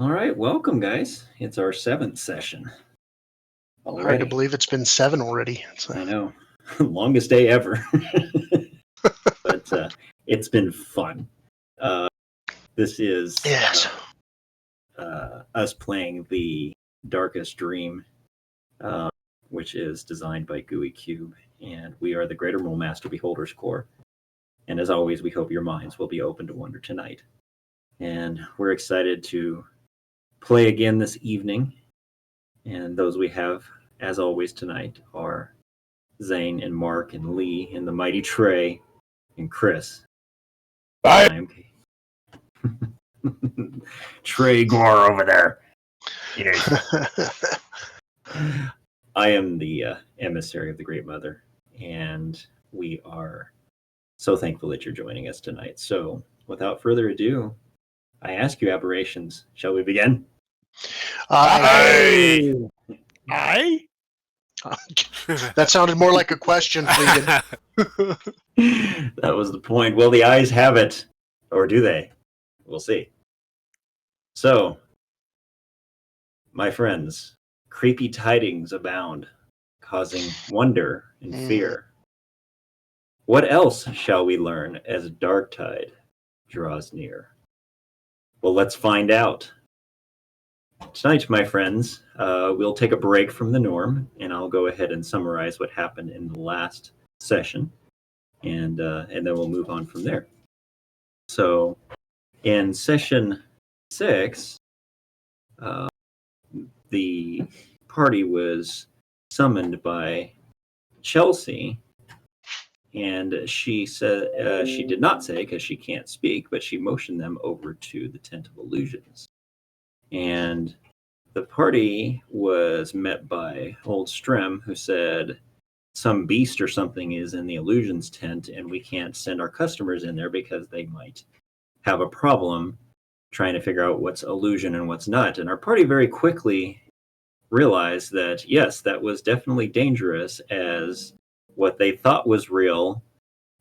All right, welcome, guys. It's our 7th session. Hard to believe it's been 7 already. I know. Longest day ever. But it's been fun. This is us playing the Darkest Dream, which is designed by Gooey Cube, and we are the Greater Mulmaster Beholders Corps. And as always, we hope your minds will be open to wonder tonight. And we're excited to play again this evening. And those we have, as always, tonight are Zane and Mark and Lee and the mighty Trey and Chris. Bye. Trey Gore over there. I am the emissary of the Great Mother, and we are so thankful that you're joining us tonight. So, without further ado, I ask you, aberrations, shall we begin? Aye. That sounded more like a question, please. That was the point. Well, the eyes have it, or do they? We'll see. So, my friends, creepy tidings abound, causing wonder and fear. What else shall we learn as Darktide draws near? Well, let's find out. Tonight, my friends, we'll take a break from the norm, and I'll go ahead and summarize what happened in the last session, and then we'll move on from there. So, in session 6, the party was summoned by Chelsea, and she said she did not say, because she can't speak, but she motioned them over to the Tent of Illusions. And the party was met by old Strem, who said some beast or something is in the Illusions tent, and we can't send our customers in there because they might have a problem trying to figure out what's illusion and what's not. And our party very quickly realized that, yes, that was definitely dangerous, as what they thought was real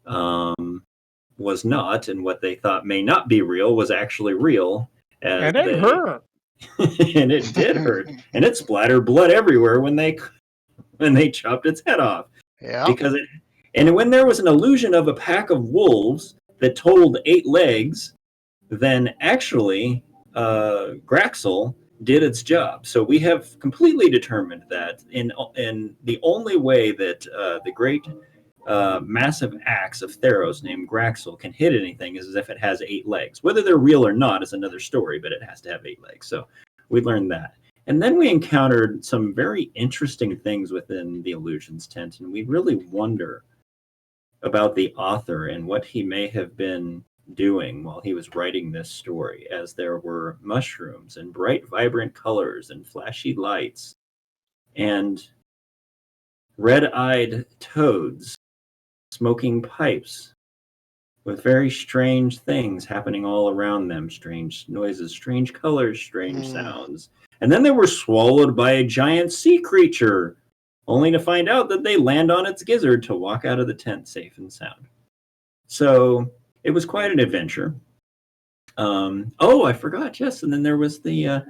was not, and what they thought may not be real was actually real. And it hurt. And it did hurt, and it splattered blood everywhere when they chopped its head off. Yeah. And when there was an illusion of a pack of wolves that totaled 8 legs, then actually Graxel did its job. So we have completely determined that in the only way that the great massive axe of Theros named Graxel can hit anything is if it has 8 legs. Whether they're real or not is another story, but it has to have 8 legs. So we learned that. And then we encountered some very interesting things within the Illusions tent, and we really wonder about the author and what he may have been doing while he was writing this story, as there were mushrooms and bright, vibrant colors and flashy lights and red-eyed toads smoking pipes with very strange things happening all around them. Strange noises, strange colors, strange sounds. And then they were swallowed by a giant sea creature, only to find out that they land on its gizzard to walk out of the tent safe and sound. So it was quite an adventure. Oh, I forgot, yes. And then there was the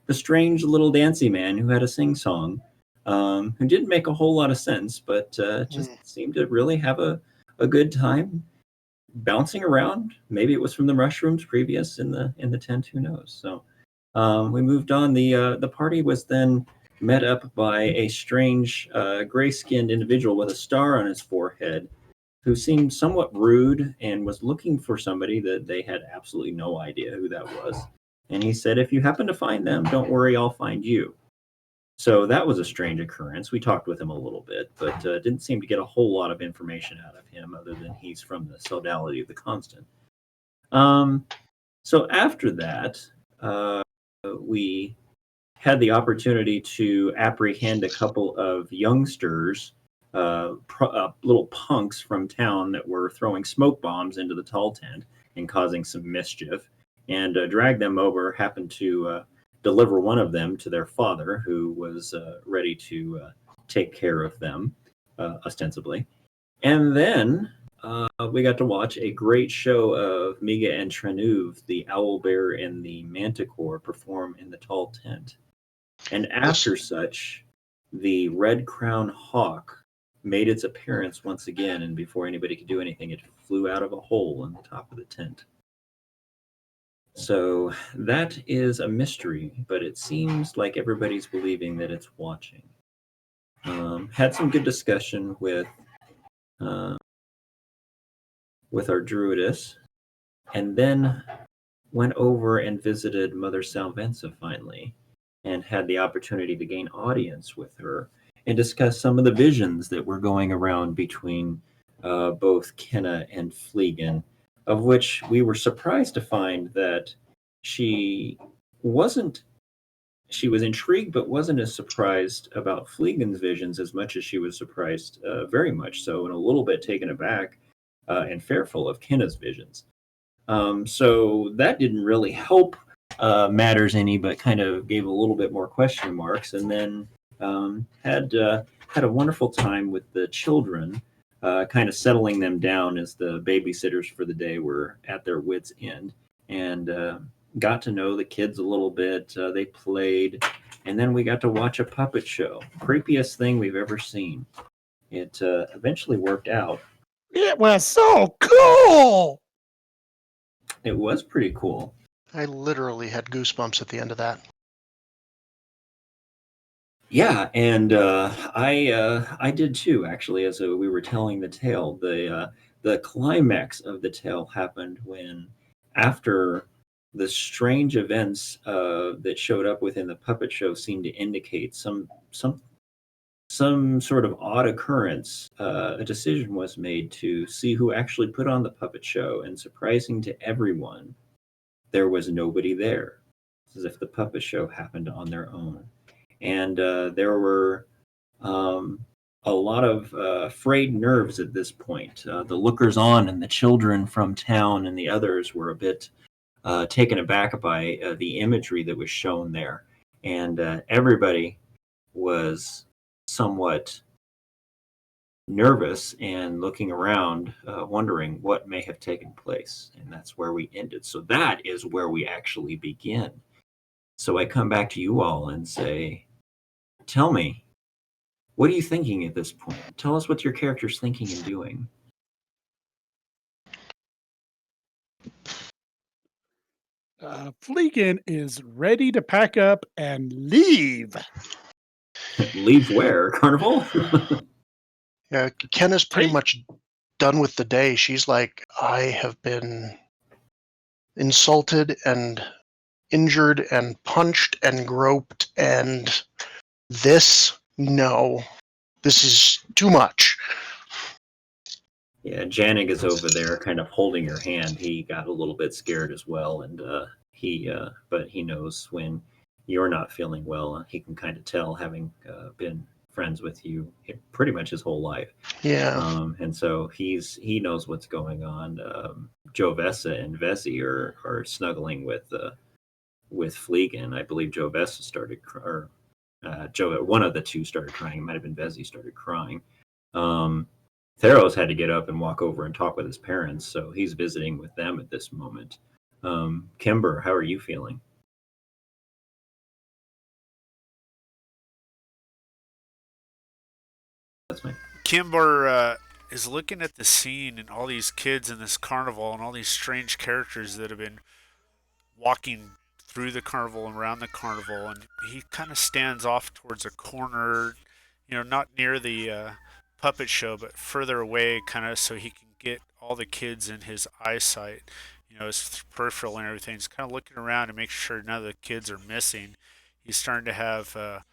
strange little dancy man who had a sing-song, who didn't make a whole lot of sense, but just seemed to really have a good time bouncing around. Maybe it was from the mushrooms previous in the tent, who knows. So we moved on. The party was then met up by a strange gray-skinned individual with a star on his forehead, who seemed somewhat rude and was looking for somebody that they had absolutely no idea who that was. And he said, if you happen to find them, don't worry, I'll find you. So that was a strange occurrence. We talked with him a little bit, but didn't seem to get a whole lot of information out of him other than he's from the Sodality of the Constant. So after that, we had the opportunity to apprehend a couple of youngsters, little punks from town that were throwing smoke bombs into the tall tent and causing some mischief, and drag them over. Happened to deliver one of them to their father, who was ready to take care of them, ostensibly. And then we got to watch a great show of Miga and Trenuv, the owlbear and the manticore, perform in the tall tent. And after such, the red crown hawk made its appearance once again, and before anybody could do anything, it flew out of a hole in the top of the tent. So that is a mystery, but it seems like everybody's believing that it's watching. Had some good discussion with our druidess, and then went over and visited Mother Salvenza finally, and had the opportunity to gain audience with her and discuss some of the visions that were going around between both Kenna and Fleegan, of which we were surprised to find that she was intrigued but wasn't as surprised about Fleegan's visions as much as she was surprised, very much so, and a little bit taken aback and fearful of Kenna's visions. So that didn't really help matters any, but kind of gave a little bit more question marks. And then had a wonderful time with the children, kind of settling them down as the babysitters for the day were at their wits' end, and got to know the kids a little bit. They played, and then we got to watch a puppet show. Creepiest thing we've ever seen. It eventually worked out. It was so cool. It was pretty cool. I literally had goosebumps at the end of that. Yeah, and I did too. Actually, as we were telling the tale, the climax of the tale happened when, after the strange events that showed up within the puppet show seemed to indicate some sort of odd occurrence, a decision was made to see who actually put on the puppet show, and surprising to everyone, there was nobody there. It's as if the puppet show happened on their own. And there were a lot of frayed nerves at this point. The lookers-on and the children from town and the others were a bit taken aback by the imagery that was shown there. And everybody was somewhat nervous and looking around, wondering what may have taken place. And that's where we ended. So that is where we actually begin. So I come back to you all and say, tell me, what are you thinking at this point? Tell us what your character's thinking and doing. Fleegan is ready to pack up and leave. Leave where? Carnival? Yeah, Kenna's pretty much done with the day. She's like, I have been insulted and injured and punched and groped, and this is too much. Yeah, Janig is over there kind of holding her hand. He got a little bit scared as well, and but he knows when you're not feeling well. He can kind of tell, having been friends with you pretty much his whole life. Yeah. And so he knows what's going on. Jovessa and Vessi are snuggling with Fleegan. I believe Jovessa started, or one of the two started crying. It might have been Vessi started crying. Theros had to get up and walk over and talk with his parents, so he's visiting with them at this moment. Kimber, how are you feeling? That's my Kimber is looking at the scene and all these kids in this carnival and all these strange characters that have been walking through the carnival and around the carnival, and he kind of stands off towards a corner, not near the puppet show, but further away, kind of so he can get all the kids in his eyesight, his peripheral and everything. He's kind of looking around to make sure none of the kids are missing. He's starting to have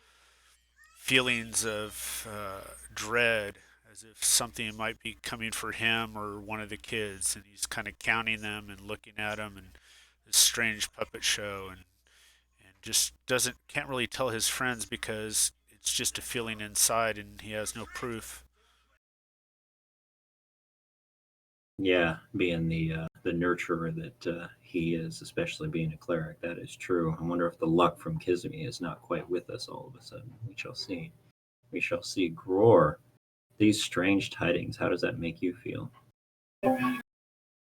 feelings of dread, as if something might be coming for him or one of the kids, and he's kind of counting them and looking at them and this strange puppet show, and just can't really tell his friends because it's just a feeling inside and he has no proof. Yeah, being the nurturer that he is, especially being a cleric, that is true. I wonder if the luck from Kizumi is not quite with us all of a sudden. We shall see. We shall see. Gror, these strange tidings, how does that make you feel?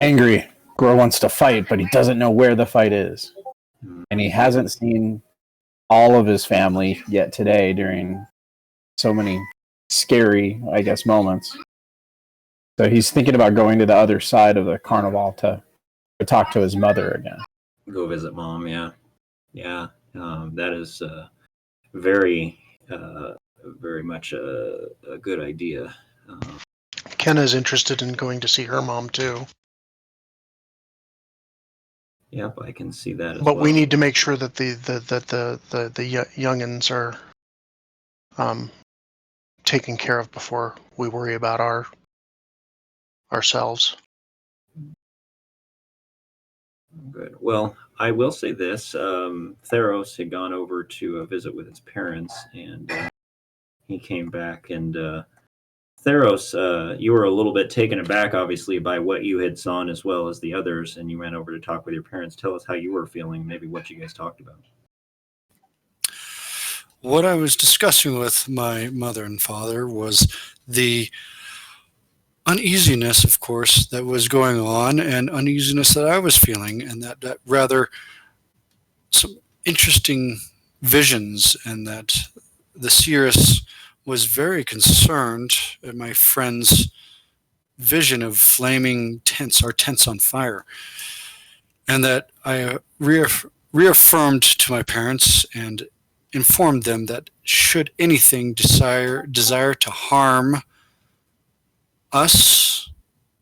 angry. Gore wants to fight, but he doesn't know where the fight is. And he hasn't seen all of his family yet today during so many scary, I guess, moments. So he's thinking about going to the other side of the carnival to talk to his mother again. Go visit mom, yeah. Yeah, that is very much a good idea. Kenna's interested in going to see her mom too. Yep, I can see that as But well. we need to make sure that the youngins are taken care of before we worry about ourselves. Good. Well, I will say this. Theros had gone over to visit with his parents, and he came back. And Theros, you were a little bit taken aback, obviously, by what you had saw as well as the others, and you went over to talk with your parents. Tell us how you were feeling, maybe what you guys talked about. What I was discussing with my mother and father was the uneasiness, of course, that was going on, and uneasiness that I was feeling, and that rather some interesting visions, and that the seeress was very concerned at my friend's vision of flaming tents, our tents on fire, and that I reaffirmed to my parents and informed them that should anything desire to harm us,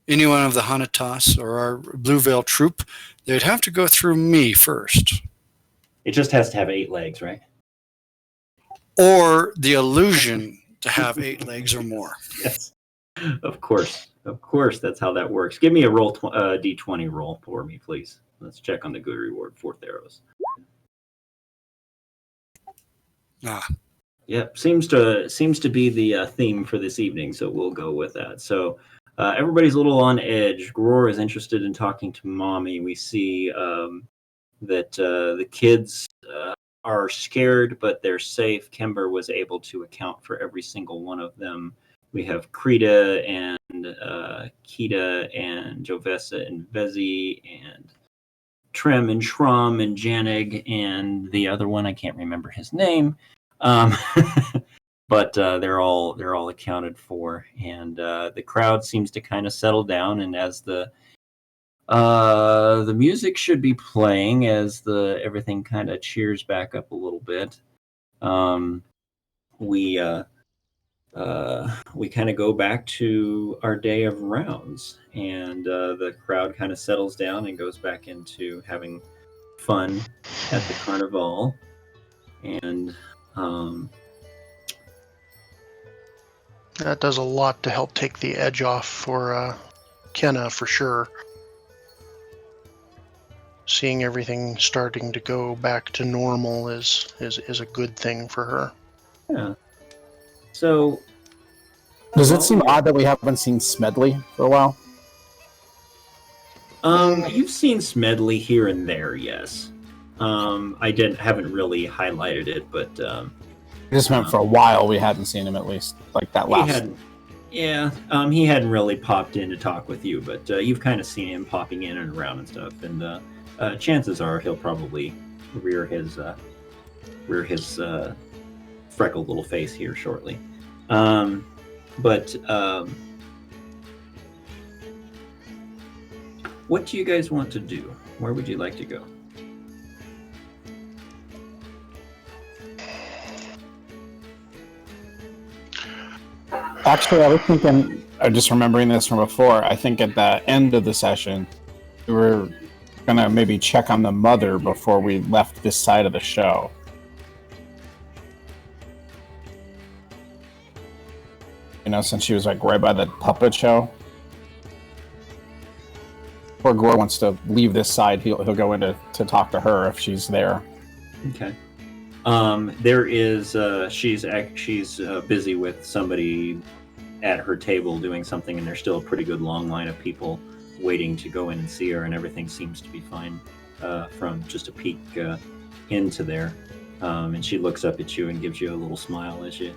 anyone of the Hanatas or our Blue Veil troop, they'd have to go through me first. It just has to have 8 legs, right? Or the illusion to have 8 legs or more. Yes. Of course, that's how that works. Give me a roll, d20 roll for me, please. Let's check on the good reward for Theros. Yep, seems to be the theme for this evening, so we'll go with that. So everybody's a little on edge. Gror is interested in talking to mommy. We see that the kids are scared, but they're safe. Kember was able to account for every single one of them. We have Krita and Kita and Jovessa and Vezi and Trem and Shrum and Janig and the other one, I can't remember his name. But they're all accounted for, and the crowd seems to kind of settle down. And as the music should be playing, as everything kind of cheers back up a little bit, we kind of go back to our day of rounds, and the crowd kind of settles down and goes back into having fun at the carnival, and that does a lot to help take the edge off for Kenna, for sure. Seeing everything starting to go back to normal is a good thing for her. Yeah. So, does it seem odd that we haven't seen Smedley for a while? You've seen Smedley here and there, yes. I haven't really highlighted it, but I just meant for a while we hadn't seen him, at least like that last. He hadn't really popped in to talk with you, but you've kind of seen him popping in and around and stuff, and chances are he'll probably rear his freckled little face here shortly. But what do you guys want to do? Where would you like to go? Actually, I was thinking, just remembering this from before, I think at the end of the session, we were going to maybe check on the mother before we left this side of the show. You know, since she was like right by the puppet show. Or Gore wants to leave this side, he'll go in to talk to her if she's there. Okay. There is she's busy with somebody at her table doing something, and there's still a pretty good long line of people waiting to go in and see her, and everything seems to be fine from just a peek into there. And she looks up at you and gives you a little smile as you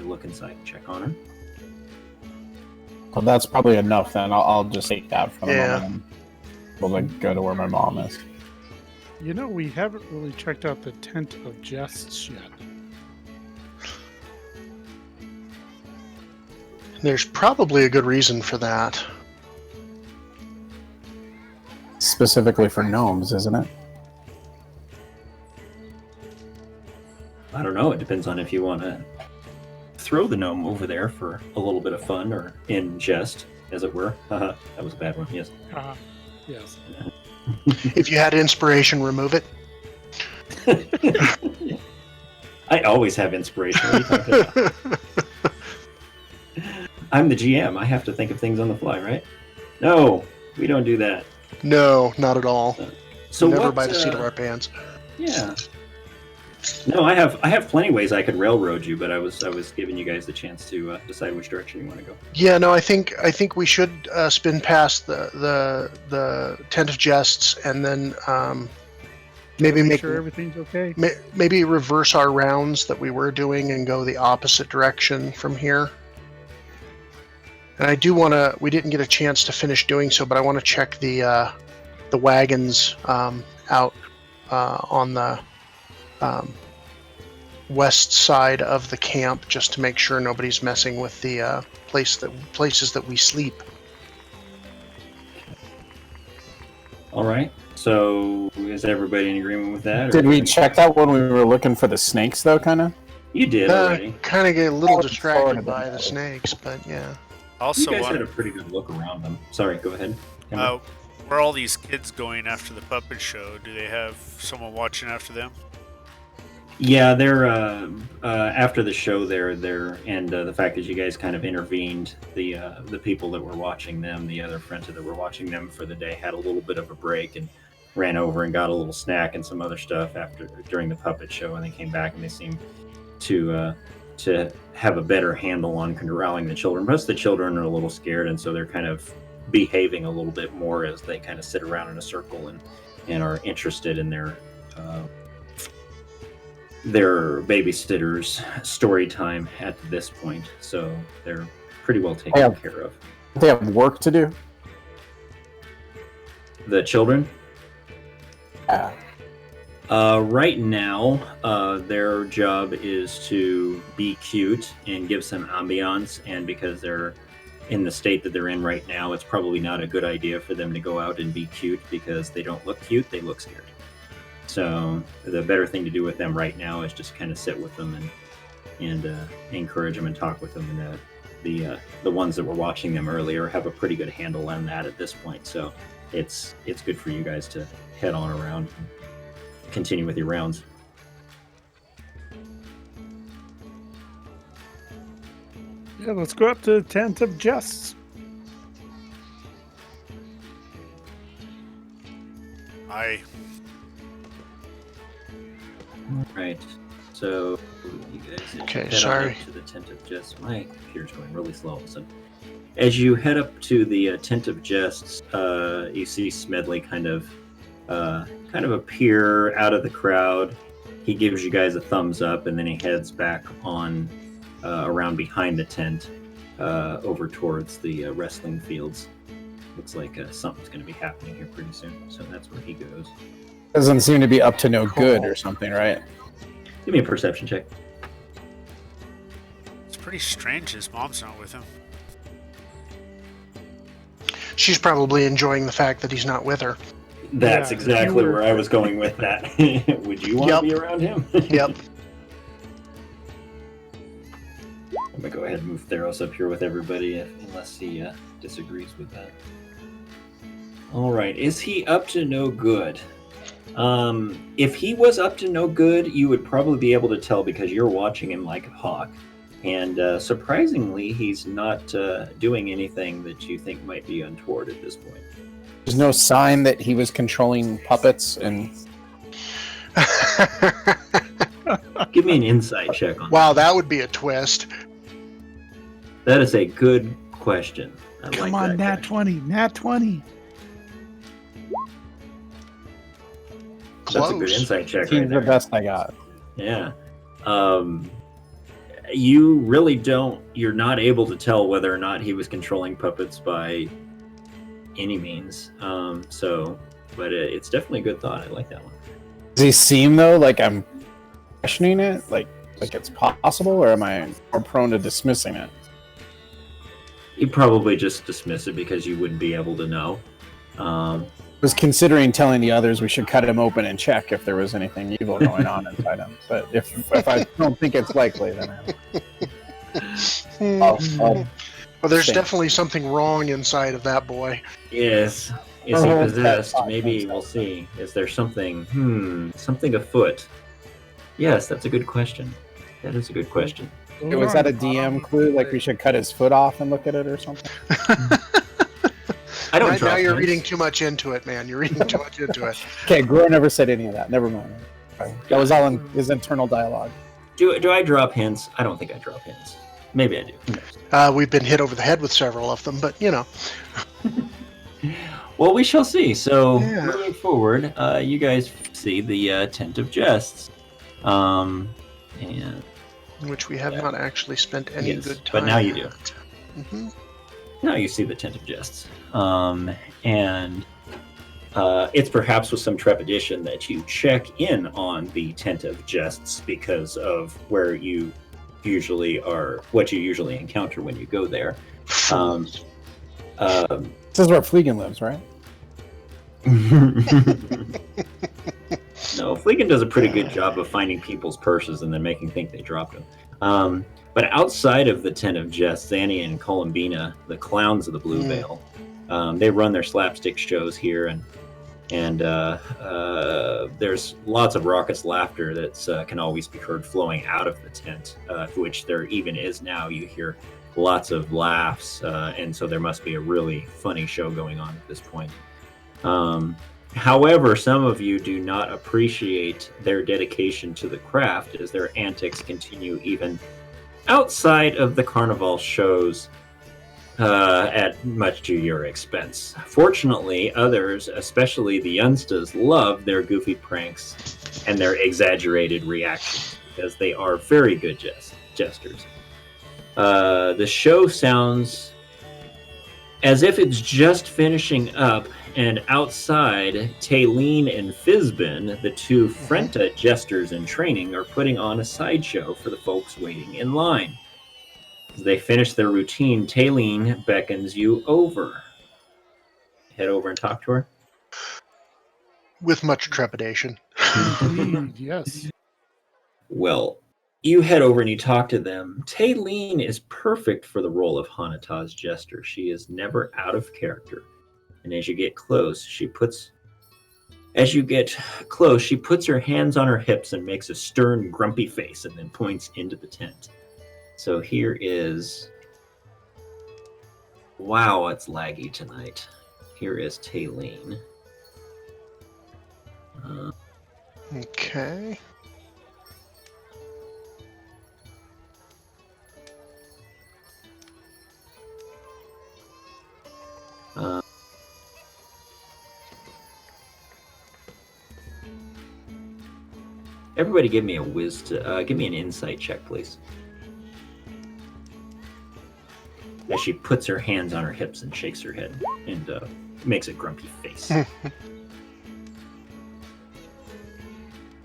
look inside and check on her. Well, that's probably enough then. I'll just take that for the Yeah. moment. We'll like, go to where my mom is. You know, we haven't really checked out the Tent of Jests yet. There's probably a good reason for that. Specifically for gnomes, isn't it? I don't know. It depends on if you want to throw the gnome over there for a little bit of fun or in jest, as it were. Haha, that was a bad one. Yes. Yes. If you had inspiration, remove it. I always have inspiration. What are you talking about? I'm the GM. I have to think of things on the fly, right? No, we don't do that. No, not at all. So Never what, by the seat of our pants. Yeah. No, I have plenty ways I could railroad you, but I was giving you guys the chance to decide which direction you want to go. Yeah, no, I think we should spin past the Tent of Jests and then maybe Make make sure everything's okay. maybe reverse our rounds that we were doing and go the opposite direction from here. And I do want to. We didn't get a chance to finish doing so, but I want to check the wagons out on the west side of the camp, just to make sure nobody's messing with the places that we sleep. All right. So is everybody in agreement with that? Did we check that when we were looking for the snakes, though, kind of? You did already. Kind of get a little Oh, distracted forward a by bit. the snakes, but yeah. Also, You guys had a pretty good look around them. Sorry, go ahead. where are all these kids going after the puppet show? Do they have someone watching after them? Yeah, they're after the show. They're and the fact that you guys kind of intervened, the people that were watching them, the other friends that were watching them for the day, had a little bit of a break and ran over and got a little snack and some other stuff during the puppet show, and they came back and they seemed to have a better handle on corralling the children. Most of the children are a little scared, and so they're kind of behaving a little bit more as they kind of sit around in a circle and are interested in their babysitter's story time at this point. So they're pretty well taken care of. They have work to do. The children? Yeah. Right now, their job is to be cute and give some ambiance, and because they're in the state that they're in right now, it's probably not a good idea for them to go out and be cute because they don't look cute, they look scared. So the better thing to do with them right now is just kind of sit with them and encourage them and talk with them. And the ones that were watching them earlier have a pretty good handle on that at this point. So it's good for you guys to head on around and continue with your rounds. Yeah, let's go up to the Tent of Jests. Right. So you guys Okay, head sorry. on up to the Tent of Jests. My computer's going really slow all of a sudden. As you head up to the Tent of Jests, you see Smedley kind of appear out of the crowd. He gives you guys a thumbs up, and then he heads back on around behind the tent over towards the wrestling fields. Looks like something's going to be happening here pretty soon. So that's where he goes. Doesn't seem to be up to no good or something, right? Give me a perception check. It's pretty strange his mom's not with him. She's probably enjoying the fact that he's not with her. That's Yeah, exactly you were- where I was going with that. Would you want Yep. to be around him? Yep. I'm gonna go ahead and move Theros up here with everybody, unless he disagrees with that. All right, is he up to no good? If he was up to no good, you would probably be able to tell because you're watching him like a hawk. And surprisingly, he's not doing anything that you think might be untoward at this point. There's no sign that he was controlling puppets and Give me an insight check on Wow, that would be a twist. that. That is a good question. I Come like on, that nat question. 20, nat 20. That's a good Close. insight check right he's the there. best I got. Yeah. you really don't. You're not able to tell whether or not he was controlling puppets by any means. But it's definitely a good thought. I like that one. Does he seem though like I'm questioning it, like it's possible, or am I more prone to dismissing it? You'd probably just dismiss it because you wouldn't be able to know. Was considering telling the others we should cut him open and check if there was anything evil going on inside him. But if I don't think it's likely, then I'll well, there's definitely something wrong inside of that boy. Yes. Is he possessed? Maybe we'll see. Is there something? Something afoot? Yes, that's a good question. That is a good question. Was that a DM clue? Like we should cut his foot off and look at it or something? I don't. Right now, you're reading too much into it, man. You're reading too much into it. Okay, Grow never said any of that. Never mind. That was all in his internal dialogue. Do I drop hints? I don't think I drop hints. Maybe I do. Who knows? We've been hit over the head with several of them, but you know. Well, we shall see. So moving forward, you guys see the Tent of Jests, and which we have not actually spent any good time. But now you do. Mm-hmm. Now you see the Tent of Jests, and it's perhaps with some trepidation that you check in on the Tent of Jests because of where you usually are, what you usually encounter when you go there. This is where Fleegan lives, right? No, Fleegan does a pretty good job of finding people's purses and then making think they dropped them. But outside of the Tent of Jests, Zanny and Columbina, the clowns of the Blue Veil, they run their slapstick shows here, and there's lots of raucous laughter that can always be heard flowing out of the tent, which there even is now. You hear lots of laughs, and so there must be a really funny show going on at this point. However, some of you do not appreciate their dedication to the craft as their antics continue even outside of the carnival shows at much to your expense. Fortunately, others, especially the youngstas, love their goofy pranks and their exaggerated reactions because they are very good jesters. The show sounds as if it's just finishing up, and outside, Taylene and Fizbin, the two Frenta jesters in training, are putting on a sideshow for the folks waiting in line. As they finish their routine, Taylene beckons you over. Head over and talk to her. With much trepidation. Yes. Well, you head over and you talk to them. Taylene is perfect for the role of Hanata's jester. She is never out of character. And as you get close, she puts her hands on her hips and makes a stern, grumpy face and then points into the tent. So here is... Wow, it's laggy tonight. Here is Taylene. Okay. Everybody give me give me an insight check, please. As she puts her hands on her hips and shakes her head and makes a grumpy face.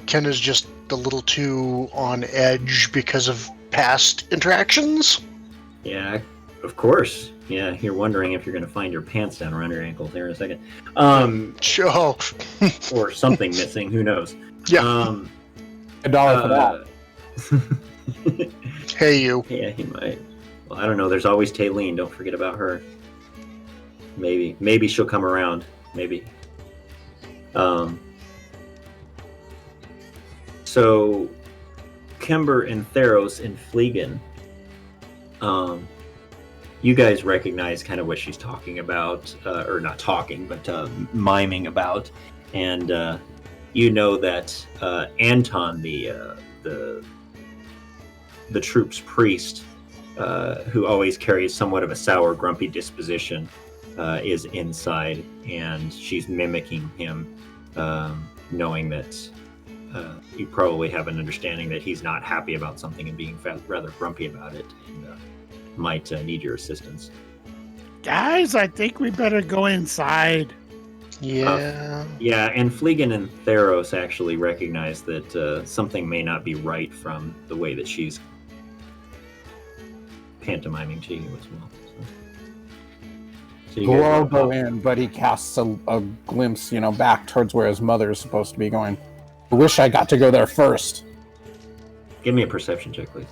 Ken is just a little too on edge because of past interactions. Yeah, of course. Yeah, you're wondering if you're going to find your pants down around your ankles there in a second. Sure. Or something missing, who knows. Yeah. $1 for that. Hey, you. Yeah, he might. Well, I don't know. There's always Taylene. Don't forget about her. Maybe she'll come around. Maybe. So, Kember and Theros and Fleegan, you guys recognize kind of what she's talking about, or not talking, but miming about, and you know that Anton, the troop's priest, who always carries somewhat of a sour, grumpy disposition, is inside, and she's mimicking him, knowing that you probably have an understanding that he's not happy about something and being rather grumpy about it, and might need your assistance. Guys, I think we better go inside. Yeah. Yeah, and Fleegan and Theros actually recognize that something may not be right from the way that she's pantomiming to you as well. So you We'll guys all walk go up. in, but he casts a glimpse, back towards where his mother is supposed to be going. I wish I got to go there first. Give me a perception check, please.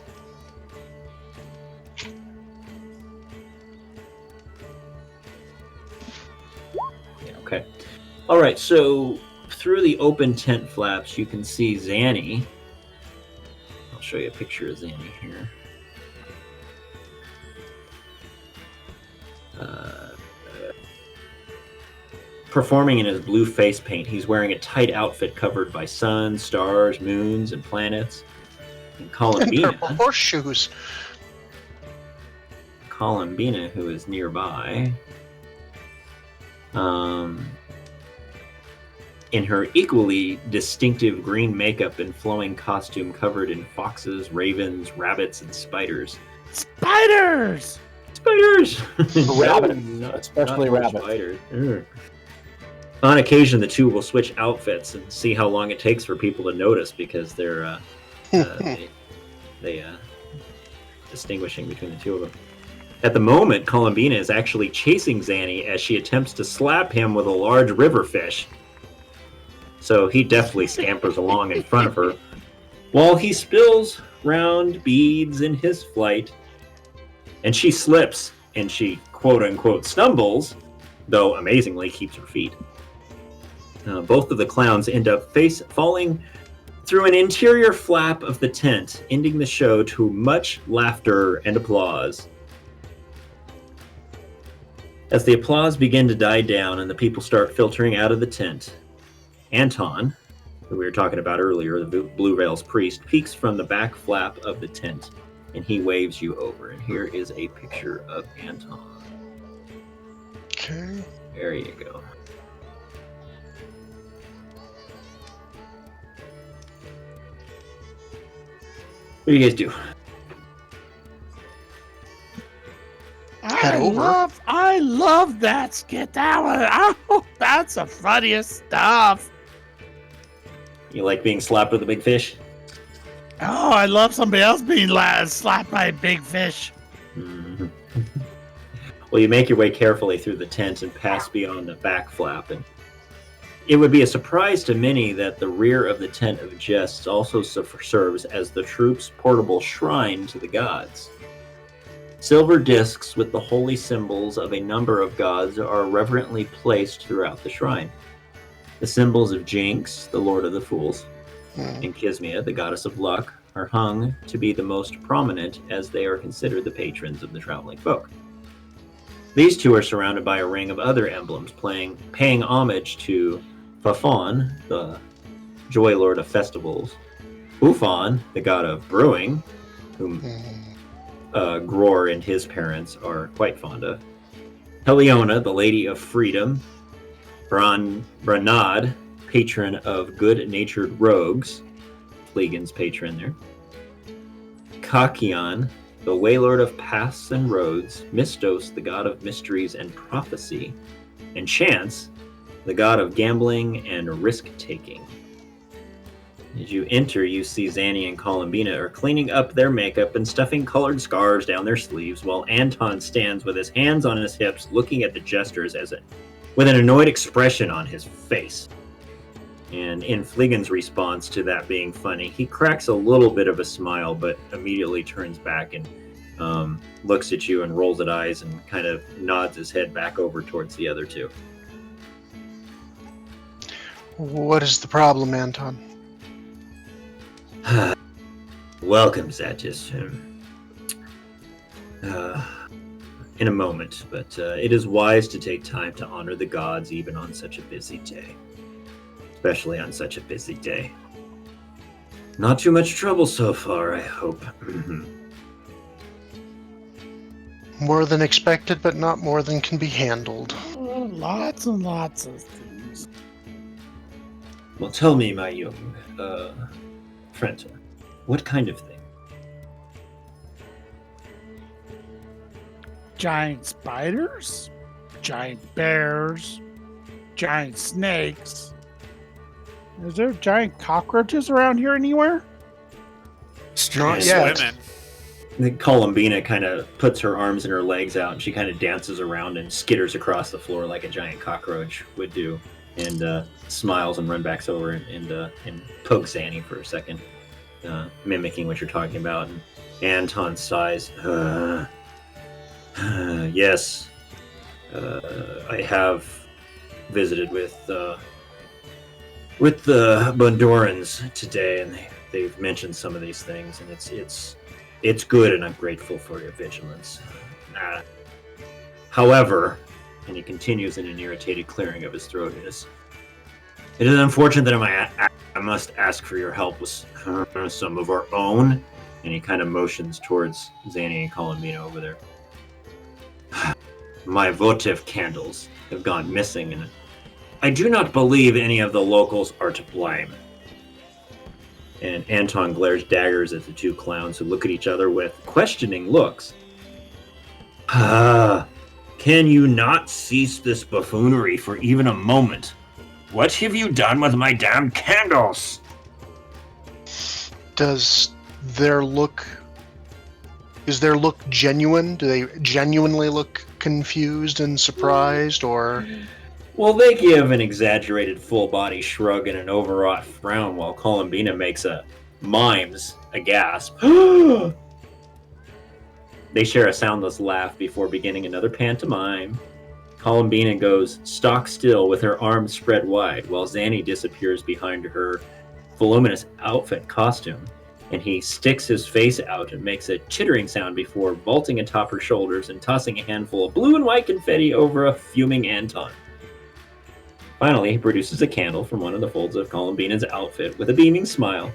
Yeah, okay. All right, so through the open tent flaps, you can see Zanny. I'll show you a picture of Zanny here. Performing in his blue face paint, he's wearing a tight outfit covered by suns, stars, moons, and planets. And And Columbina, purple horseshoes. who is nearby, in her equally distinctive green makeup and flowing costume covered in foxes, ravens, rabbits, and spiders. Spiders! Spiders! Rabbits, No, especially not rabbits. Spiders. Ugh. On occasion, the two will switch outfits and see how long it takes for people to notice because they're distinguishing between the two of them. At the moment, Columbina is actually chasing Zanny as she attempts to slap him with a large river fish. So he deftly scampers along in front of her, while he spills round beads in his flight, and she slips and she quote-unquote stumbles, though amazingly keeps her feet. Both of the clowns end up falling through an interior flap of the tent, ending the show to much laughter and applause. As the applause begin to die down and the people start filtering out of the tent, Anton, who we were talking about earlier, the Blue Veil's priest, peeks from the back flap of the tent, and he waves you over. And here is a picture of Anton. Okay. There you go. What do you guys do? Head over. I love that skit. Oh, that's the funniest stuff. You like being slapped with a big fish? Oh, I love somebody else being slapped by a big fish. Mm-hmm. Well, you make your way carefully through the tent and pass beyond the back flap, and it would be a surprise to many that the rear of the tent of jests also serves as the troops' portable shrine to the gods. Silver discs with the holy symbols of a number of gods are reverently placed throughout the shrine. The symbols of Jinx, the Lord of the Fools, and Kismia, the goddess of luck, are hung to be the most prominent as they are considered the patrons of the traveling folk. These two are surrounded by a ring of other emblems paying homage to Fafon, the Joy Lord of Festivals, Bufon, the god of brewing, whom Gror and his parents are quite fond of, Heliona, the Lady of Freedom, Branad, patron of good-natured rogues, Fleegan's patron there, Kakion, the Waylord of paths and roads, Mistos, the god of mysteries and prophecy, and Chance, the god of gambling and risk-taking. As you enter, you see Zanny and Columbina are cleaning up their makeup and stuffing colored scarves down their sleeves, while Anton stands with his hands on his hips, looking at the jesters with an annoyed expression on his face. And in Fleegan's response to that being funny, he cracks a little bit of a smile, but immediately turns back and looks at you and rolls his eyes and kind of nods his head back over towards the other two. What is the problem, Anton? Welcome, Zatis. In a moment, but it is wise to take time to honor the gods even on such a busy day. Especially on such a busy day. Not too much trouble so far, I hope. More than expected, but not more than can be handled. Oh, lots and lots of things. Well, tell me, my young friend, what kind of thing? Giant spiders, giant bears, giant snakes. Is there giant cockroaches around here anywhere? Strange yet. women. The Columbina kind of puts her arms and her legs out, and she kind of dances around and skitters across the floor like a giant cockroach would do, and smiles and run backs over and pokes Zanny for a second, mimicking what you're talking about. And Anton sighs. Yes, I have visited with the Bondorans today, and they've mentioned some of these things, and it's good, and I'm grateful for your vigilance. However, and he continues in an irritated clearing of his throat, it is unfortunate that I must ask for your help with some of our own, and he kind of motions towards Zanny and Columbina over there. My votive candles have gone missing, and I do not believe any of the locals are to blame. And Anton glares daggers at the two clowns, who look at each other with questioning looks. Can you not cease this buffoonery for even a moment? What have you done with my damn candles? Is their look genuine? Do they genuinely look confused and surprised, or? Well, they give an exaggerated full-body shrug and an overwrought frown, while Columbina makes mimes a gasp. They share a soundless laugh before beginning another pantomime. Columbina goes stock still with her arms spread wide, while Zanny disappears behind her voluminous outfit costume, and he sticks his face out and makes a chittering sound before vaulting atop her shoulders and tossing a handful of blue and white confetti over a fuming Anton. Finally, he produces a candle from one of the folds of Columbina's outfit with a beaming smile.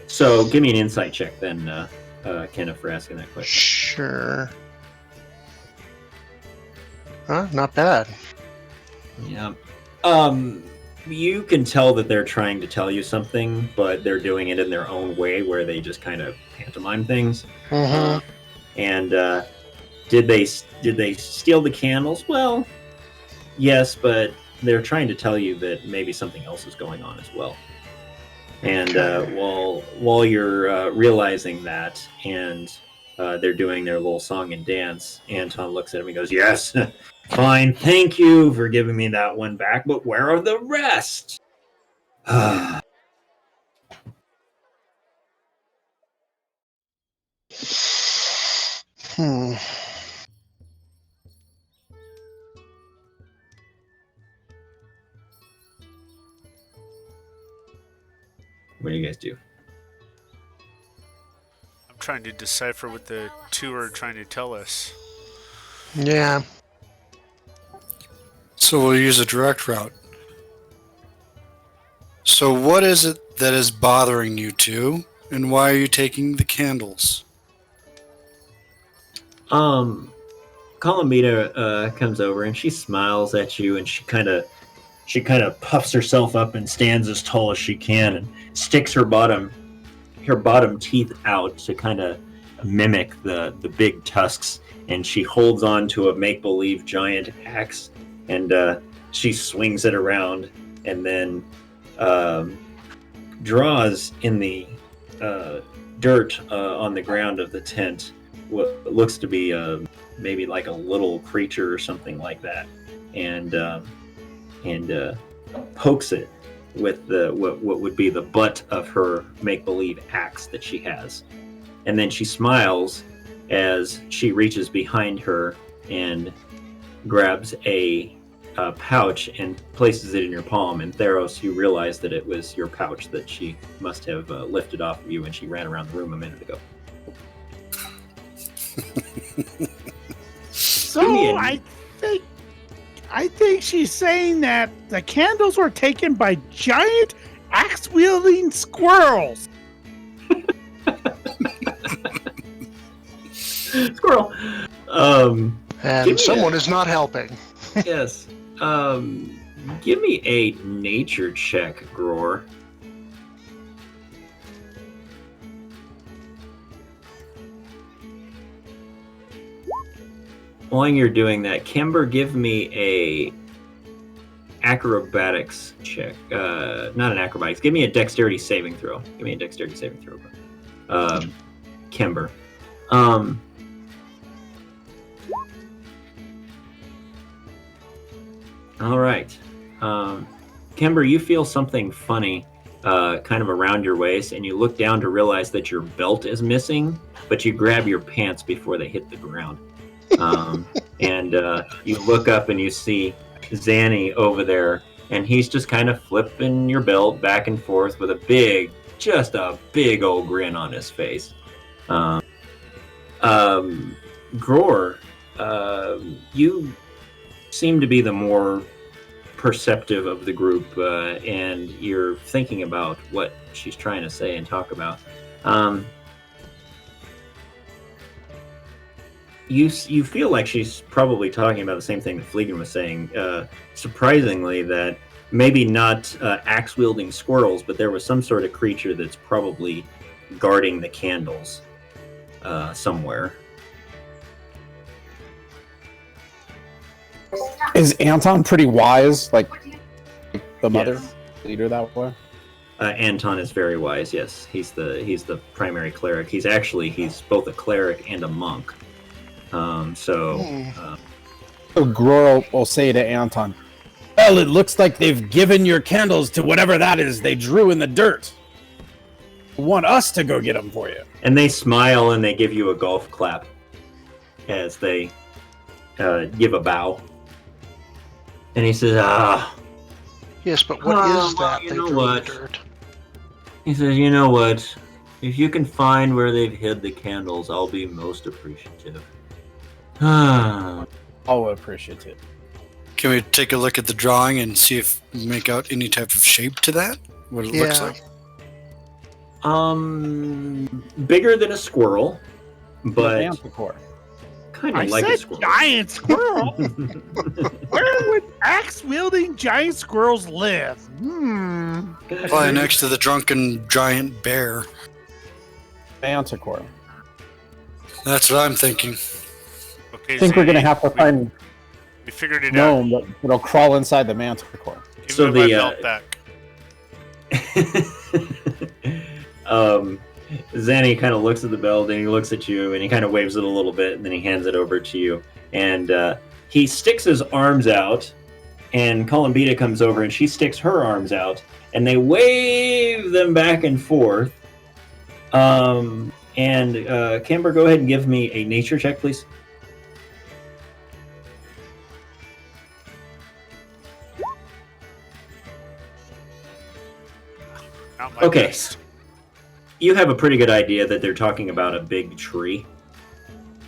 So, give me an insight check then, Kenneth, for asking that question. Sure. Not bad. Yeah. You can tell that they're trying to tell you something, but they're doing it in their own way, where they just kind of pantomime things. Mm-hmm. And did they steal the candles? Well, yes, but they're trying to tell you that maybe something else is going on as well. And while you're realizing that, and they're doing their little song and dance, Anton looks at him and goes, "Yes, fine, thank you for giving me that one back, but where are the rest?" What do you guys do? I'm trying to decipher what the two are trying to tell us. Yeah. So we'll use a direct route. So what is it that is bothering you two, and why are you taking the candles? Columbina comes over and she smiles at you, and she kind of puffs herself up and stands as tall as she can and sticks her bottom teeth out to kind of mimic the big tusks, and she holds on to a make-believe giant axe, and she swings it around, and then draws in the dirt on the ground of the tent what looks to be maybe like a little creature or something like that, and pokes it with what would be the butt of her make-believe axe that she has. And then she smiles as she reaches behind her and grabs a pouch and places it in your palm. And Theros, you realize that it was your pouch that she must have lifted off of you when she ran around the room a minute ago. So I think she's saying that the candles were taken by giant axe-wielding squirrels. Squirrel. And someone is not helping. Yes. Give me a nature check, Gror. While you're doing that, Kimber, give me a acrobatics check. Not an acrobatics. Give me a dexterity saving throw. Give me a dexterity saving throw. Kimber. All right. Kimber, you feel something funny kind of around your waist, and you look down to realize that your belt is missing, but you grab your pants before they hit the ground. And you look up and you see Zanny over there, and he's just kind of flipping your belt back and forth with a big old grin on his face. Gror, you seem to be the more perceptive of the group, and you're thinking about what she's trying to say and talk about. You feel like she's probably talking about the same thing that Fleegan was saying. Surprisingly, that maybe not axe-wielding squirrels, but there was some sort of creature that's probably guarding the candles somewhere. Is Anton pretty wise, like the mother Yes. leader that way? Anton is very wise. Yes, he's the primary cleric. He's both a cleric and a monk. So Gror will say to Anton, "Well, it looks like they've given your candles to whatever that is they drew in the dirt. Want us to go get them for you?" And they smile and they give you a golf clap as they give a bow. And he says, Yes, but what is that you they know drew in what? the dirt? He says, you know what? If you can find where they've hid the candles, I'll be most appreciative. Oh, appreciative. Can we take a look at the drawing and see if we make out any type of shape to that? What it looks like? Bigger than a squirrel, but Manticore. kind I of like a said squirrel. giant squirrel. Where would axe-wielding giant squirrels live? Probably next to the drunken giant bear. Manticore. That's what I'm thinking. Okay, I think we're gonna Zanny, have to find We figured it out. gnome, but it'll crawl inside the Manticore. Give So me my the, belt back. Zanny kind of looks at the belt and he looks at you and he kind of waves it a little bit and then he hands it over to you. And he sticks his arms out and Columbita comes over and she sticks her arms out and they wave them back and forth. And Kimber, go ahead and give me a nature check, please. Not my Okay. best. You have a pretty good idea that they're talking about a big tree.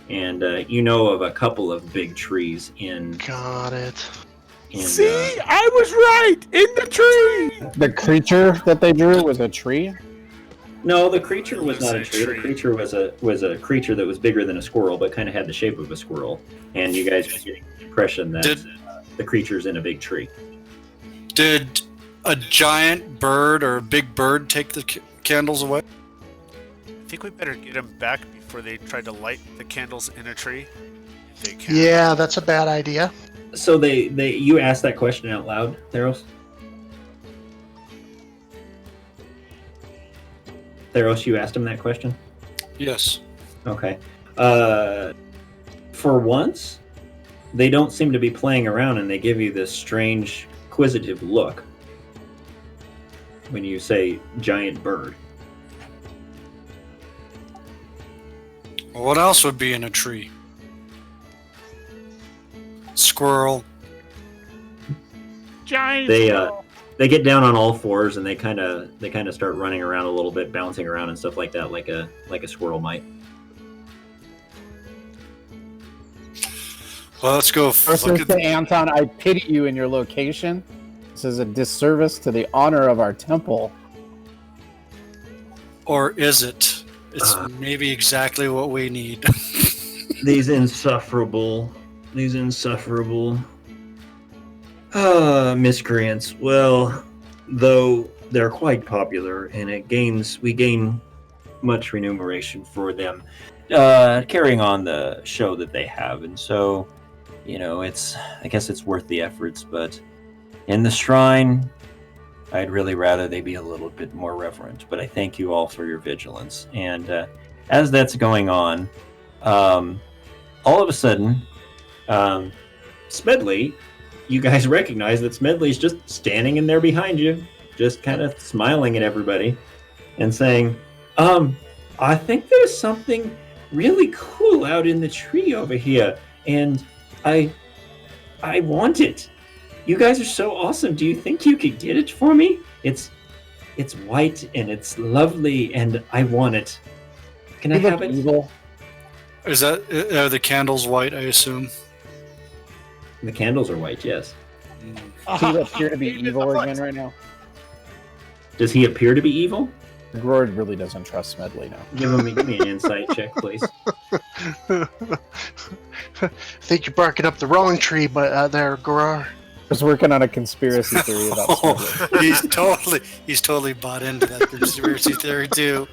And you know of a couple of big trees in... Got it. See, I was right in the tree. The creature that they drew was a tree. No, the creature was It was not a a tree. The tree. creature was a creature that was bigger than a squirrel, but kind of had the shape of a squirrel. And you guys are getting the impression that the creature's in a big tree. Did a giant bird or a big bird take the candles away? I think we better get them back before they try to light the candles in a tree. If they can. Yeah, that's a bad idea. So you asked that question out loud, Theros? Theros, you asked him that question? Yes. Okay. For once, they don't seem to be playing around and they give you this strange, inquisitive look when you say giant bird. Well, what else would be in a tree? Squirrel. Giant They squirrel. they get down on all fours and they kind of start running around a little bit, bouncing around and stuff like that, like a squirrel might. Well, let's go First, look to at the... Anton, I pity you in your location. This is a disservice to the honor of our temple. Or is it? It's maybe exactly what we need. These insufferable. Miscreants. Well, though they're quite popular, and we gain much remuneration for them carrying on the show that they have, and so I guess it's worth the efforts. But in the shrine, I'd really rather they be a little bit more reverent. But I thank you all for your vigilance. And as that's going on, all of a sudden, Smedley, you guys recognize that Smedley's just standing in there behind you, just kind of smiling at everybody and saying, I think there's something really cool out in the tree over here, and I want it. You guys are so awesome. Do you think you could get it for me? It's white and it's lovely, and I want it. Can I have it? Evil. Is that are the candles white? I assume. The candles are white, yes. Does he appear to be evil again right now? Does he appear to be evil? Grord really doesn't trust Smedley now. Give me an insight check, please. I think you're barking up the wrong tree, but there, Gror. I was working on a conspiracy theory about Smedley. He's totally bought into that conspiracy theory too.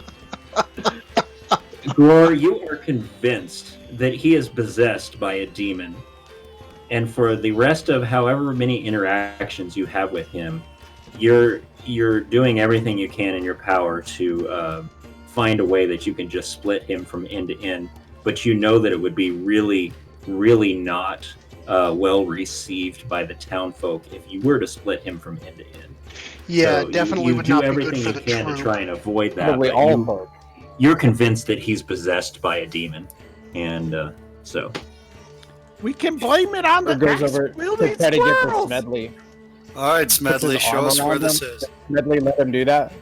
Gror, you are convinced that he is possessed by a demon. And for the rest of however many interactions you have with him, you're doing everything you can in your power to find a way that you can just split him from end to end. But you know that it would be really, really not well received by the townfolk if you were to split him from end to end. Yeah, So definitely you would do not be everything good for you the can troop. to try and avoid that. Probably but all folk. you're convinced that he's possessed by a demon, and so. We can blame it on the Or goes over to wielding try to get to squirrels. Smedley. All right, Puts Smedley, his show arm us where around this him. is. Smedley let him do that.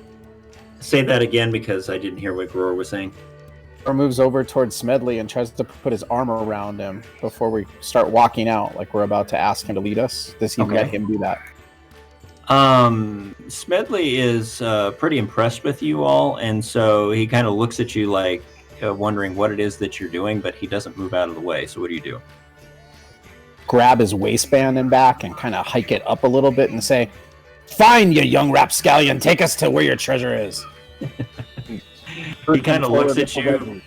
Say that again because I didn't hear what Gror was saying. Or moves over towards Smedley and tries to put his arm around him before we start walking out, like we're about to ask him to lead us. Does he let him do that? Smedley is pretty impressed with you all, and so he kind of looks at you like wondering what it is that you're doing, but he doesn't move out of the way. So what do you do? Grab his waistband and back and kind of hike it up a little bit and say, "Fine, you young rapscallion, take us to where your treasure is." He kind of looks at you.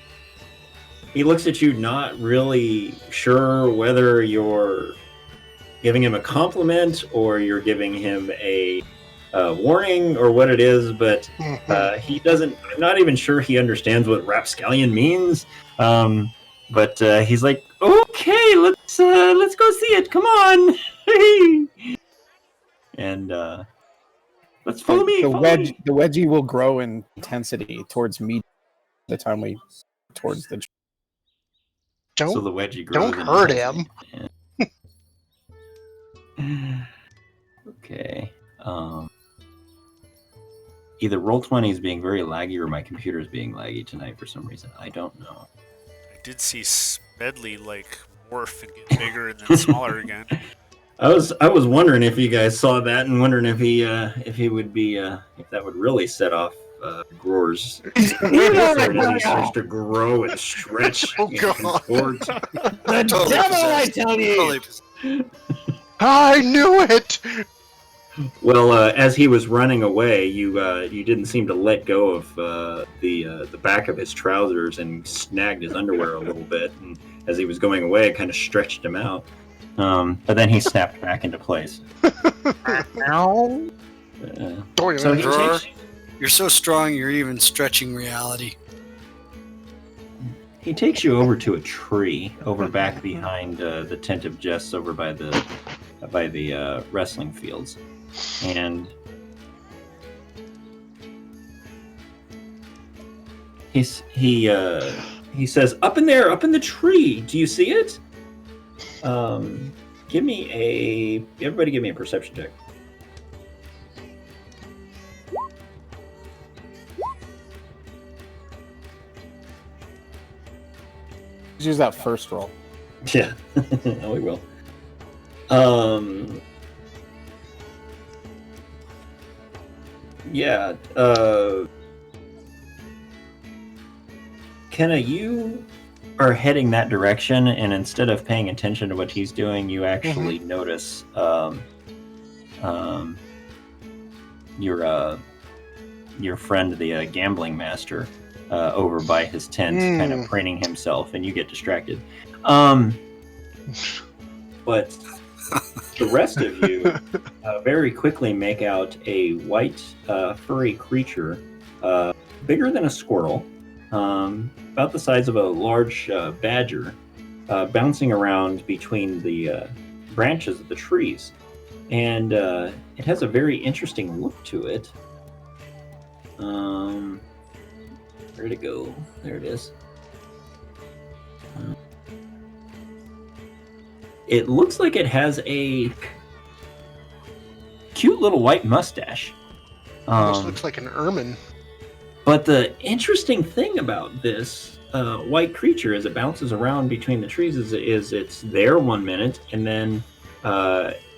He looks at you, not really sure whether you're giving him a compliment or you're giving him a warning or what it is, but he doesn't. I'm not even sure he understands what rapscallion means. But he's like, "Okay, let's go see it. Come on." And let's follow me. The follow me. wedgie will grow in intensity towards me the time we towards the. So the wedgie grows. Don't hurt him. Okay. Either Roll20 is being very laggy or my computer is being laggy tonight for some reason. I don't know. I did see Smedley morph and get bigger and then smaller again. I was wondering if you guys saw that and wondering if he would be if that would really set off Gror's. He starts to grow and stretch. Oh, God. The devil, I tell you! I knew it! Well, as he was running away, you didn't seem to let go of the back of his trousers and snagged his underwear a little bit. And as he was going away, it kind of stretched him out. But then he snapped back into place. Ow. So he takes, You're so strong, you're even stretching reality. he takes you over to a tree over back behind the tent of Jess over by the wrestling fields. And he says, "Up in there, up in the tree. Do you see it? Everybody give me a perception check." Let's use that first roll. Yeah, oh, we will. Yeah. Kenna, you are heading that direction, and instead of paying attention to what he's doing, you actually notice your friend, the gambling master, over by his tent, kind of preening himself, and you get distracted. But the rest of you very quickly make out a white, furry creature, bigger than a squirrel, about the size of a large badger, bouncing around between the branches of the trees. And it has a very interesting look to it. Where'd it go? There it is. It looks like it has a cute little white mustache. Almost looks like an ermine. But the interesting thing about this white creature as it bounces around between the trees is it's there 1 minute, and then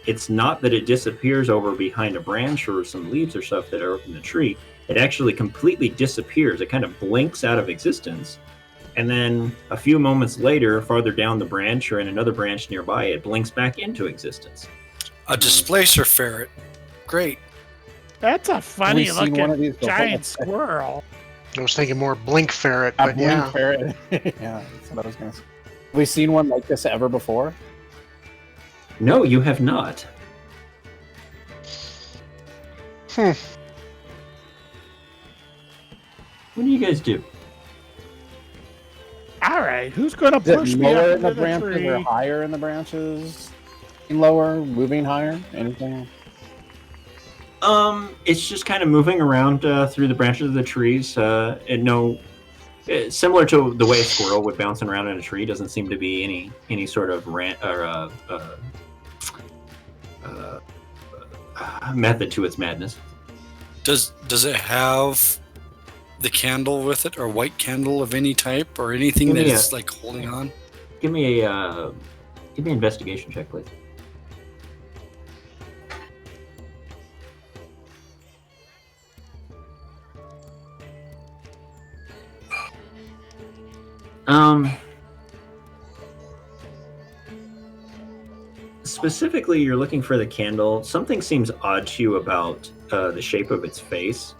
it's not that it disappears over behind a branch or some leaves or stuff that are up in the tree. It actually completely disappears. It kind of blinks out of existence. And then a few moments later, farther down the branch or in another branch nearby, it blinks back into existence. A displacer ferret. Great. That's a funny We've seen one of looking these before. giant squirrel. I was thinking more blink ferret, A but blink yeah. ferret. Yeah, that's what I was going to say. Have we seen one like this ever before? No, you have not. Hmm. What do you guys do? All right, who's going to Is it push me lower up in into the the branches tree? or higher in the branches? Lower, moving higher? Anything? It's just kind of moving around through the branches of the trees. Similar to the way a squirrel would bounce around in a tree. Doesn't seem to be any sort of method to its madness. Does it have the candle with it, or white candle of any type, or anything Give me that's like holding on? Give me an investigation check, please. Specifically, you're looking for the candle. Something seems odd to you about the shape of its face,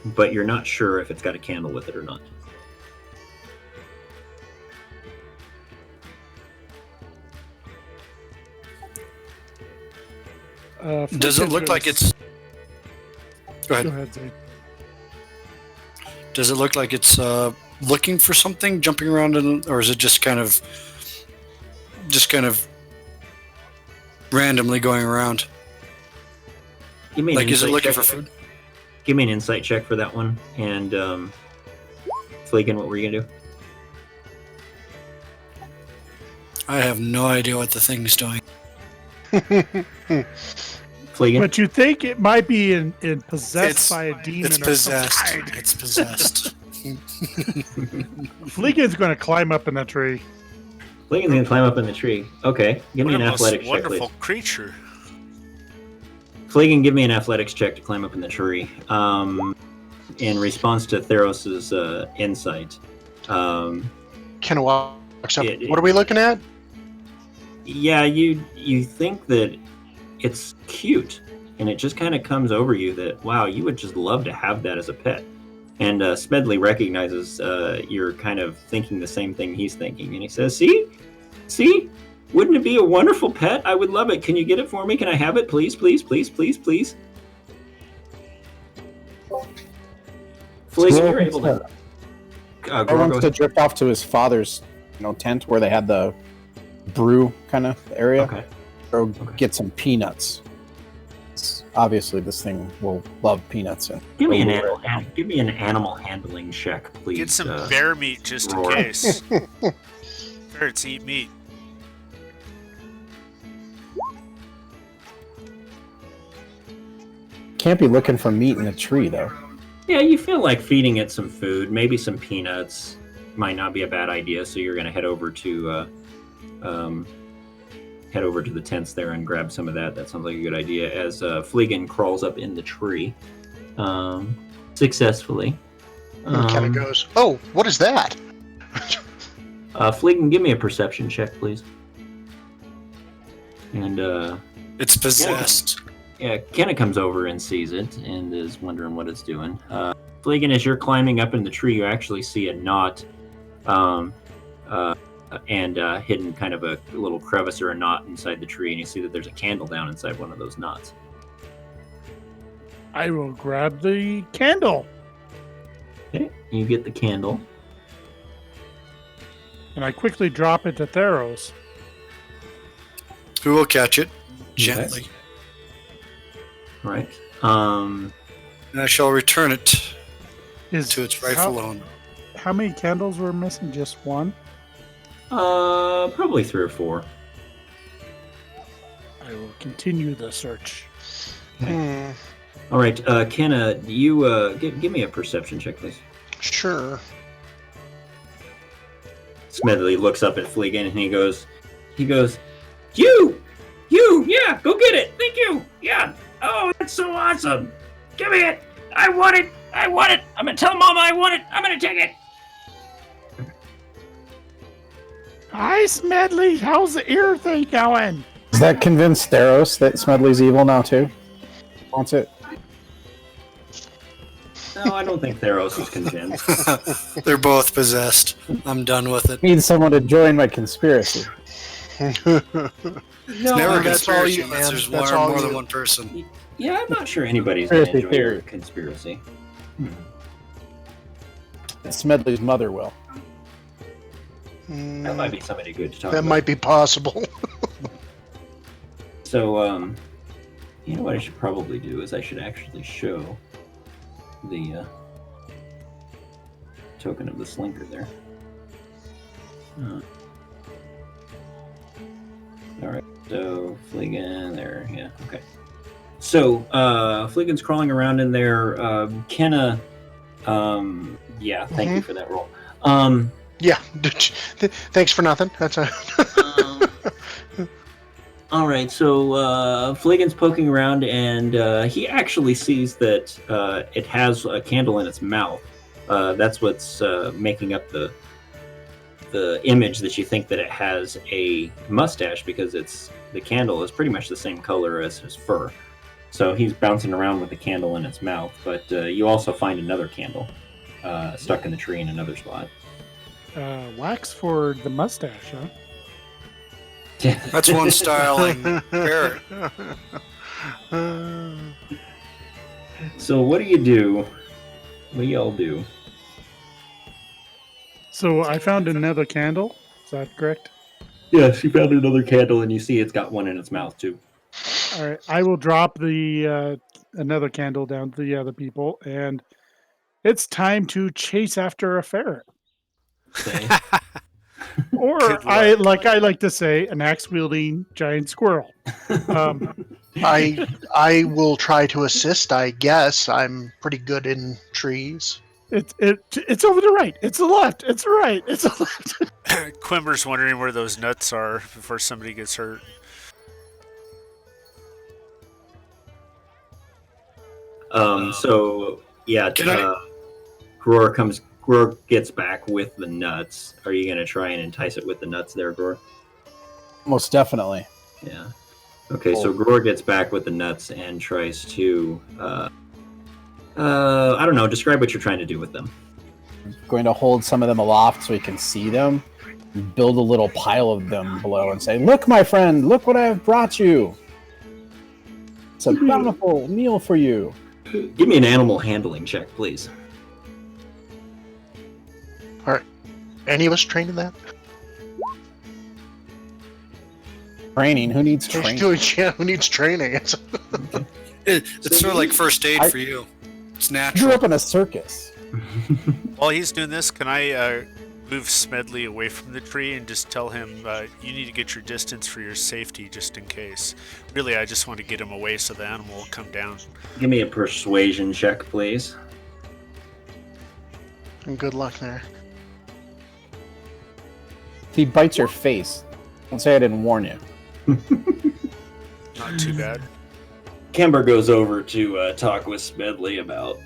but you're not sure if it's got a candle with it or not. Does it look like it's... Go ahead. Go ahead, Zane. Does it look like it's looking for something, jumping around, or is it just kind of randomly going around? Give me an Like, is it insight looking check. for food? Give me an insight check for that one. And Flaken, what were you gonna do? I have no idea what the thing's doing. Flaken? But you think it might be in possessed It's- by a demon It's or possessed. something. It's possessed. Fleegan's going to climb up in that tree. Flaken's gonna climb up in the tree. Okay, give me What an a most athletics check, wonderful please. creature. Flaken, give me an athletics check to climb up in the tree. In response to Theros's insight. Kenna walks up. It- What are we looking at? Yeah, you think that it's cute, and it just kind of comes over you that, wow, you would just love to have that as a pet. And Smedley recognizes you're kind of thinking the same thing he's thinking, and he says, see, wouldn't it be a wonderful pet? I would love it. Can you get it for me? Can I have it, please, please, please, please, please? Flaken, you're able to. I wants to drift off to his father's, tent where they had the brew kind of area. Okay. Or get some peanuts. Obviously, this thing will love peanuts. And Give me an animal handling check, please. Get some bear meat just in Roar. case. Ferrets eat meat. Can't be looking for meat in a tree, though. Yeah, you feel like feeding it some food, maybe some peanuts. Might not be a bad idea. So you're going to head over to the tents there and grab some of that. That sounds like a good idea. As Fleegan crawls up in the tree, successfully. Kenna goes, "Oh, what is that?" Fleegan, give me a perception check, please. And It's possessed. yeah, Kenna comes over and sees it and is wondering what it's doing. Fleegan, as you're climbing up in the tree, you actually see a knot, and hidden kind of a little crevice or a knot inside the tree, and you see that there's a candle down inside one of those knots. I will grab the candle. Okay, you get the candle. And I quickly drop it to Theros. Who will catch it gently, All right. and I shall return it to its rightful how, owner. how many candles were missing? Just one? Probably 3 or 4. I will continue the search. All right, Kenna, you give me a perception check, please. Sure. Smedley looks up at Fleegan and he goes, you, yeah, go get it. Thank you. Yeah. Oh, that's so awesome. Give me it. I want it. I'm gonna tell Mama I want it. I'm gonna take it. Hi, Smedley. How's the ear thing going? Does that convince Theros that Smedley's evil now too? Wants it? No, I don't think Theros is convinced. They're both possessed. I'm done with it. Need someone to join my conspiracy. It's No, never a that's all conspiracy you, unless man. there's That's more, all more you. than one person. yeah, I'm not sure anybody's gonna Conspiracy enjoy your theory. conspiracy. Smedley's mother will. That might be somebody good to talk That about. might be possible. So, you know what I should probably do is I should actually show the token of the slinker there. All right, so Fleegan there, yeah, okay. So, Fleegan's crawling around in there. Kenna, yeah, thank you for that roll. Yeah. Thanks for nothing. That's a. All right, so Fleegan's poking around, and he actually sees that it has a candle in its mouth. That's what's making up the image that you think that it has a mustache, because the candle is pretty much the same color as his fur. So he's bouncing around with the candle in its mouth. But you also find another candle stuck in the tree in another spot. Wax for the mustache, huh? That's one styling parrot. So what do you do? What do y'all do? So I found another candle. Is that correct? Yes, you found another candle, and you see it's got one in its mouth too. All right. I will drop the another candle down to the other people, and it's time to chase after a ferret, Okay. or Good I luck. like to say, an axe wielding giant squirrel. I will try to assist. I guess I'm pretty good in trees. It's over the right. It's the left. It's the right. It's the left. Quimber's wondering where those nuts are before somebody gets hurt. So yeah, Gror gets back with the nuts. Are you gonna try and entice it with the nuts there, Gror? Most definitely. Yeah. Okay, so Gror gets back with the nuts and tries to I don't know, describe what you're trying to do with them. Going to hold some of them aloft so he can see them. Build a little pile of them below and say, "Look, my friend, look what I've brought you. It's a bountiful meal for you." Give me an animal handling check, please. Any of us trained in that? Training? Who needs training? Who needs training? It's sort of like first aid for you. It's I grew natural. up in a circus. While he's doing this, can I move Smedley away from the tree and just tell him you need to get your distance for your safety, just in case? Really, I just want to get him away so the animal will come down. Give me a persuasion check, please. And good luck there. If he bites your face, don't say I didn't warn you. Not too bad. Kember goes over to talk with Smedley about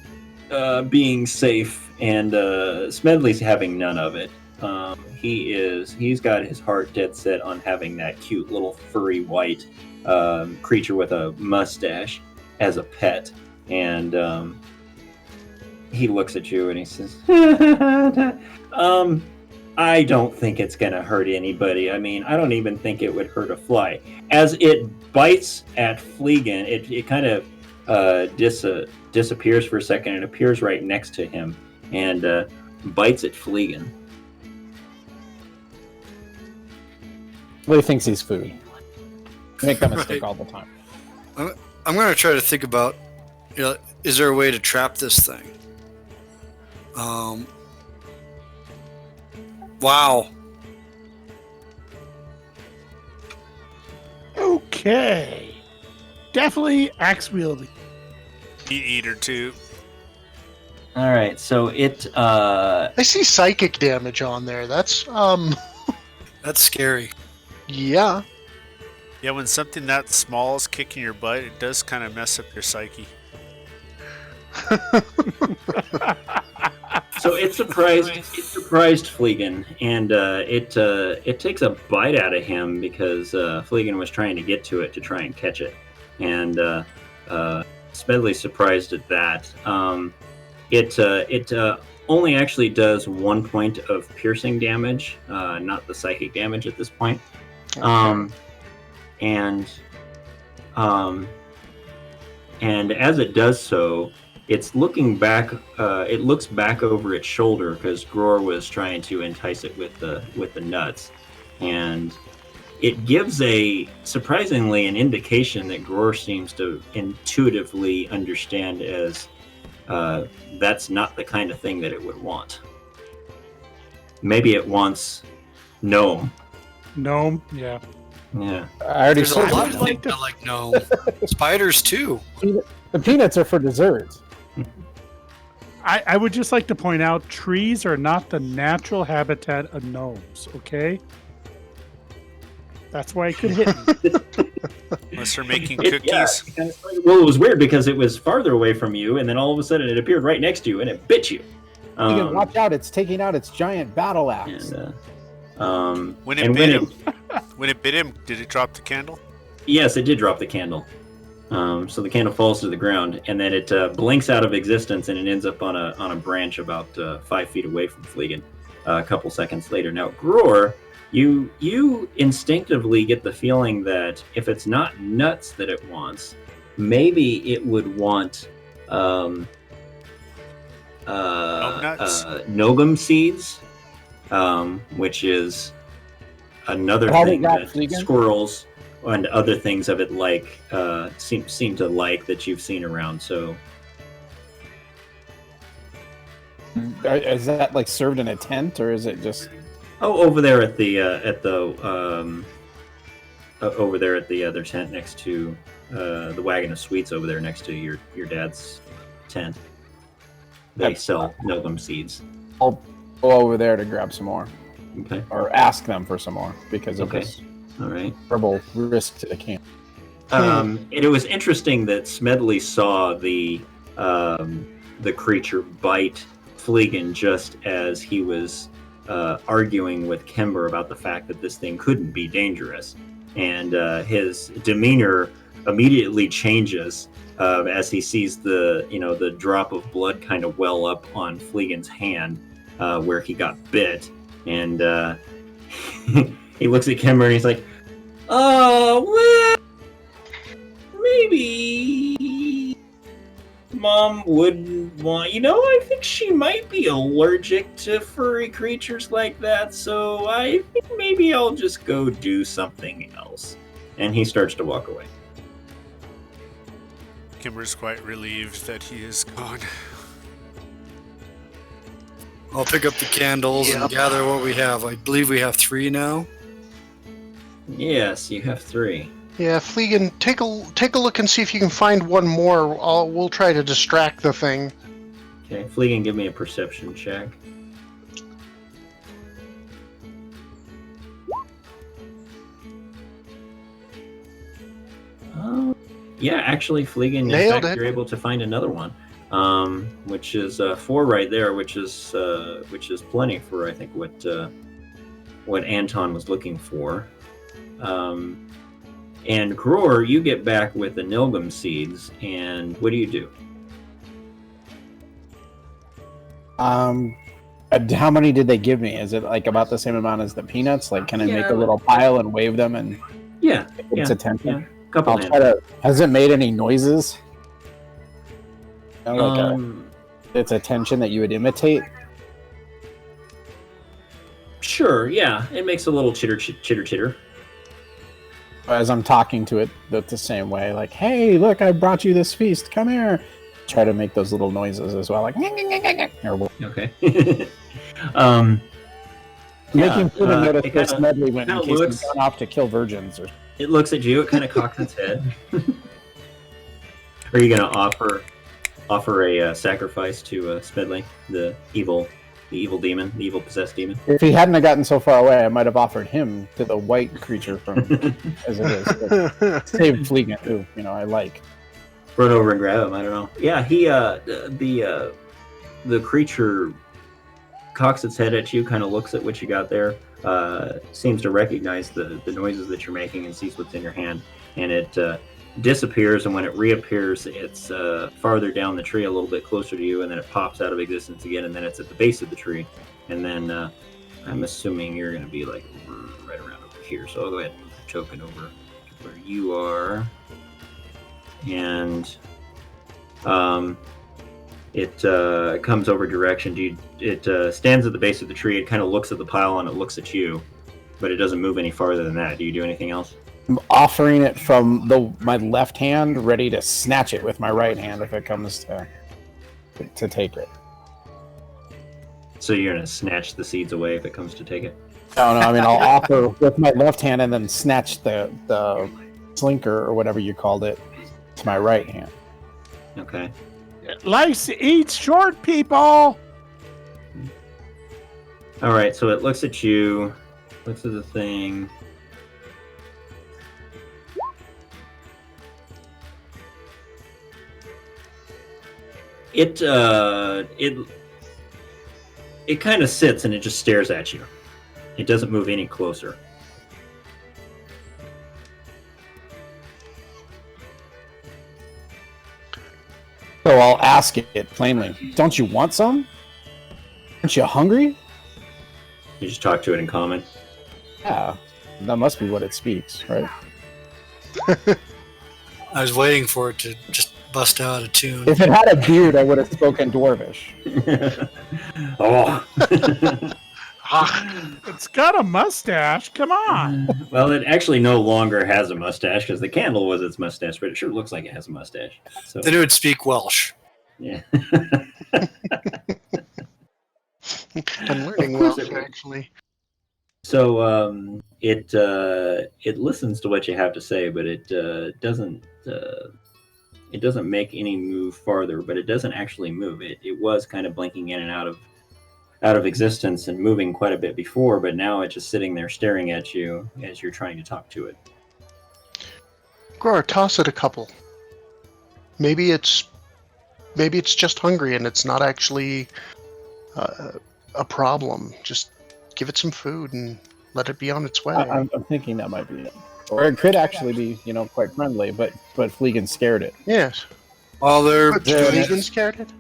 being safe, and Smedley's having none of it. He's got his heart dead set on having that cute little furry white creature with a mustache as a pet, and he looks at you and he says, I don't think it's going to hurt anybody. I mean, I don't even think it would hurt a fly. As it bites at Fleegan, it kind of disappears for a second and appears right next to him and bites at Fleegan. Well, he thinks he's food. Make that mistake all the time. I'm going to try to think about, is there a way to trap this thing? Wow. Okay. Definitely axe wielding. Meat eater too. All right, so it. I see psychic damage on there. That's That's scary. yeah. Yeah, when something that small is kicking your butt, it does kind of mess up your psyche. So it surprised Fleegan, and it takes a bite out of him because Fleegan was trying to get to it to try and catch it, and Smedley's surprised at that. It only actually does 1 point of piercing damage, not the psychic damage at this point. Okay. And as it does so, it's looking back. It looks back over its shoulder because Gror was trying to entice it with the nuts, and it gives surprisingly an indication that Gror seems to intuitively understand as that's not the kind of thing that it would want. Maybe it wants gnome. Gnome, yeah. Yeah. I already There's a said lot that. of things I like gnome. Spiders too. The peanuts are for dessert. I would just like to point out trees are not the natural habitat of gnomes, okay? That's why it could hit me. Unless they're making Yeah, cookies. well, it was weird because it was farther away from you, and then all of a sudden it appeared right next to you, and it bit you. You can watch out! It's taking out its giant battle axe. And, When it and bit him, when it bit him, did it drop the candle? yes, it did drop the candle. So the candle falls to the ground, and then it blinks out of existence, and it ends up on a branch about 5 feet away from Fleegan. A couple seconds later, now Gror, you instinctively get the feeling that if it's not nuts that it wants, maybe it would want nogum seeds, which is another thing that squirrels and other things of it like seem to like that you've seen around. So Is that like served in a tent, or is it just? over there at the over there at the other tent next to the wagon of sweets over there next to your dad's tent. They sell nogum seeds. I'll go over there to grab some more, Okay. or ask them for some more because of this All right. terrible risk to the camp. It was interesting that Smedley saw the creature bite Fleegan just as he was arguing with Kember about the fact that this thing couldn't be dangerous, and his demeanor immediately changes as he sees the drop of blood kind of well up on Fleegan's hand where he got bit, and he looks at Kember and he's like, well, maybe Mom wouldn't want, I think she might be allergic to furry creatures like that, so I think maybe I'll just go do something else. And he starts to walk away. Kimber's quite relieved that he is gone. I'll pick up the candles and gather what we have. I believe we have 3 now. Yes, you have 3. Yeah, Fleegan, take a look and see if you can find one more. We'll try to distract the thing. Okay, Fleegan, give me a perception check. Yeah, actually, Fleegan, in Nailed fact, it. you're able to find another one. which is 4 right there, which is plenty for I think what Anton was looking for. And Gror, you get back with the Nilgum seeds, and what do you do? How many did they give me? Is it like about the same amount as the peanuts? Like, can I make a little pile and wave them and get its attention? Yeah. Couple I'll try to. Has it made any noises? You know, like its attention that you would imitate? Sure, yeah. It makes a little chitter. As I'm talking to it, the same way. Like, hey, look, I brought you this feast. Come here. Try to make those little noises as well. Like, okay. Making food and notice this medley when in case we've gone off to kill virgins. Or... It looks at you. It kind of cocks its head. Are you going to offer a sacrifice to Smedley, the evil demon, the evil possessed demon? If he hadn't have gotten so far away, I might have offered him to the white creature from as it is. Save Fleegan, who I like. Run over and grab him. I don't know. Yeah, he the creature cocks its head at you, kind of looks at what you got there, seems to recognize the noises that you're making and sees what's in your hand, and it disappears, and when it reappears, it's farther down the tree, a little bit closer to you, and then it pops out of existence again, and then it's at the base of the tree, and then I'm assuming you're going to be like right around over here, so I'll go ahead and move the token over to where you are, and it comes over direction. It stands at the base of the tree, it kind of looks at the pile, and it looks at you, but it doesn't move any farther than that. Do you do anything else? I'm offering it from my left hand, ready to snatch it with my right hand if it comes to take it. So you're going to snatch the seeds away if it comes to take it? No, I mean, I'll offer with my left hand and then snatch the slinker, or whatever you called it, to my right hand. Okay. It likes to eat short people! Alright, so it looks at you, looks at the thing. It kind of sits and it just stares at you. It doesn't move any closer. So I'll ask it plainly. Don't you want some? Aren't you hungry? You just talk to it in common. Yeah, that must be what it speaks, right? I was waiting for it to just bust out a tune. If it had a beard, I would have spoken Dwarvish. Oh. It's got a mustache. Come on. Well, it actually no longer has a mustache because the candle was its mustache, but it sure looks like it has a mustache. So Then it would speak Welsh. yeah. I'm learning Welsh, actually. So it listens to what you have to say, but it doesn't make any move farther. But it doesn't actually move. It was kind of blinking in and out of existence and moving quite a bit before, but now it's just sitting there staring at you as you're trying to talk to it. Gror, toss it a couple. Maybe it's just hungry and it's not actually a problem. Just give it some food and let it be on its way. I'm thinking that might be it. Or it could actually be, quite friendly, but Fleegan scared it. Yes. While they're But doing Fleegan it, scared it?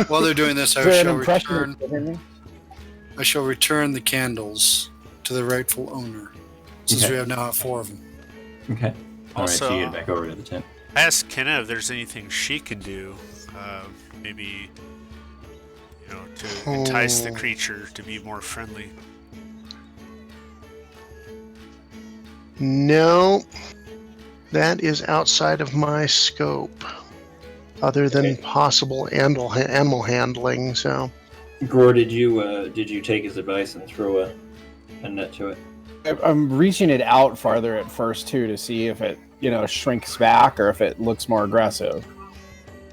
while they're doing this, Is there an impression of me? I shall return the candles to the rightful owner, since we now have 4 of them. Okay. All right, Also, so you get back over to the tent. I asked Kenna if there's anything she can do, maybe, to entice the creature to be more friendly. No, that is outside of my scope. Other than possible animal handling, so. Gror, did you take his advice and throw a net to it? I'm reaching it out farther at first, too, to see if it, shrinks back or if it looks more aggressive.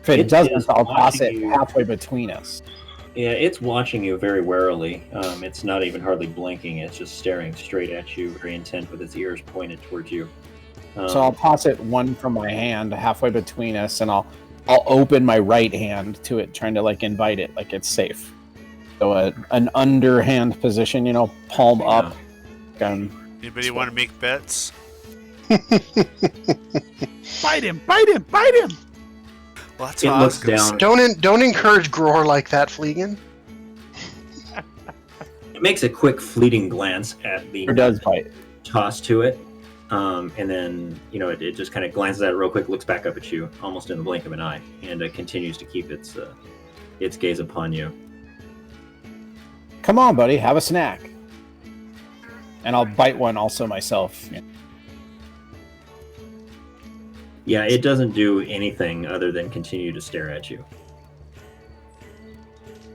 If it doesn't, I'll toss it halfway between us. Yeah, it's watching you very warily. It's not even hardly blinking. It's just staring straight at you, very intent with its ears pointed towards you. So I'll toss it one from my hand halfway between us, and I'll I'll open my right hand to it, trying to like invite it, like it's safe. So an underhand position, palm up. Anybody want to make bets? Bite him! Bite him! Bite him! Well, that's It what I was looks gonna down. say. Don't encourage Grohr like that, Fleegan. It makes a quick fleeting glance at the Or does bite. toss to it, and then it just kind of glances at it real quick, looks back up at you almost in the blink of an eye, and continues to keep its gaze upon you. Come on, buddy, have a snack. And I'll bite one also myself. Yeah, it doesn't do anything other than continue to stare at you.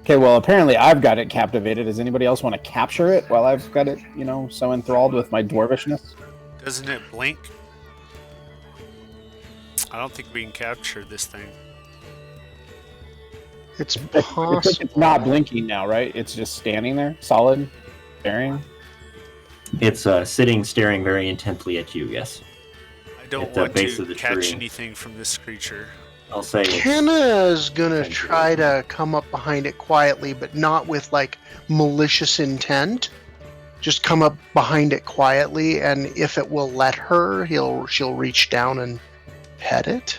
Okay, well, apparently I've got it captivated. Does anybody else want to capture it while I've got it, so enthralled with my dwarvishness? Doesn't it blink? I don't think we can capture this thing. It's It's like possible. it's not blinking now, right? It's just standing there, solid, staring. It's sitting, staring very intently at you. Yes, I don't At the want base to of the catch tree. anything from this creature. I'll say. Kenna's gonna Thank you. try to come up behind it quietly, but not with like malicious intent. Just come up behind it quietly, and if it will let her, she'll reach down and pet it.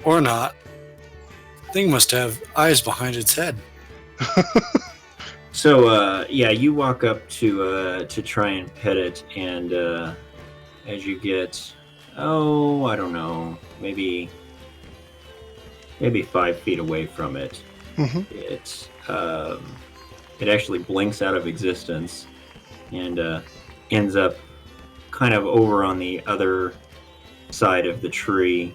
Or not. Thing must have eyes behind its head. So, you walk up to try and pet it, and as you get, I don't know, maybe 5 feet away from it, Mhm. it actually blinks out of existence and ends up kind of over on the other side of the tree.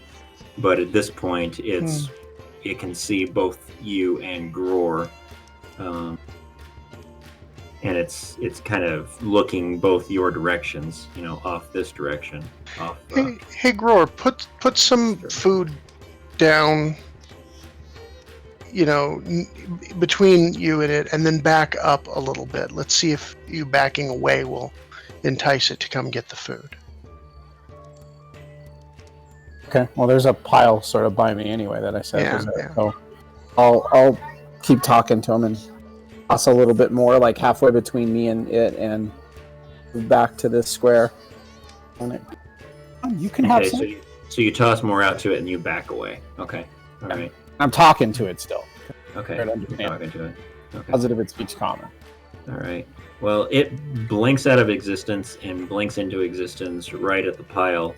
But at this point, it can see both you and Gror. And it's kind of looking both your directions, off this direction. Hey, Grohr, put some food down, between you and it, and then back up a little bit. Let's see if you backing away will entice it to come get the food. Okay, well, there's a pile sort of by me anyway that I said. Yeah, was there. yeah. So I'll keep talking to him and toss a little bit more, like halfway between me and it, and move back to this square. And you can have Okay, some. so you toss more out to it and you back away. Okay, all right. I'm talking to it still. Okay, Right, you're understand. talking to it. Okay, Positive it speaks common. all right. Well, it blinks out of existence and blinks into existence right at the pile.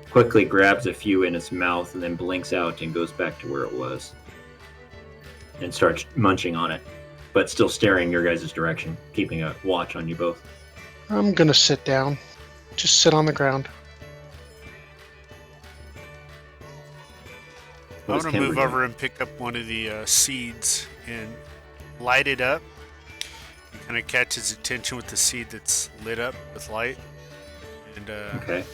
Quickly grabs a few in its mouth and then blinks out and goes back to where it was and starts munching on it, but still staring your guys' direction, keeping a watch on you both. I'm gonna sit down. Just sit on the ground. What I does want to Kimber move do? over and pick up one of the seeds and light it up. You kind of catch his attention with the seed that's lit up with light, and Okay.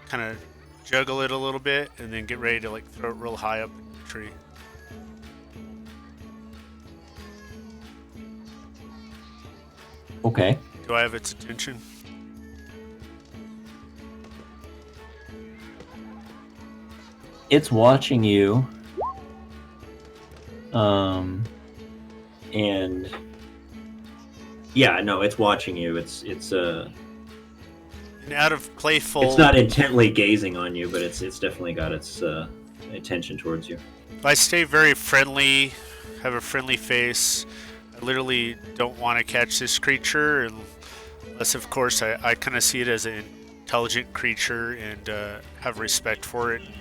kind of juggle it a little bit, and then get ready to like throw it real high up in the tree. Okay. Do I have its attention? It's watching you. And yeah, no, it's watching you. It's And out of playful, it's not intently gazing on you, but it's definitely got its attention towards you. I stay very friendly, have a friendly face. I literally don't want to catch this creature unless, of course, I kind of see it as an intelligent creature and have respect for it. And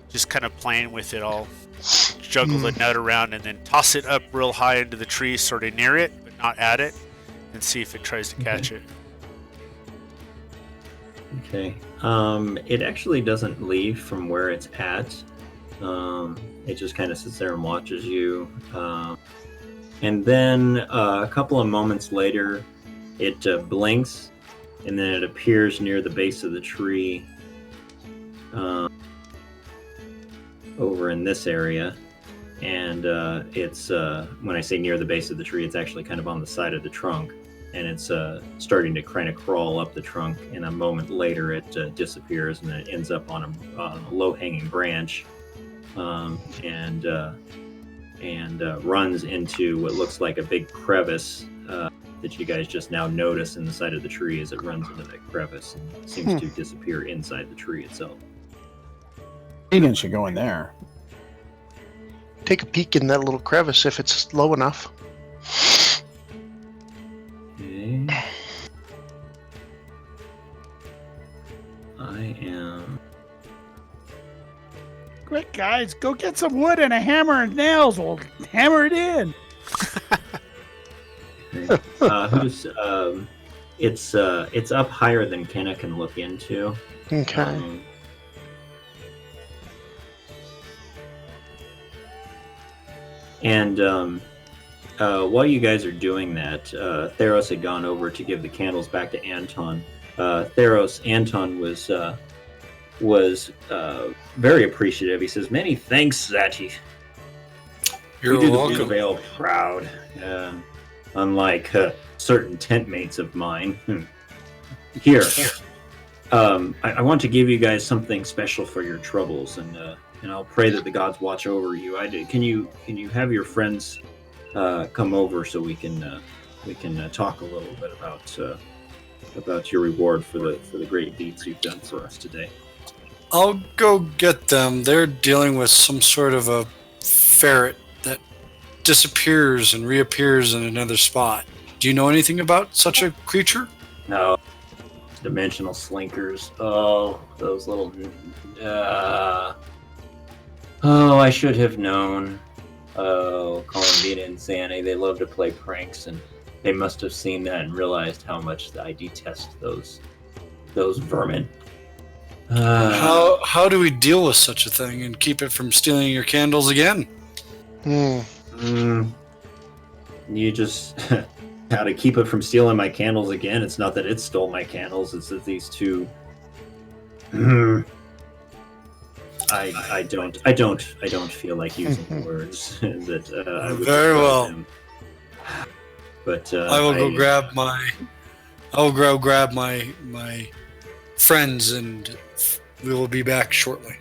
just kind of playing with it, I'll juggle the nut around and then toss it up real high into the tree, sort of near it, but not at it, and see if it tries to catch it. Okay. It actually doesn't leave from where it's at. It just kind of sits there and watches you. And then a couple of moments later, it blinks, and then it appears near the base of the tree over in this area. And it's, when I say near the base of the tree, it's actually kind of on the side of the trunk. and it's starting to kind of crawl up the trunk. And a moment later, it disappears, and it ends up on a low-hanging branch, and runs into what looks like a big crevice that you guys just now notice in the side of the tree as it runs into that crevice and seems to disappear inside the tree itself. Fleegan should go in there. Take a peek in that little crevice if it's low enough. Okay. I am. Quick, guys, go get some wood and a hammer and nails. We'll hammer it in. It's up higher than Kenna can look into. Okay. And while you guys are doing that, Theros had gone over to give the candles back to Anton. Anton was very appreciative. He says, "Many thanks, Zati. You're we do welcome. the Blue Veil proud. Unlike certain tent mates of mine. Here, I want to give you guys something special for your troubles, and I'll pray that the gods watch over you. Can you have your friends come over so we can talk a little bit about your reward for the great deeds you've done for us today?" I'll go get them. They're dealing with some sort of a ferret that disappears and reappears in another spot. Do you know anything about such a creature? No. Dimensional slinkers. Oh, those little... I should have known. Oh, Columbina and Zanny, they love to play pranks, and they must have seen that and realized how much I detest those vermin. How do we deal with such a thing and keep it from stealing your candles again? You just... How to keep it from stealing my candles again? It's not that it stole my candles, it's that these two... I don't feel like using words that I would Very well. them. But I will go grab my. I'll go grab my friends, and we will be back shortly.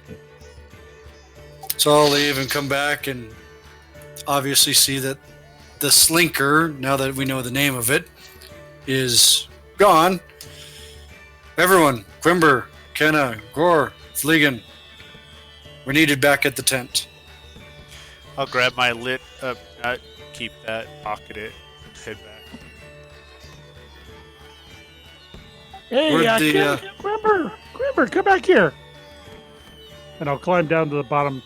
So I'll leave and come back, and obviously see that the slinker, now that we know the name of it, is gone. Everyone, Quimber, Kenna, Gore, Fleegan, we're needed back at the tent. I'll grab my lit up, keep that, pocket it, head back. Hey, Grimber, come back here. And I'll climb down to the bottom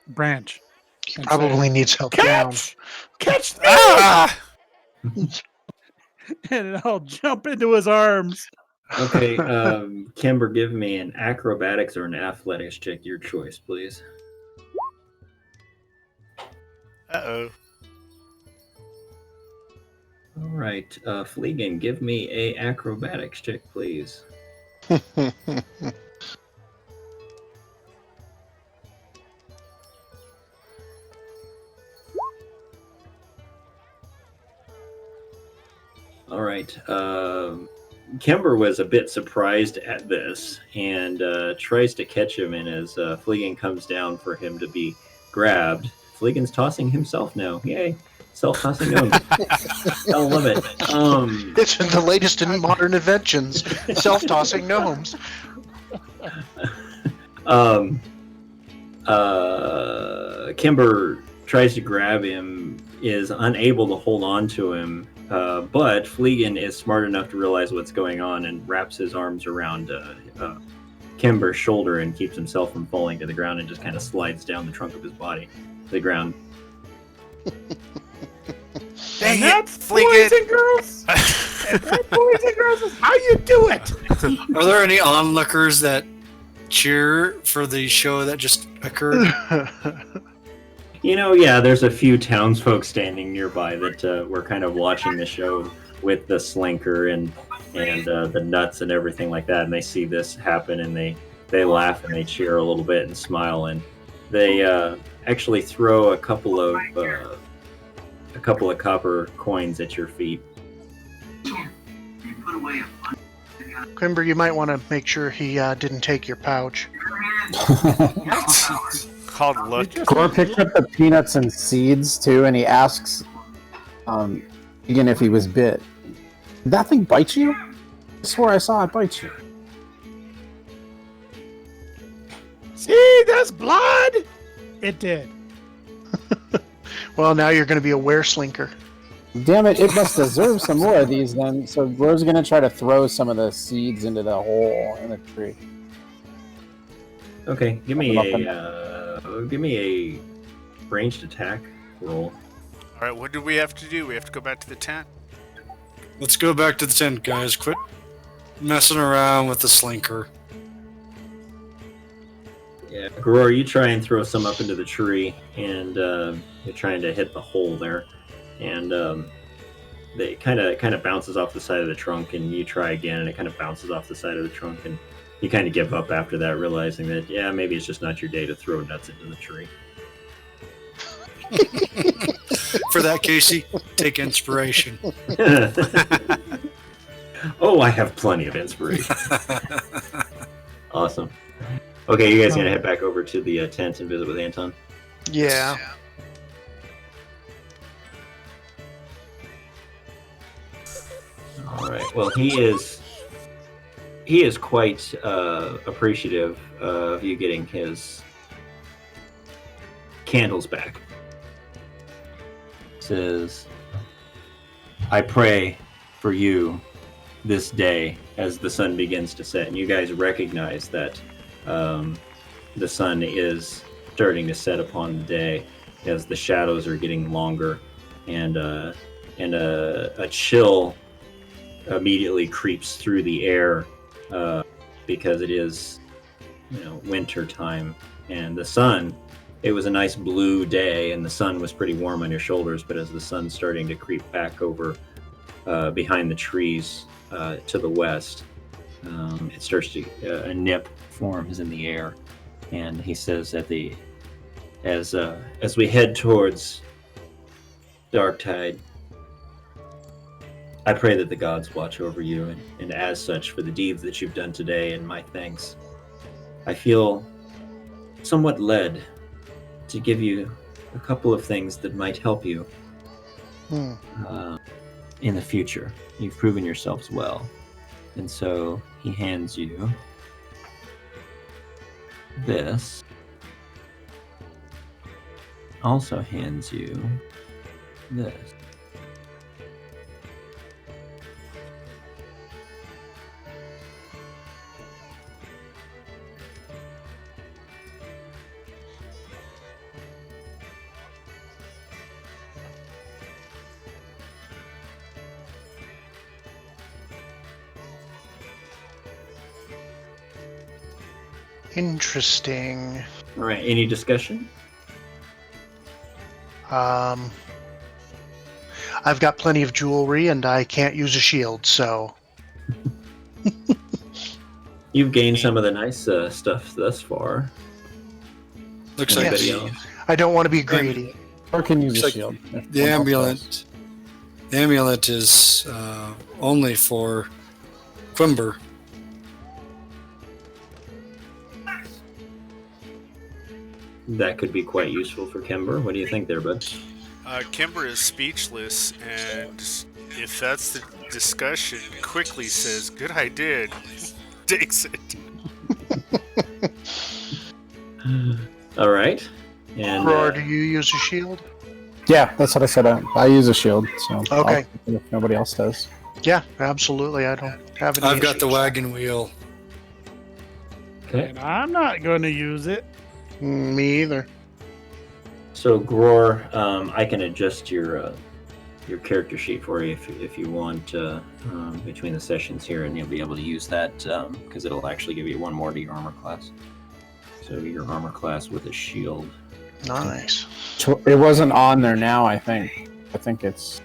branch. He probably needs help down. Catch me! Ah! And I'll jump into his arms. Okay, Kimber, give me an acrobatics or an athletics check, your choice, please. Uh-oh. All right, Fleegan, give me a acrobatics check, please. All right. Kimber was a bit surprised at this and tries to catch him. And as Fleegan comes down for him to be grabbed, Fleegan's tossing himself now. Yay. Self-tossing gnomes. I love it. It's the latest in modern inventions. Self-tossing gnomes. Kimber tries to grab him, is unable to hold on to him, but Fleegan is smart enough to realize what's going on and wraps his arms around Kimber's shoulder and keeps himself from falling to the ground and just kind of slides down the trunk of his body to the ground. Dang And it, that's Fleegan! boys and girls. And that, boys and girls, is how you do it. Are there any onlookers that cheer for the show that just occurred? You know, yeah, there's a few townsfolk standing nearby that were kind of watching the show with the slinker and the nuts and everything like that, and they see this happen and they laugh and they cheer a little bit and smile, and They actually throw a couple of copper coins at your feet. Quimber, you might want to make sure he didn't take your pouch. Called luck. Gore picks up the peanuts and seeds too, and he asks Egan if he was bit. Did that thing bite you? I swore I saw it bite you. See, there's blood! It did. Well, now you're going to be a were-slinker. Damn it, it must deserve some more of these then. So Gore's gonna try to throw some of the seeds into the hole in the tree. Okay, give me a ranged attack roll. All right, what do we have to do? We have to go back to the tent. Let's go back to the tent, guys. Quit messing around with the slinker. Yeah, Gror, you try and throw some up into the tree, and you're trying to hit the hole there, and it kind of bounces off the side of the trunk, and you try again, and it kind of bounces off the side of the trunk, and you kind of give up after that, realizing that maybe it's just not your day to throw nuts into the tree. For that, Casey, take inspiration. Oh, I have plenty of inspiration. Awesome. Okay, you guys gonna head back over to the tent and visit with Anton? Yeah. All right. Well, he is quite appreciative of you getting his candles back. Says, I pray for you this day as the sun begins to set, and you guys recognize that the sun is starting to set upon the day as the shadows are getting longer, and a chill immediately creeps through the air because it is, winter time, and the sun. It was a nice blue day, and the sun was pretty warm on your shoulders. But as the sun's starting to creep back over behind the trees to the west, it starts to a nip forms in the air, and he says that as we head towards Darktide, I pray that the gods watch over you, and as such, for the deeds that you've done today, and my thanks. I feel somewhat led to give you a couple of things that might help you in the future. You've proven yourselves well. And so he hands you this. Also hands you this. Interesting. All right, any discussion? I've got plenty of jewelry, and I can't use a shield, so... You've gained some of the nice stuff thus far. Looks like Yes. the, I don't want to be greedy. Or can use a Looks like shield. the amulet. The amulet is only for Quimber. That could be quite useful for Kimber. What do you think there, bud? Kimber is speechless, and if that's the discussion, quickly says, "Good, I did." Takes it. All right. And Roar, do you use a shield? Yeah, that's what I said. I use a shield, so Okay. if nobody else does. Yeah, absolutely. I don't have any I've got the issues. wagon wheel. okay. And I'm not going to use it. Me either. So Gror, I can adjust your character sheet for you if you want between the sessions here, and you'll be able to use that because it'll actually give you one more to your armor class. So your armor class with a shield. Nice. It wasn't on there now, I think. I think it's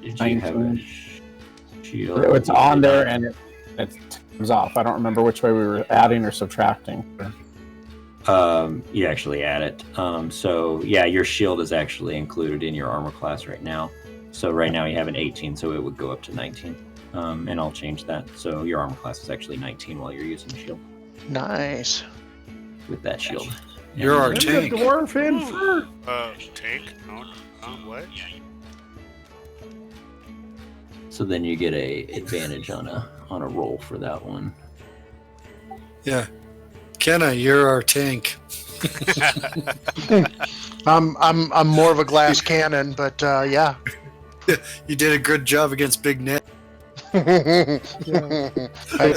Did you have a 19. shield? It's on there and it comes off. I don't remember which way we were adding or subtracting. You actually add it. So yeah, your shield is actually included in your armor class right now. So right now you have an 18, so it would go up to 19. And I'll change that. So your armor class is actually 19 while you're using the shield. Nice. With that shield. You're our And tank. the dwarf in fur. Tank? No, what? So then you get a advantage on a roll for that one. Yeah. Kenna, you're our tank. I'm more of a glass cannon, but yeah. You did a good job against Big Ned. I It's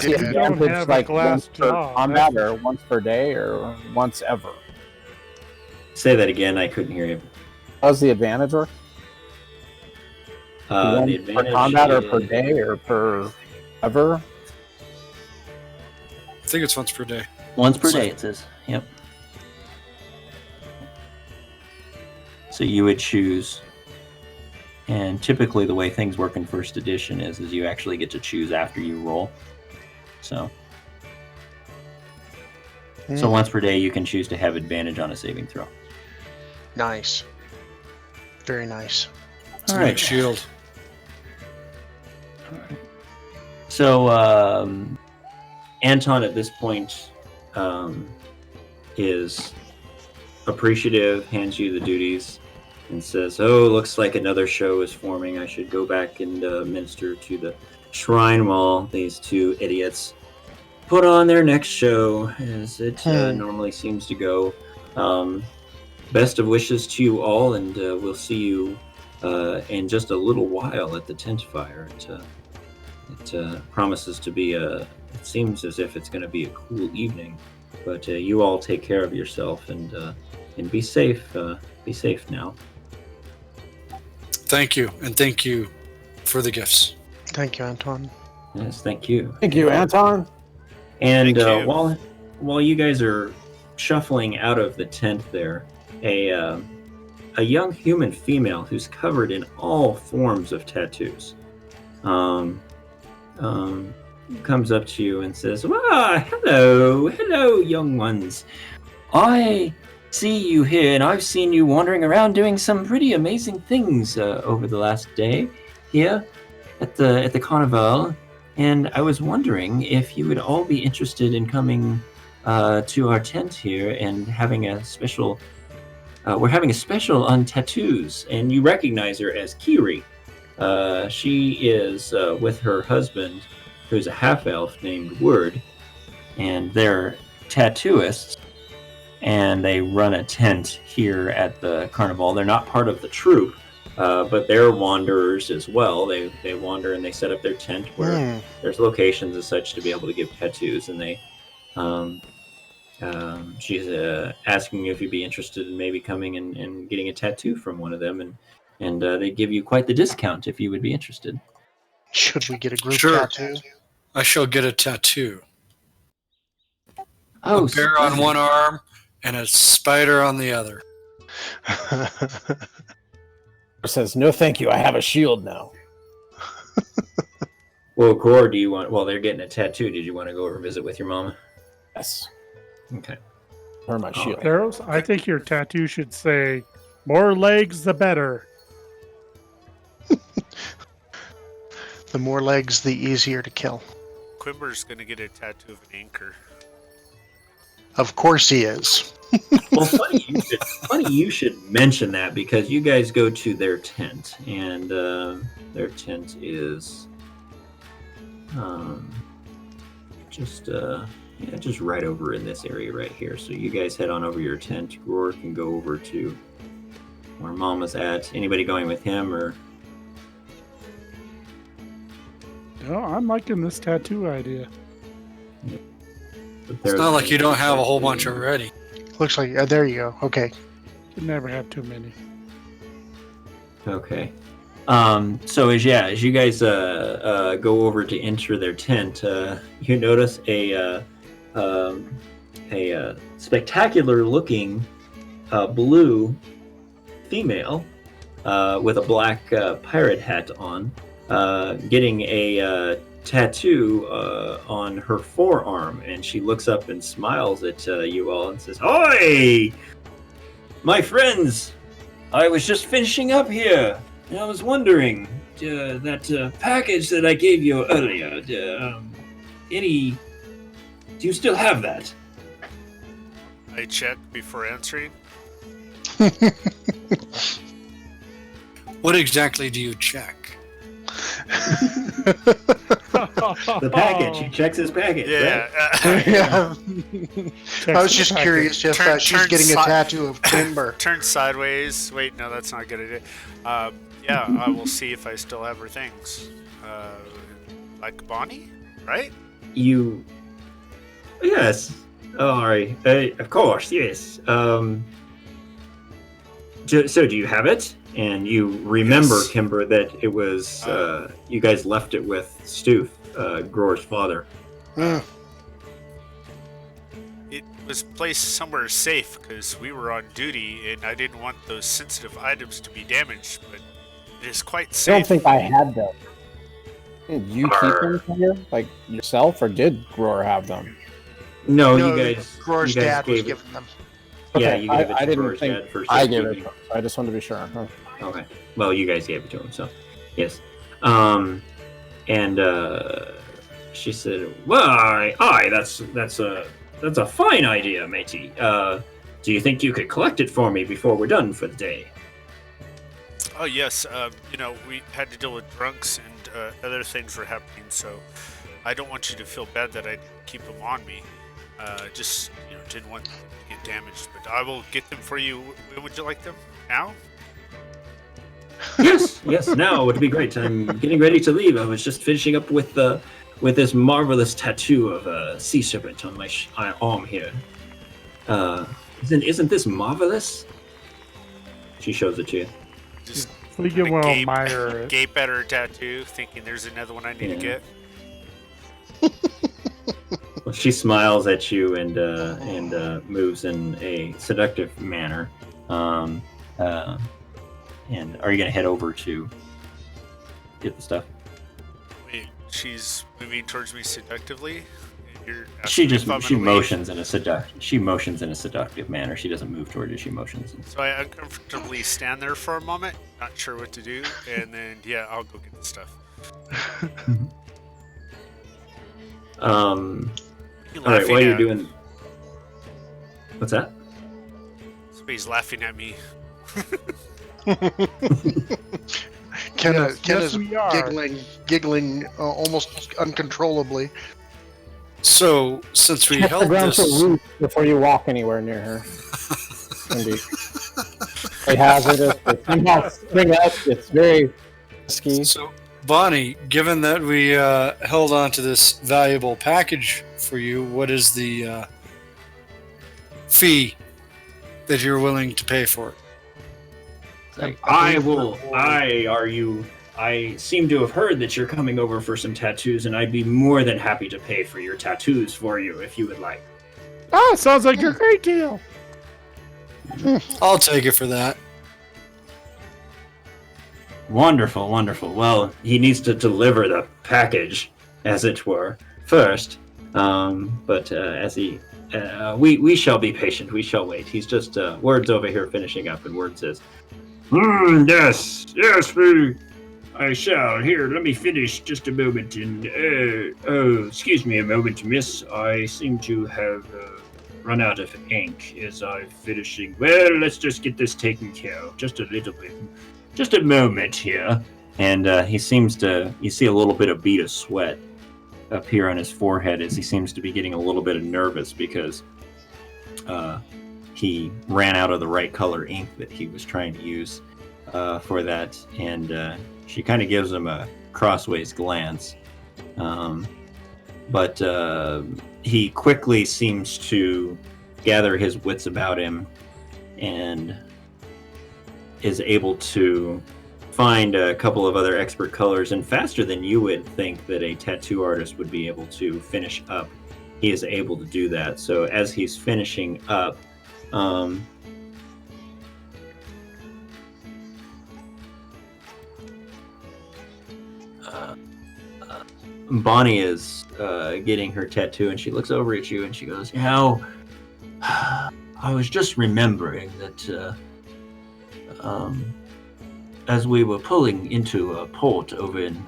the did. don't advantage, have a like glass once per jaw. combat or once per day or once ever. Say that again. I couldn't hear you. How's the advantage work? The Per advantage combat or per is- day or per ever? I think it's once per day. Once per day, it says. Yep. So you would choose, and typically the way things work in first edition is you actually get to choose after you roll. So once per day, you can choose to have advantage on a saving throw. Nice. Very nice. It's All like right. shield. So Anton at this point is appreciative, hands you the duties, and says, "Oh, looks like another show is forming. I should go back and minister to the shrine while these two idiots put on their next show, as it normally seems to go. Best of wishes to you all, and we'll see you in just a little while at the tent fire. It promises to be it seems as if it's going to be a cool evening, but you all take care of yourself and be safe. Be safe now." Thank you, and thank you for the gifts. Thank you, Anton. Yes, thank you. Thank you, Anton. And Thank you. while you guys are shuffling out of the tent, there, a young human female who's covered in all forms of tattoos, comes up to you and says, "Ah, hello, young ones. I see you here, and I've seen you wandering around doing some pretty amazing things over the last day here at the carnival. And I was wondering if you would all be interested in coming to our tent here and having a special. We're having a special on tattoos, and you recognize her as Kiri. She is with her husband, who's a half-elf named Word, and they're tattooists, and they run a tent here at the carnival. They're not part of the troupe, but they're wanderers as well. They wander and they set up their tent where there's locations as such to be able to give tattoos, and they she's asking you if you'd be interested in maybe coming and getting a tattoo from one of them, and they give you quite the discount if you would be interested. Should we get a group Sure. tattoo? I shall get a tattoo. Oh, A bear on one arm and a spider on the other. Says, no thank you, I have a shield now. Well, Core, do you want? Well, they're getting a tattoo. Did you want to go over and visit with your mom? Yes. Okay. Or my shield. Theros, I think your tattoo should say, "More legs, the better." The more legs, the easier to kill. Quimber's gonna get a tattoo of an anchor. Of course he is. Well, funny you should mention that, because you guys go to their tent, and their tent is just right over in this area right here. So you guys head on over your tent. Roar can go over to where Mama's at. Anybody going with him, or? No, I'm liking this tattoo idea. It's not like you don't have a whole bunch already. Looks like there you go. Okay. You never have too many. Okay. So as you guys go over to enter their tent, you notice a spectacular looking blue female with a black pirate hat on, getting a tattoo on her forearm, and she looks up and smiles at you all and says, "Oi, my friends! I was just finishing up here, and I was wondering that package that I gave you earlier. Do you still have that?" I check before answering. What exactly do you check? The package. He checks his package. Yeah. Right? Yeah. I was just curious if she's getting a tattoo of timber. Turn sideways. Wait, no, that's not a good idea. Yeah, I will see if I still have her things. Like Bonnie, right? You. Yes. Oh, all right. Of course, yes. So do you have it? And you remember, Yes. Kimber, that it was you guys left it with Stoof, Groar's father. It was placed somewhere safe because we were on duty and I didn't want those sensitive items to be damaged, but it is quite I safe. don't think I had them. Did you keep them here, like yourself, or did Groar have them? No, No, you guys. Roar's you guys dad was gave it. giving them. Yeah, Okay, you gave it I to didn't Groar's think dad for I gave it safekeeping. to him, so I just wanted to be sure. Huh? Okay. Well, you guys gave it to him, so yes. And she said, "Well, aye, that's a fine idea, matey. Do you think you could collect it for me before we're done for the day?" Oh yes, we had to deal with drunks and other things were happening, so I don't want you to feel bad that I keep them on me. Just didn't want them to get damaged, but I will get them for you. When would you like them? Now? Yes. Now would be great. I'm getting ready to leave. I was just finishing up with this marvelous tattoo of a sea serpent on my arm here. Isn't this marvelous? She shows it to you. Just We can well gape, admire it. gape at her tattoo, thinking there's another one I need to get. Well, she smiles at you and moves in a seductive manner. And are you gonna head over to get the stuff? Wait, she's moving towards me seductively. And you're She asking just if I'm she gonna leave? motions in a seductive manner. She doesn't move toward you. She motions. So I uncomfortably stand there for a moment, not sure what to do, and then I'll go get the stuff. All right, while you're doing, what's that? Somebody's laughing at me. Ken Yes, is we are. giggling almost uncontrollably. So, since we Check the held ground this, for roots before you walk anywhere near her. Indeed. It hazardous. It somehow spring up. It's very risky. so Bonnie, given that we held on to this valuable package for you, what is the fee that you're willing to pay for it? I seem to have heard that you're coming over for some tattoos, and I'd be more than happy to pay for your tattoos for you if you would like. Oh, sounds like a great deal. I'll take it for that. Wonderful. Well, he needs to deliver the package, as it were, first. But as he, we shall be patient. We shall wait. He's just Word's over here finishing up, and Word says, Yes, I shall. Here, let me finish just a moment. And excuse me a moment, miss. I seem to have run out of ink as I'm finishing. Well, let's just get this taken care of. Just a little bit. Just a moment here. And he seems to, you see a little bit of bead of sweat appear on his forehead as he seems to be getting a little bit nervous because he ran out of the right color ink that he was trying to use for that. And she kind of gives him a crossways glance. But he quickly seems to gather his wits about him and is able to find a couple of other expert colors, and faster than you would think that a tattoo artist would be able to finish up, he is able to do that. So as he's finishing up, Bonnie is getting her tattoo, and she looks over at you and she goes, I was just remembering that as we were pulling into a port over in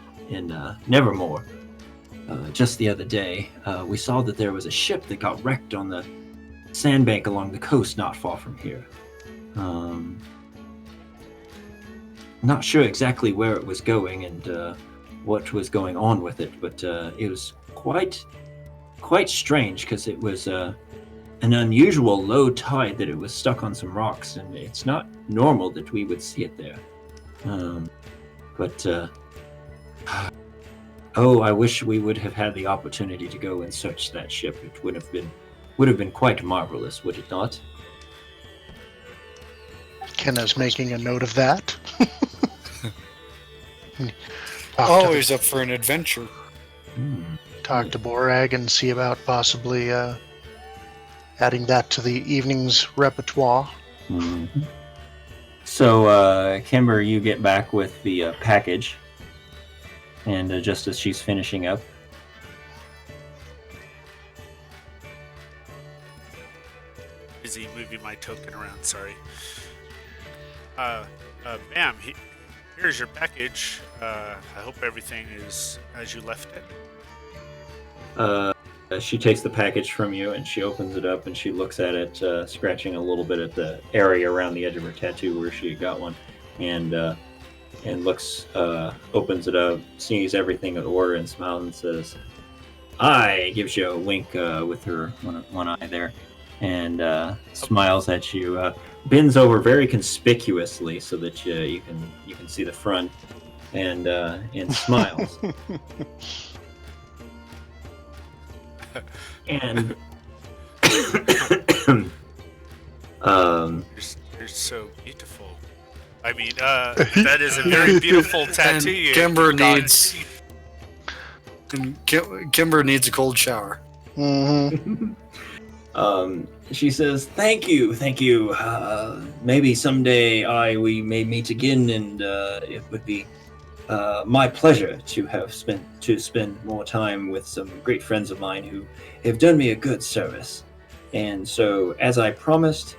Nevermore just the other day, we saw that there was a ship that got wrecked on the sandbank along the coast not far from here. Not sure exactly where it was going and what was going on with it, but it was quite strange because it was an unusual low tide that it was stuck on some rocks, and it's not normal that we would see it there. I wish we would have had the opportunity to go and search that ship. It would have been quite marvelous, would it not? Kenna's making a note of that. Always up for an adventure. Talk to Borag and see about possibly adding that to the evening's repertoire. Mm-hmm. So, Kimber, you get back with the package, and just as she's finishing up, Busy moving my token around, sorry. Ma'am, here's your package. I hope everything is as you left it. she takes the package from you and she opens it up and she looks at it, scratching a little bit at the area around the edge of her tattoo where she got one, and looks, opens it up, sees everything in order, and smiles and says, "Aye," gives you a wink with her one eye there, and smiles at you. Bends over very conspicuously so that you can see the front, and smiles. And you're so beautiful. I mean, that is a very beautiful tattoo. Kimber needs a cold shower. Mm-hmm. She says, "Thank you. Maybe someday we may meet again, and it would be my pleasure to spend more time with some great friends of mine who have done me a good service. And so, as I promised,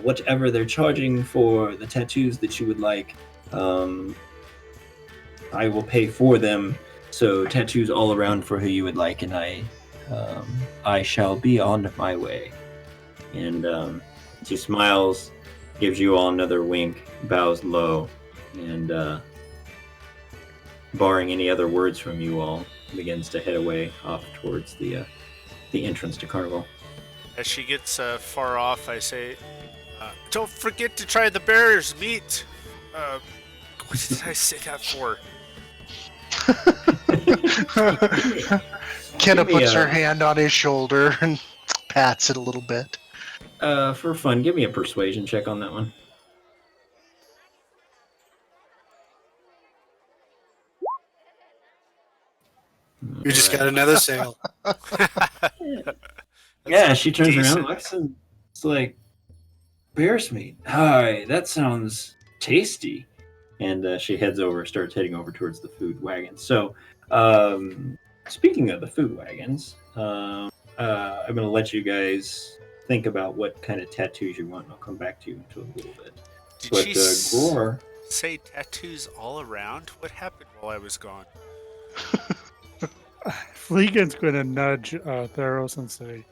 whatever they're charging for the tattoos that you would like, I will pay for them. So tattoos all around for who you would like, and I shall be on my way." And she smiles, gives you all another wink, bows low, and barring any other words from you all, begins to head away off towards the entrance to Carnival. As she gets far off, I say, "Don't forget to try the bear's meat." What did I say that for? Kenna puts her hand on his shoulder and pats it a little bit. For fun, give me a persuasion check on that one. You just got another sale. Yeah, she turns decent. around, looks, and it's like, "Bear's meat. Hi, that sounds tasty." And she starts heading over towards the food wagon. So, speaking of the food wagons, I'm going to let you guys think about what kind of tattoos you want, and I'll come back to you in a little bit. Did she Gror, say tattoos all around? What happened while I was gone? Fleegan's going to nudge Theros and say,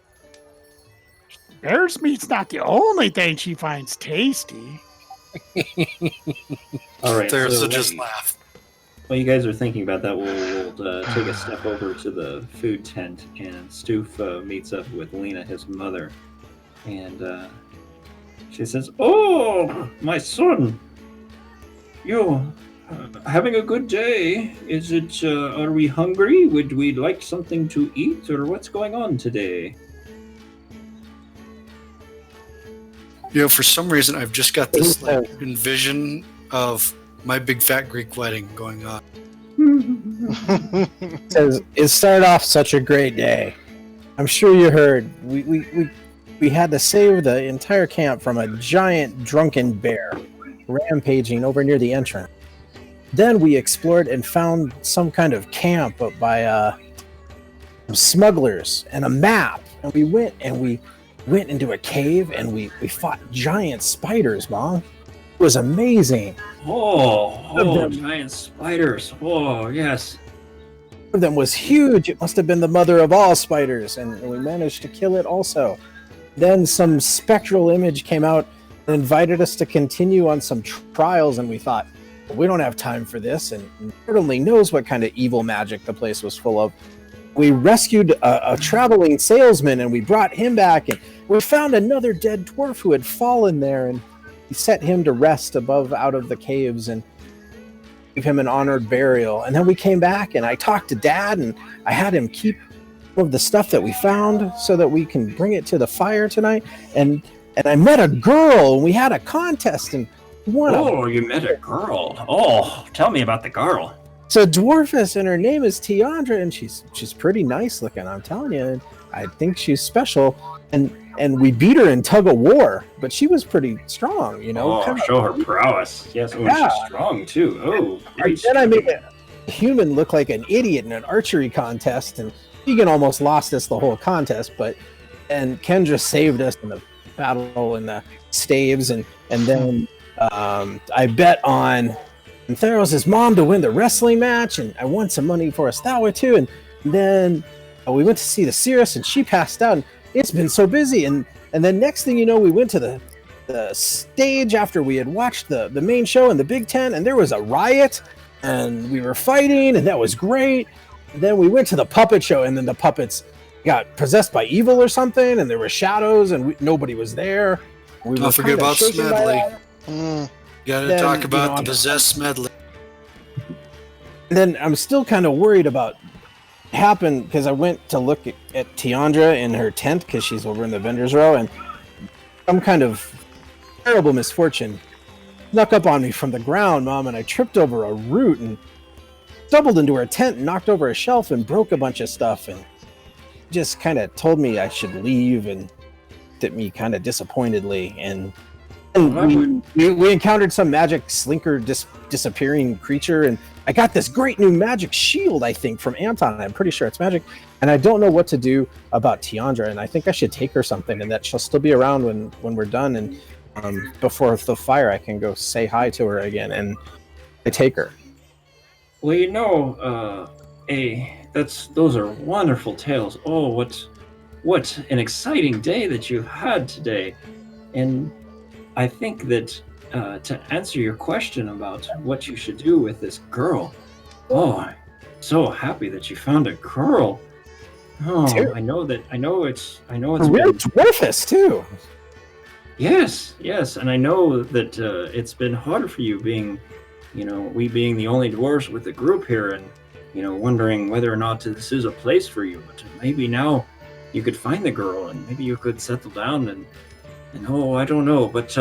"Bear's meat's not the only thing she finds tasty." all right. There's so just laugh. while you guys are thinking about that, we'll take a step over to the food tent, and Stoof meets up with Lena, his mother, and she says, "Oh, my son, you having a good day? Is it? Are we hungry? Would we like something to eat, or what's going on today?" You know, for some reason, I've just got this envision of my big fat Greek wedding going on. It says, "It started off such a great day. I'm sure you heard. We had to save the entire camp from a giant drunken bear rampaging over near the entrance. Then we explored and found some kind of camp up by some smugglers and a map. And we went into a cave and we fought giant spiders, Mom. It was amazing. Oh, giant spiders. Oh, yes. One of them was huge. It must have been the mother of all spiders, and we managed to kill it also. Then some spectral image came out and invited us to continue on some trials, and we thought, well, we don't have time for this, and Lord only knows what kind of evil magic the place was full of. We rescued a traveling salesman, and we brought him back, and we found another dead dwarf who had fallen there, and we set him to rest out of the caves, and gave him an honored burial. And then we came back, and I talked to Dad, and I had him keep some of the stuff that we found so that we can bring it to the fire tonight. And I met a girl, and we had a contest, and won. You met a girl. Oh, tell me about the girl. It's a dwarfess, and her name is Tiandra, and she's pretty nice looking, I'm telling you. And I think she's special. And we beat her in tug of war, but she was pretty strong, you know. Show her prowess. Yes, she's strong too. Oh, great. Then I made a human look like an idiot in an archery contest, and Keegan almost lost us the whole contest, and Kendra saved us in the battle in the staves, and then I bet on Theros' mom to win the wrestling match, and I won some money for us that way too. And then we went to see the Cirrus, and she passed out. And it's been so busy, and then next thing you know, we went to the stage after we had watched the main show in the Big Tent, and there was a riot, and we were fighting, and that was great. And then we went to the puppet show, and then the puppets got possessed by evil or something, and there were shadows, and nobody was there. Don't forget about Smedley. Gotta talk about the possessed Smedley. And then I'm still kind of worried about happened because I went to look at Tiandra in her tent because she's over in the vendor's row, and some kind of terrible misfortune snuck up on me from the ground, Mom, and I tripped over a root and stumbled into her tent and knocked over a shelf and broke a bunch of stuff, and just kind of told me I should leave and looked at me kind of disappointedly, and we encountered some magic slinker disappearing creature, and I got this great new magic shield, I think, from Anton. I'm pretty sure it's magic, and I don't know what to do about Tiandra, and I think I should take her something, and that she'll still be around when we're done, and before the fire I can go say hi to her again, and I take her. Well, you know, those are wonderful tales. Oh, what an exciting day that you've had today, and I think that to answer your question about what you should do with this girl, I'm so happy that you found a girl. Oh, I know it's real dwarfess too. Yes, and I know that it's been hard for you being the only dwarves with the group here, and wondering whether or not this is a place for you. But maybe now you could find the girl, and maybe you could settle down and I don't know, but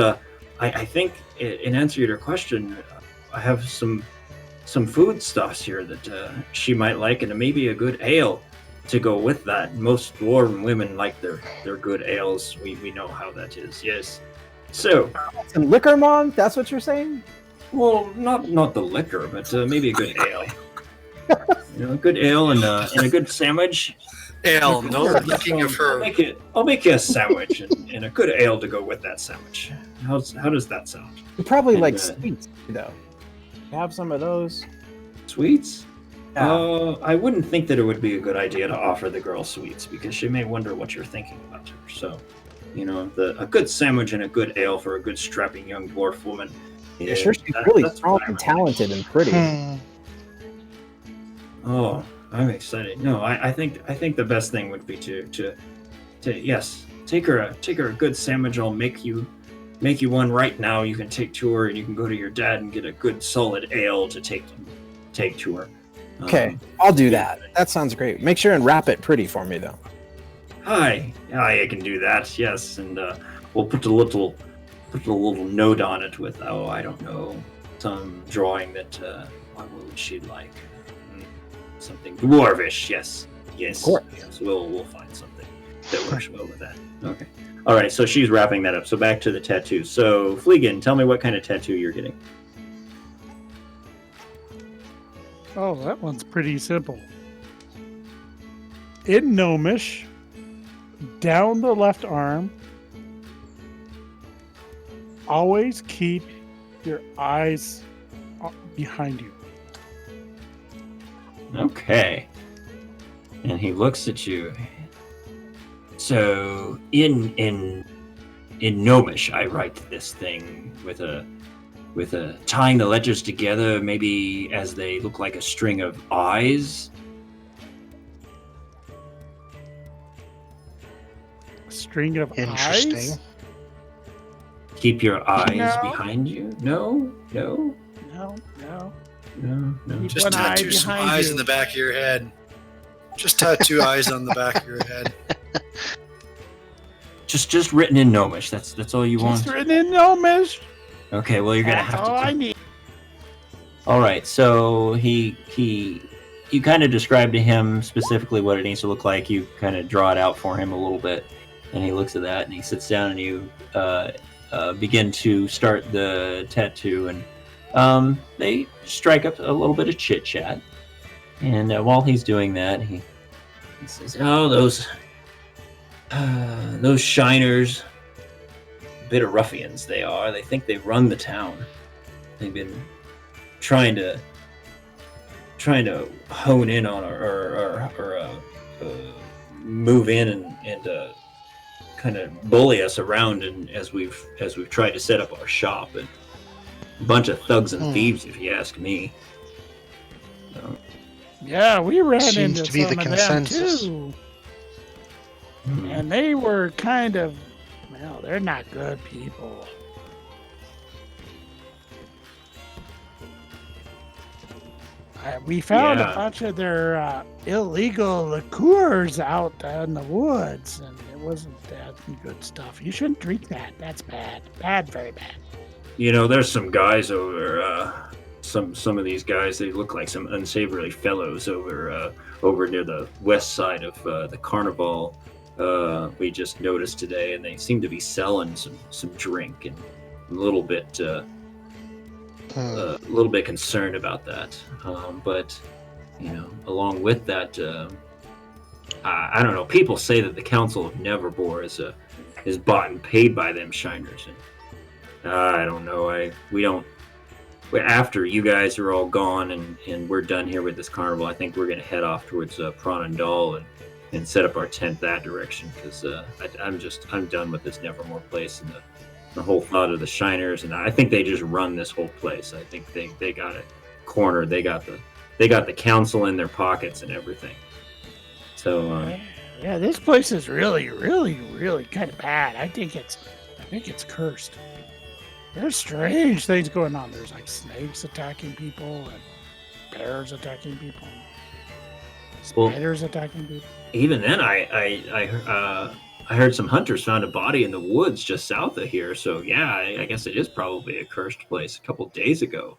I think in answer to your question, I have some foodstuffs here that she might like, and maybe a good ale to go with that. Most dwarven women like their good ales. We know how that is. Yes. So some liquor, Mom. That's what you're saying? Well, not the liquor, but maybe a good ale. A good ale and a good sandwich. Ale, no looking of her. I'll make you a sandwich and a good ale to go with that sandwich. How does that sound? You probably like sweets, though. Have some of those. Sweets? Yeah. I wouldn't think that it would be a good idea to offer the girl sweets, because she may wonder what you're thinking about her. So, a good sandwich and a good ale for a good strapping young dwarf woman. Yeah, sure, she's really strong and talented and pretty. Oh, I'm excited. No, I think the best thing would be to take her a good sandwich. I'll make you one right now. You can take to her, and you can go to your dad and get a good solid ale to take to her. Okay, I'll do that. That sounds great. Make sure and wrap it pretty for me, though. Hi, I can do that. Yes, and we'll put a little note on it with I don't know, some drawing that what would she like? Something dwarvish. Yes. Of course. Yes, we'll find something that works well with that. Okay. All right. So she's wrapping that up. So back to the tattoo. So Fleegan, tell me what kind of tattoo you're getting. Oh, that one's pretty simple. In Gnomish, down the left arm, always keep your eyes behind you. Okay. And he looks at you. So in Gnomish, I write this thing with a tying the letters together, maybe as they look like a string of eyes. A string of Interesting. eyes? Keep your eyes No. behind you. No. No. Keep Just one eye tattoo some behind eyes you. in the back of your head. Just tattoo eyes on the back of your head. Just written in Gnomish. That's all you want. Just written in Gnomish. Okay. Well, you're gonna That's have all to. I need. All right. So you kind of describe to him specifically what it needs to look like. You kind of draw it out for him a little bit, and he looks at that and he sits down and you begin to start the tattoo, and they strike up a little bit of chit chat. And while he's doing that, he says, "Oh, those shiners, a bit of ruffians they are. They think they run the town. They've been trying to hone in on or move in and kind of bully us around, and as we've tried to set up our shop, and a bunch of thugs and thieves, if you ask me." So, Yeah, we ran Seems into to be the some of consensus. them too. And they were kind of, well, they're not good people. We found Yeah. a bunch of their illegal liqueurs out in the woods, and it wasn't that good stuff. You shouldn't drink that. That's bad. Bad, very bad. there's some guys over. Some of these guys, they look like some unsavory fellows over near the west side of the carnival. We just noticed today, and they seem to be selling some drink, and a little bit concerned about that. But along with that, I don't know. People say that the Council of Neverbor is bought and paid by them shiners, and I don't know. We don't. After you guys are all gone and we're done here with this carnival, I think we're going to head off towards Pronandal and set up our tent that direction, because I'm done with this Nevermore place and the whole thought of the shiners, and I think they just run this whole place. I think they got it cornered. They got the council in their pockets and everything. So Yeah, this place is really, really, really kind of bad. I think it's cursed. There's strange things going on. There's like snakes attacking people and bears attacking people. Spiders attacking people. Even then, I heard some hunters found a body in the woods just south of here. So yeah, I guess it is probably a cursed place. A couple days ago,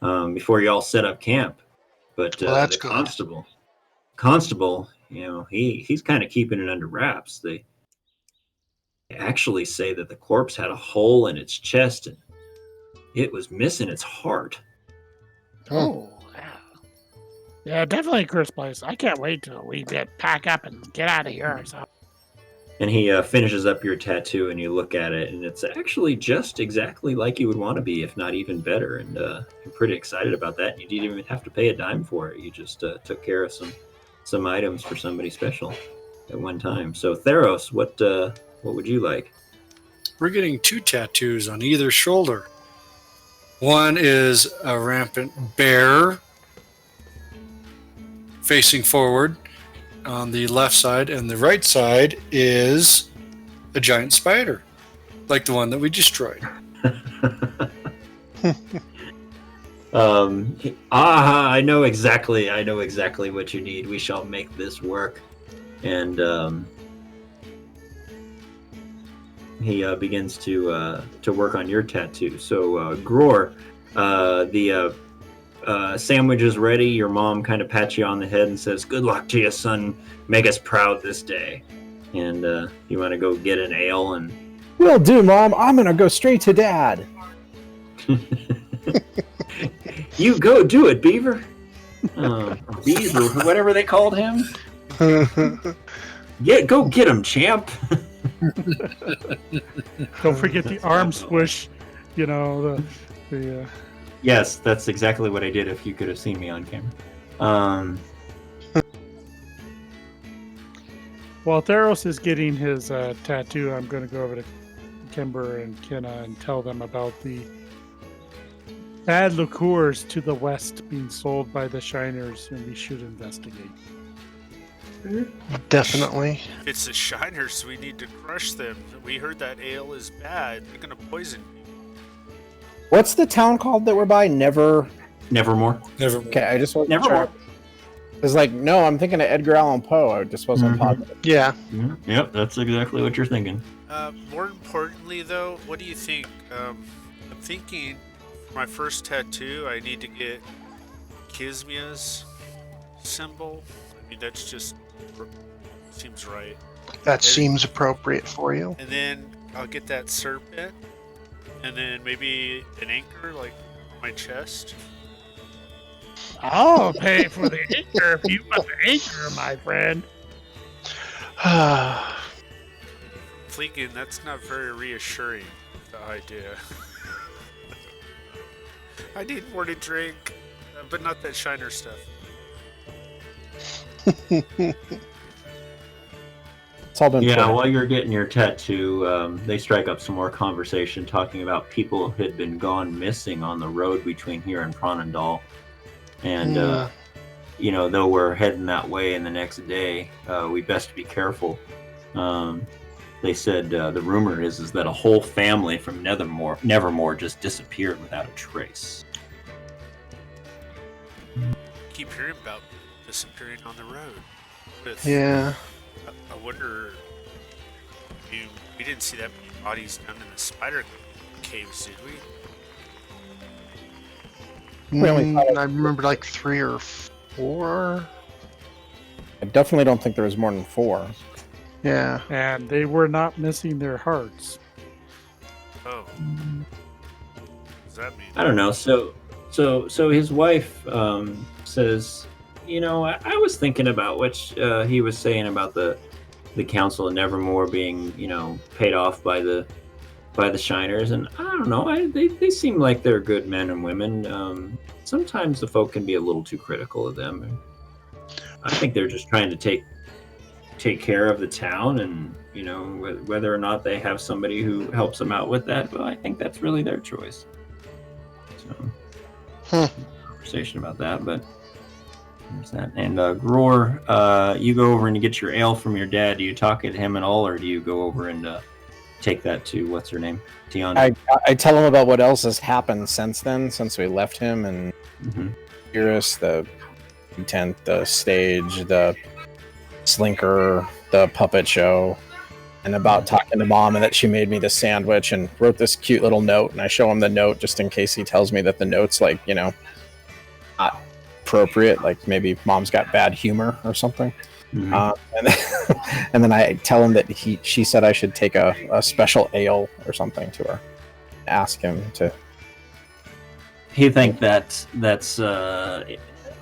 before you all set up camp. But Well, that's the good. constable, he's kind of keeping it under wraps. They actually say that the corpse had a hole in its chest and it was missing its heart. Oh, wow. Yeah, definitely a cursed place. I can't wait till we pack up and get out of here. So. And he finishes up your tattoo, and you look at it, and it's actually just exactly like you would want to be, if not even better. And you're pretty excited about that. You didn't even have to pay a dime for it. You just took care of some items for somebody special at one time. So Theros, what would you like? We're getting 2 tattoos on either shoulder. One is a rampant bear facing forward on the left side, and the right side is a giant spider, like the one that we destroyed. I know exactly what you need. We shall make this work. And he begins to work on your tattoo. So Gror, the sandwich is ready. Your mom kind of pats you on the head and says, "Good luck to you, son. Make us proud this day." And you want to go get an ale and Will do, Mom. I'm gonna go straight to Dad. you go do it, Beaver. Bees or whatever they called him. Go get him, champ. Don't forget the arm squish. You know the. Yes, that's exactly what I did. If you could have seen me on camera. While Theros is getting his tattoo, I'm going to go over to Kimber and Kenna and tell them about the bad liqueurs to the west being sold by the Shiners, and we should investigate. Definitely. If it's the Shiners, we need to crush them. We heard that ale is bad. They're gonna poison people. What's the town called that we're by? Nevermore. Never. Okay, I just wasn't Nevermore. sure. It's like, no, I'm thinking of Edgar Allan Poe. I just wasn't positive. Yeah. Yep, that's exactly what you're thinking. More importantly, though, what do you think? I'm thinking for my first tattoo, I need to get Kismia's symbol. I mean, that's just seems right. That seems appropriate for you. And then I'll get that serpent, and then maybe an anchor, like on my chest. I'll pay for the anchor if you want the anchor, my friend. Fleekin, that's not very reassuring, the idea. I need more to drink, but not that Shiner stuff. It's all been planned. While you're getting your tattoo, they strike up some more conversation talking about people who had been gone missing on the road between here and Pronendal. And, though we're heading that way in the next day, we best be careful. They said the rumor is that a whole family from Nevermore just disappeared without a trace. Keep hearing about disappearing on the road. Yeah. I wonder. We didn't see that many bodies down in the spider caves, did we? We only saw I remember like 3 or 4. I definitely don't think there was more than 4. Yeah. And they were not missing their hearts. Oh. What does that mean? I don't know. So his wife says, I was thinking about what he was saying about the Council of Nevermore being, paid off by the Shiners, and I don't know. They seem like they're good men and women. Sometimes the folk can be a little too critical of them. I think they're just trying to take care of the town, and whether or not they have somebody who helps them out with that. Well, I think that's really their choice. So, conversation about that, but there's that. And Gror, you go over and you get your ale from your dad. Do you talk at him at all, or do you go over and take that to what's her name, Tiana? I tell him about what else has happened since then, since we left him, and Iris, the tent, the stage, the slinker, the puppet show, and about talking to Mom and that she made me the sandwich and wrote this cute little note. And I show him the note just in case he tells me that the note's like, not appropriate, like maybe Mom's got bad humor or something. And then I tell him that she said I should take a special ale or something to her. Ask him to. He think that's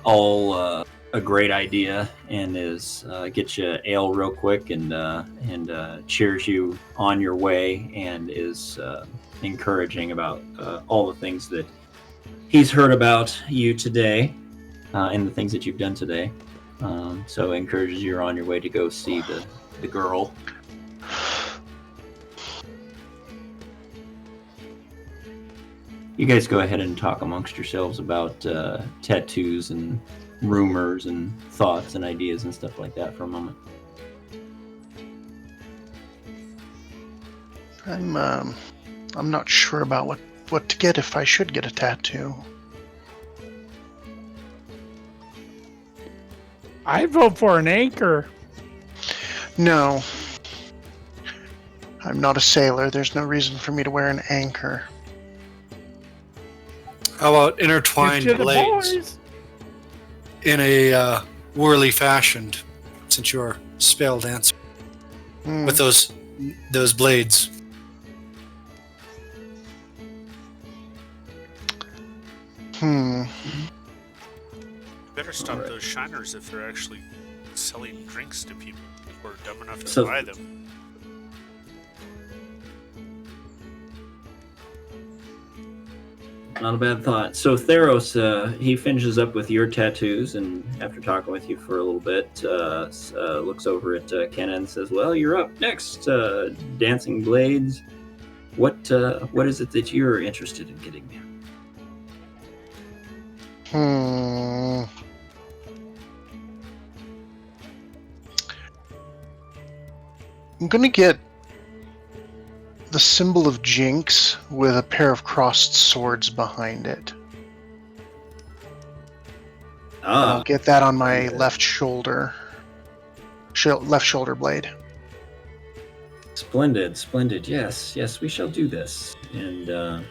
all a great idea, and is get you ale real quick and cheers you on your way, and is encouraging about all the things that he's heard about you today and the things that you've done today. So encourages you on your way to go see the girl. You guys go ahead and talk amongst yourselves about tattoos and rumors and thoughts and ideas and stuff like that for a moment. I'm not sure about what to get if I should get a tattoo. I vote for an anchor. No. I'm not a sailor. There's no reason for me to wear an anchor. How about intertwined Give to the blades boys. in a whirly fashion, since you're a spell dancer, with those blades? better stop Alright. those shiners if they're actually selling drinks to people who are dumb enough to So- buy them. Not a bad thought. So Theros, he finishes up with your tattoos, and after talking with you for a little bit, looks over at Kenna and says, "Well, you're up next, Dancing Blades. What is it that you're interested in getting now?" I'm gonna get the symbol of Jinx with a pair of crossed swords behind it. And I'll get that on my yeah. left shoulder. Left shoulder blade. Splendid, splendid. Yes, yes, we shall do this. And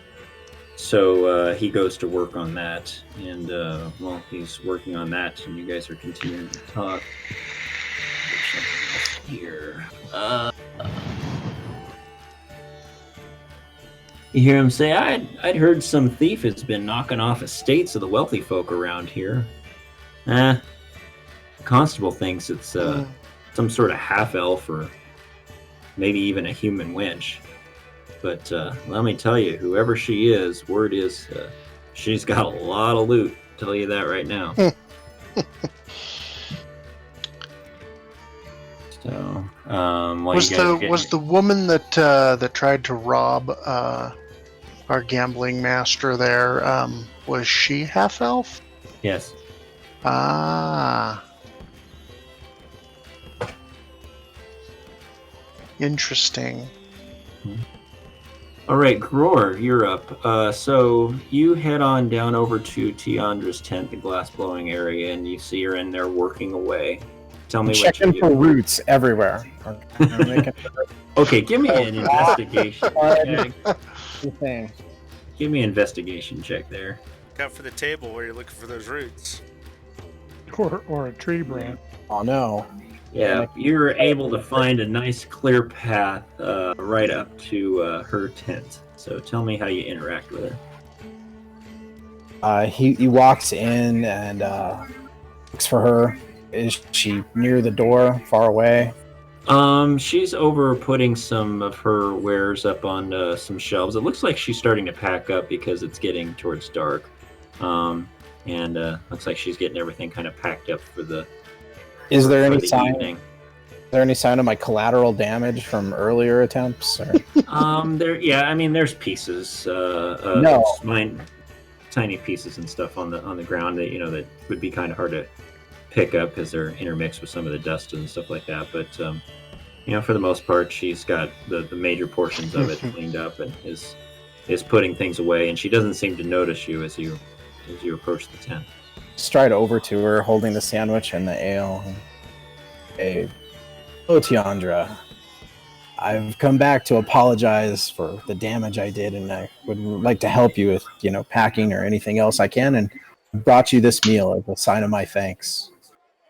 so he goes to work on that. And while he's working on that, and you guys are continuing to talk, there's something else here. You hear him say, I'd heard some thief has been knocking off estates of the wealthy folk around here. The constable thinks it's some sort of half-elf or maybe even a human wench. But let me tell you, whoever she is, word is she's got a lot of loot. I'll tell you that right now. So, while Was you guys are getting- the woman that tried to rob our gambling master there, was she half elf? Yes. Ah. Interesting. All right, Gror, you're up. So you head on down over to Tiandra's tent, the glass blowing area, and you see her in there working away. Tell me what you Checking do. for roots everywhere. Okay, give me an investigation check. Thing. Give me an investigation check there. Look out for the table where you're looking for those roots. Or a tree branch. Oh no. Yeah, you're able to find a nice clear path right up to her tent. So tell me how you interact with her. He walks in and looks for her. Is she near the door, far away? She's over putting some of her wares up on some shelves. It looks like she's starting to pack up because it's getting towards dark. And looks like she's getting everything kind of packed up for the Is there for any the sign? evening. Is there any sign of my collateral damage from earlier attempts? Or? There's pieces. No. Tiny pieces and stuff on the ground that that would be kind of hard to pick up because they're intermixed with some of the dust and stuff like that. But for the most part, she's got the major portions of it cleaned up and is putting things away. And she doesn't seem to notice you as you approach the tent. Stride over to her, holding the sandwich and the ale. Hey, hello, Tiandra. I've come back to apologize for the damage I did, and I would like to help you with, packing or anything else I can, and brought you this meal as a sign of my thanks.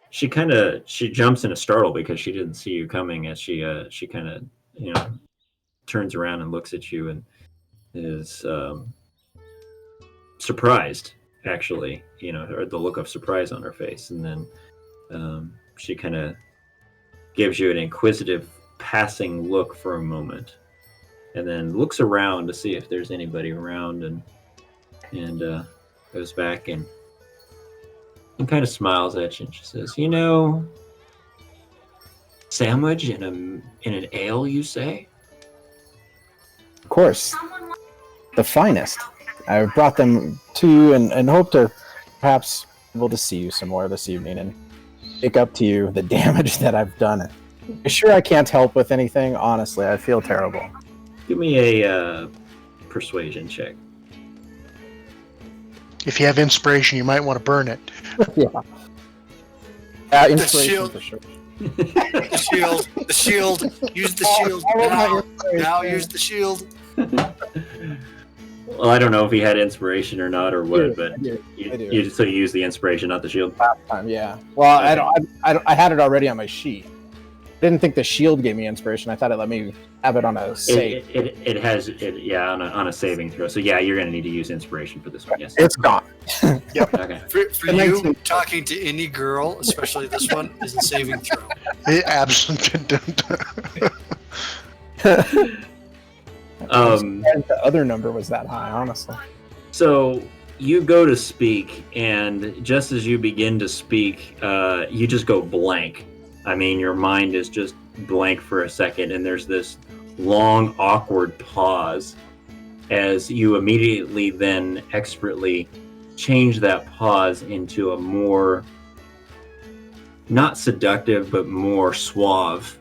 She jumps in a startle because she didn't see you coming as she kind of turns around and looks at you and is surprised, actually, or the look of surprise on her face, and then she kind of gives you an inquisitive passing look for a moment, and then looks around to see if there's anybody around, and goes back and kind of smiles at you, and she says, sandwich in an ale, you say? Of course, the finest. I brought them to you and hope to perhaps be able to see you some more this evening and make up to you the damage that I've done. I'm sure I can't help with anything. Honestly, I feel terrible. Give me a persuasion check. If you have inspiration, you might want to burn it. Yeah. Inspiration shield. for sure. The shield. Use the shield. Now use the shield. Well, I don't know if he had inspiration or not, or what, but I do. you use the inspiration, not the shield. Last time, yeah. Well, Okay. I had it already on my sheet. didn't think the shield gave me inspiration. I thought it let me have it on a save. It has on a saving throw. So yeah, you're gonna need to use inspiration for this one. Yes. It's gone. Okay. For you, talking to any girl, especially this one, is a saving throw. Absolutely. The other number was that high, honestly. So you go to speak, and just as you begin to speak, you just go blank. I mean, your mind is just blank for a second, and there's this long, awkward pause as you immediately then expertly change that pause into a more, not seductive, but more suave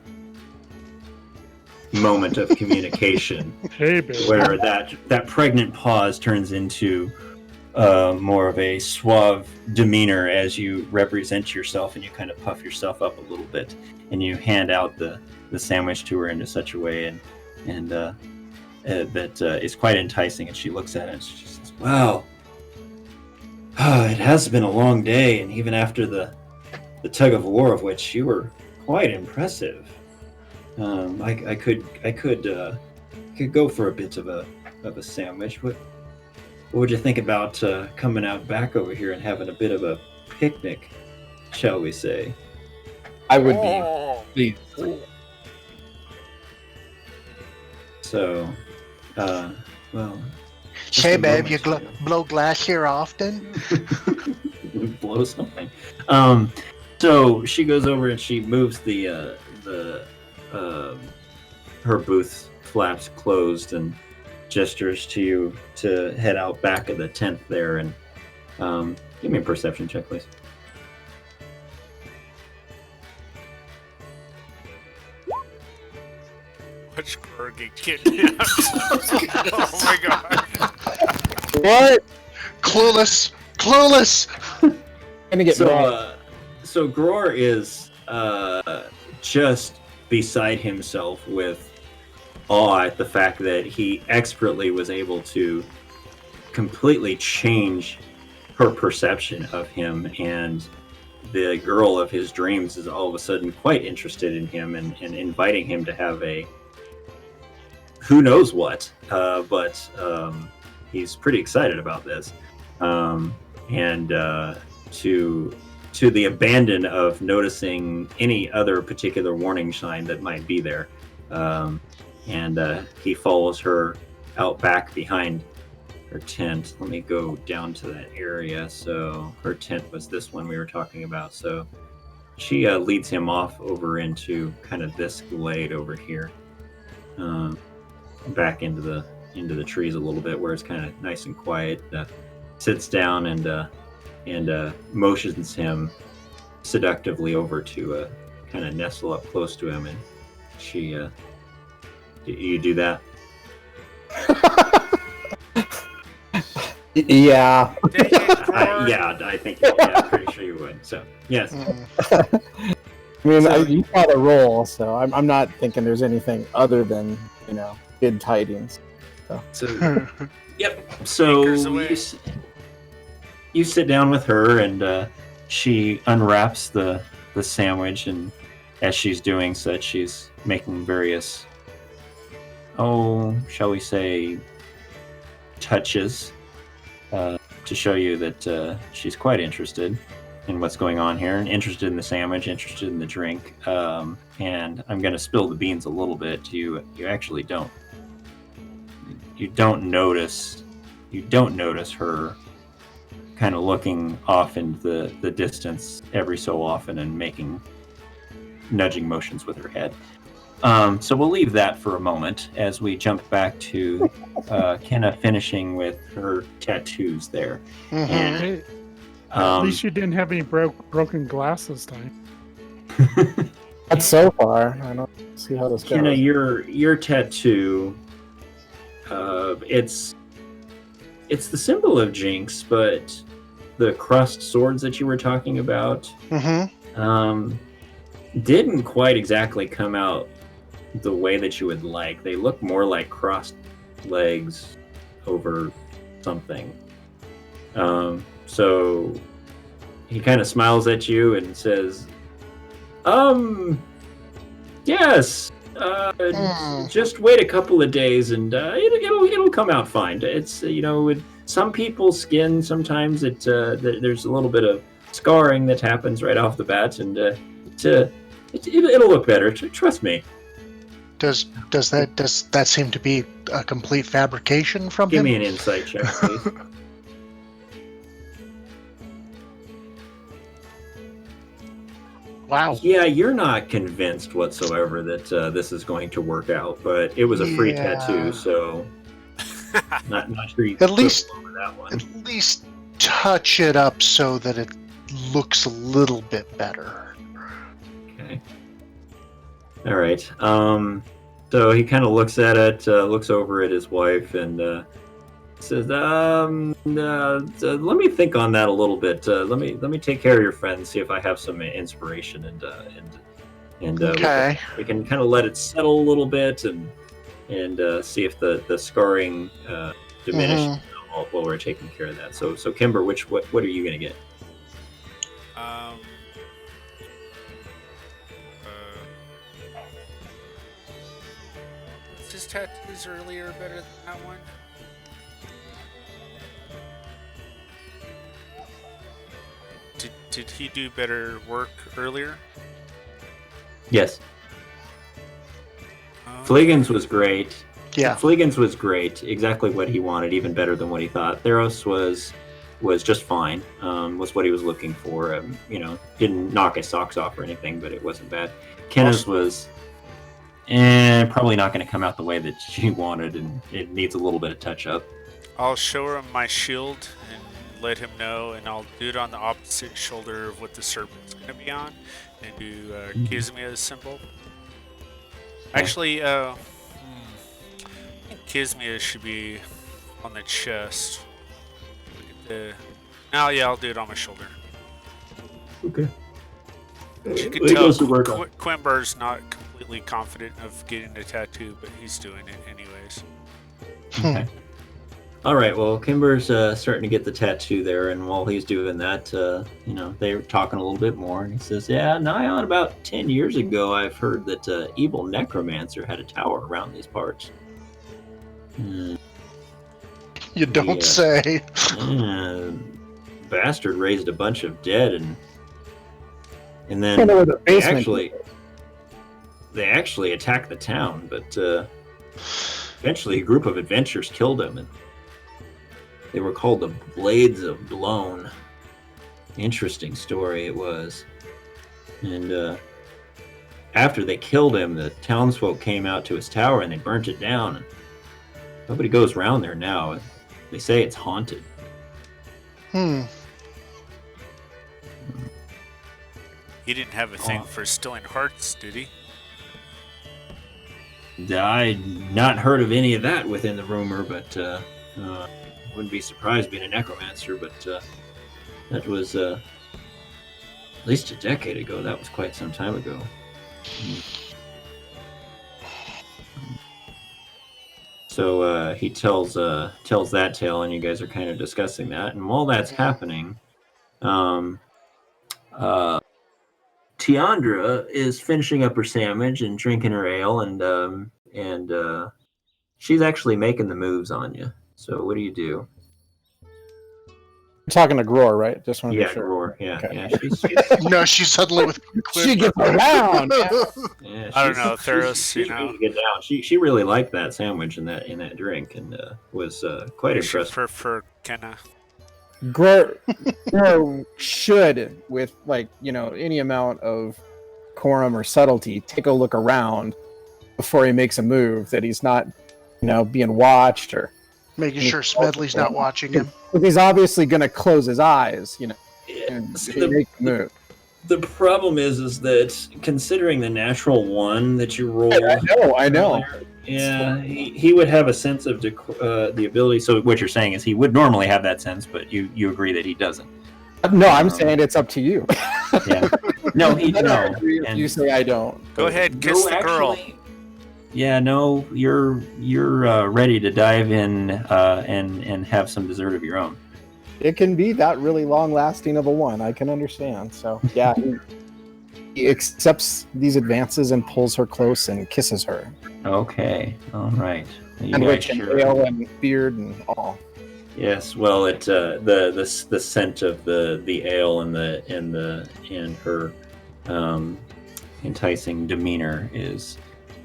moment of communication. Hey, baby. Where that pregnant pause turns into more of a suave demeanor as you represent yourself, and you kind of puff yourself up a little bit, and you hand out the sandwich to her in such a way and that is quite enticing. And she looks at it and she says, "Wow, it has been a long day, and even after the tug of war of which you were quite impressive. I could go for a bit of a sandwich. What would you think about coming out back over here and having a bit of a picnic, shall we say?" I would be pleased. So, well. Hey, babe, you blow glass here often? Blow something. So she goes over and she moves her booth flaps closed and gestures to you to head out back of the tent there, and give me a perception check, please. Watch Grower get kidnapped. Oh my god. What? Clueless! Gonna get So Grower is just beside himself with awe at the fact that he expertly was able to completely change her perception of him, and the girl of his dreams is all of a sudden quite interested in him and inviting him to have a who knows what, but he's pretty excited about this, and to the abandon of noticing any other particular warning sign that might be there. And he follows her out back behind her tent. Let me go down to that area. So her tent was this one we were talking about. So she leads him off over into kind of this glade over here, back into the trees a little bit, where it's kind of nice and quiet. Sits down and motions him seductively over to kind of nestle up close to him, and she you do that? Yeah. I think pretty sure you would. So yes. I mean, you got a roll, so I'm not thinking there's anything other than good tidings. So yep. So you sit down with her, and she unwraps the sandwich, and as she's doing such, she's making various, shall we say, touches to show you that she's quite interested in what's going on here, and interested in the sandwich, interested in the drink. And I'm going to spill the beans a little bit. You actually don't notice her kind of looking off into the distance every so often and making nudging motions with her head. So we'll leave that for a moment as we jump back to Kenna finishing with her tattoos there. Mm-hmm. And, At least you didn't have any broken glass this time. That's so far. I don't see how this goes. Kenna, your tattoo, it's the symbol of Jinx, but the crossed swords that you were talking about didn't quite exactly come out the way that you would like. They look more like crossed legs over something. So he kind of smiles at you and says, Yes. Just wait a couple of days, and it'll come out fine. It's with some people's skin, sometimes there's a little bit of scarring that happens right off the bat, and it'll look better. Trust me. Does that seem to be a complete fabrication from Give him? me an insight check, please. Wow. Yeah, you're not convinced whatsoever that this is going to work out, but it was a free tattoo, so not sure you can over that one. At least touch it up so that it looks a little bit better. Okay. All right. So he kind of looks at it, looks over at his wife, and says, "Let me think on that a little bit. Let me take care of your friend, see if I have some inspiration, and okay. we can kind of let it settle a little bit, and see if the scarring diminishes while we're taking care of that. So Kimber, what are you gonna get? His tattoos earlier better than that one? Did he do better work earlier? Yes. Fleegan's was great. Yeah. Fleegan's was great. Exactly what he wanted, even better than what he thought. Theros was just fine. Was what he was looking for. Didn't knock his socks off or anything, but it wasn't bad. Kenna's was probably not going to come out the way that she wanted, and it needs a little bit of touch up. I'll show him my shield and let him know, and I'll do it on the opposite shoulder of what the serpent's going to be on, and do Kismia's symbol. Actually, I think Kismia should be on the chest. I'll do it on my shoulder. Okay. You can tell Quimber's not completely confident of getting a tattoo, but he's doing it anyways. Okay. All right. Well, Kimber's starting to get the tattoo there, and while he's doing that, they're talking a little bit more, and he says, "Yeah, nigh on about 10 years ago, I've heard that evil necromancer had a tower around these parts." You don't say. Bastard raised a bunch of dead, and then they actually attacked the town, but eventually a group of adventurers killed him, and they were called the Blades of Blown. Interesting story it was. And after they killed him, the townsfolk came out to his tower and they burnt it down. And nobody goes around there now. They say it's haunted. He didn't have a thing for stealing hearts, did he? I'd not heard of any of that within the rumor, but wouldn't be surprised being a necromancer, but that was at least a decade ago. That was quite some time ago. So he tells that tale, and you guys are kind of discussing that. And while that's happening, Tiandra is finishing up her sandwich and drinking her ale, and she's actually making the moves on you. So what do you do? You're talking to Gror, right? Just want to be sure. Gror. Yeah, okay. Yeah. She's no, she's suddenly with. She gets around. Yeah, I don't know, Theros. She's get down. She really liked that sandwich and that drink, and was quite impressed. For Kenna. Gror should, with any amount of quorum or subtlety, take a look around before he makes a move, that he's not, being watched or making sure Smedley's not watching him. But he's obviously going to close his eyes, and make the move. The problem is that considering the natural one that you rolled, I know. Yeah, he would have a sense of the ability. So what you're saying is he would normally have that sense, but you agree that he doesn't. No, I'm saying it's up to you. Yeah. No, no. You say I don't. Go ahead, kiss the girl. Yeah, no, you're ready to dive in and have some dessert of your own. It can be that really long lasting of a one. I can understand. So yeah, He accepts these advances and pulls her close and kisses her. Okay, all right. You And guys rich and share- ale and beard and all. Yes, well, it the scent of the ale and her enticing demeanor is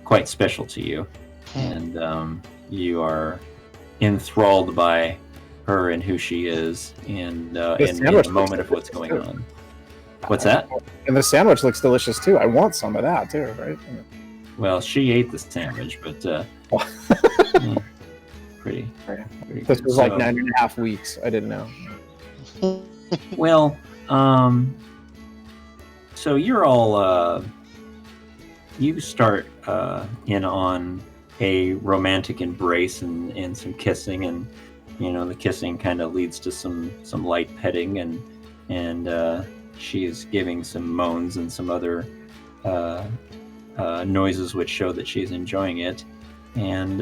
quite special to you, and you are enthralled by her and who she is, and in the moment of what's going on. What's that? And the sandwich looks delicious too. I want some of that too, right? Well, she ate the sandwich, but pretty This good. was like 9.5 weeks. I didn't know. Well, so you're all you start in on a romantic embrace and some kissing, and the kissing kind of leads to some light petting, and she is giving some moans and some other noises which show that she's enjoying it, and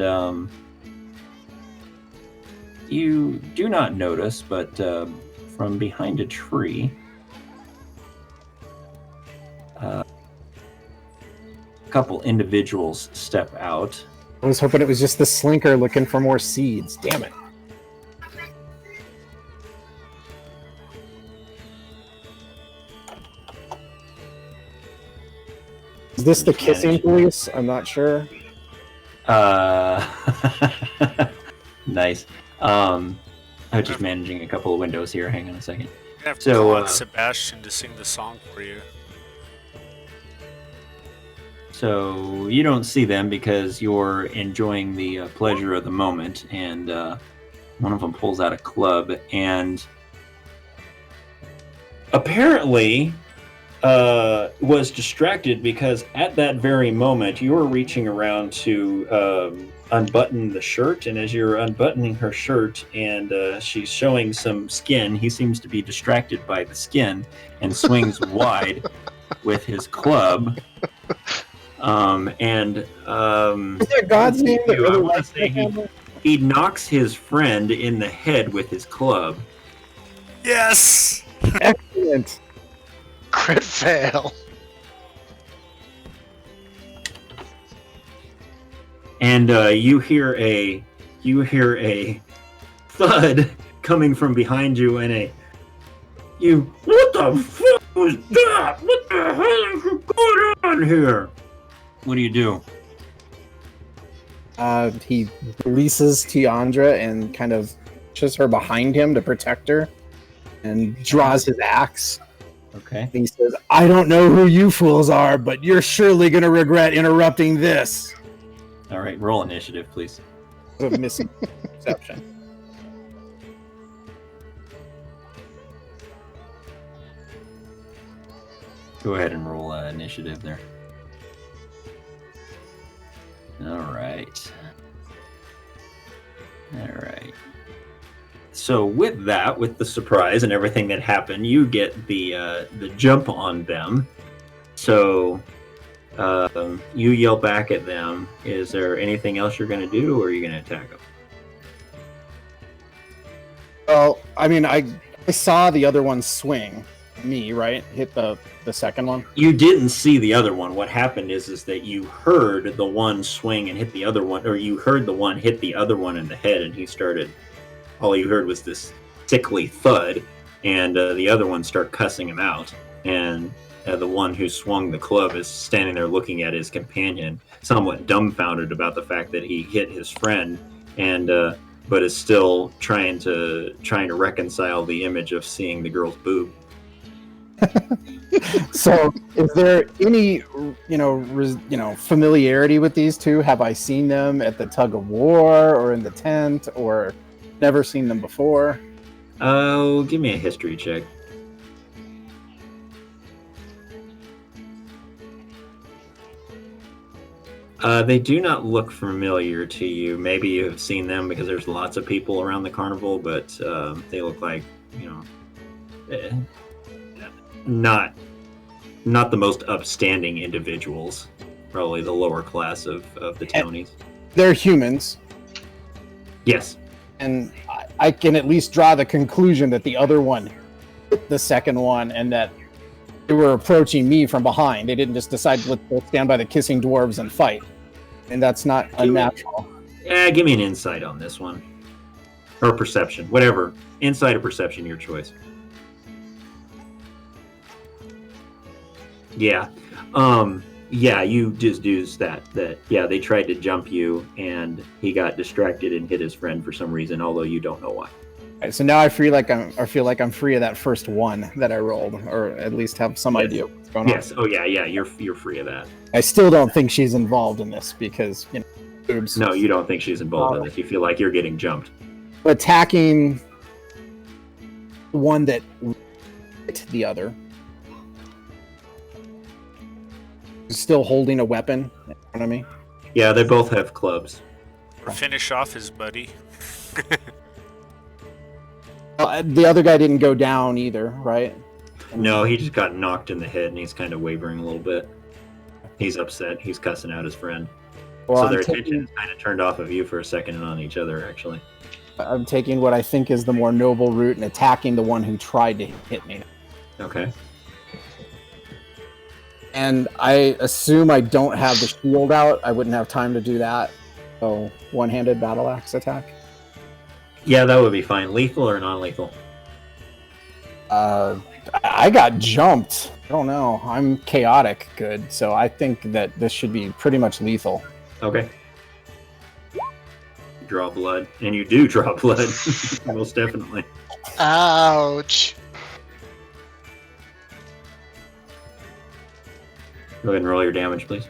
you do not notice, but from behind a tree, a couple individuals step out. I was hoping it was just the slinker looking for more seeds. Damn it. Is this the kissing police? I'm not sure. Nice. I'm just managing a couple of windows here. Hang on a second. I have to So, call on Sebastian to sing the song for you. So you don't see them because you're enjoying the pleasure of the moment, and one of them pulls out a club and apparently was distracted because at that very moment you were reaching around to unbutton the shirt, and as you're unbuttoning her shirt and she's showing some skin, he seems to be distracted by the skin and swings wide with his club. Is there God's name that really likes that? He knocks his friend in the head with his club. Yes! Excellent. Crit fail. And you hear a thud coming from behind you, and what the fuck was that? What the hell is going on here? What do you do? He releases Tiandra and kind of pushes her behind him to protect her and draws his axe. Okay. He says, I don't know who you fools are, but you're surely going to regret interrupting this. All right, roll initiative, please. A missing perception. Go ahead and roll initiative there. All right. So with that, with the surprise and everything that happened, you get the jump on them. So you yell back at them. Is there anything else you're going to do, or are you going to attack them? Well, I mean, I saw the other one swing me, right? Hit the second one. You didn't see the other one. What happened is that you heard the one swing and hit the other one, or you heard the one hit the other one in the head, and he started. All you heard was this sickly thud, and the other one start cussing him out. And the one who swung the club is standing there looking at his companion, somewhat dumbfounded about the fact that he hit his friend, and but is still trying to reconcile the image of seeing the girl's boob. So, is there any, familiarity with these two? Have I seen them at the tug of war or in the tent, or never seen them before? Oh, give me a history check. They do not look familiar to you. Maybe you have seen them because there's lots of people around the carnival, but they look like, not the most upstanding individuals. Probably the lower class of the townies. They're humans. Yes. And I can at least draw the conclusion that the other one hit the second one, and that They were approaching me from behind. They didn't just decide, let's both stand by the kissing dwarves and fight. And that's not unnatural. Yeah, give me an insight on this one. Or perception, whatever. Insight or perception, your choice. Yeah. Yeah, you just used that yeah, they tried to jump you and he got distracted and hit his friend for some reason, although you don't know why. Right, so now I feel like I'm free of that first one that I rolled, or at least have some idea what's going on. Yes. Oh yeah, you're free of that. I still don't think she's involved in this because, boobs. No, you don't think she's involved in this. You feel like you're getting jumped. Attacking one that hit the other. Still holding a weapon in front of me. Yeah, they both have clubs. Or finish off his buddy. The other guy didn't go down either, right? No, he just got knocked in the head and he's kind of wavering a little bit. He's upset. He's cussing out his friend. Well, so their attention kind of turned off of you for a second and on each other, actually. I'm taking what I think is the more noble route and attacking the one who tried to hit me. Okay. And I assume I don't have the shield out. I wouldn't have time to do that. So, one-handed battle axe attack. Yeah, that would be fine. Lethal or non-lethal? I got jumped. I don't know. I'm chaotic good, so I think that this should be pretty much lethal. Okay. Draw blood. And you do draw blood. Most definitely. Ouch. Go ahead and roll your damage, please.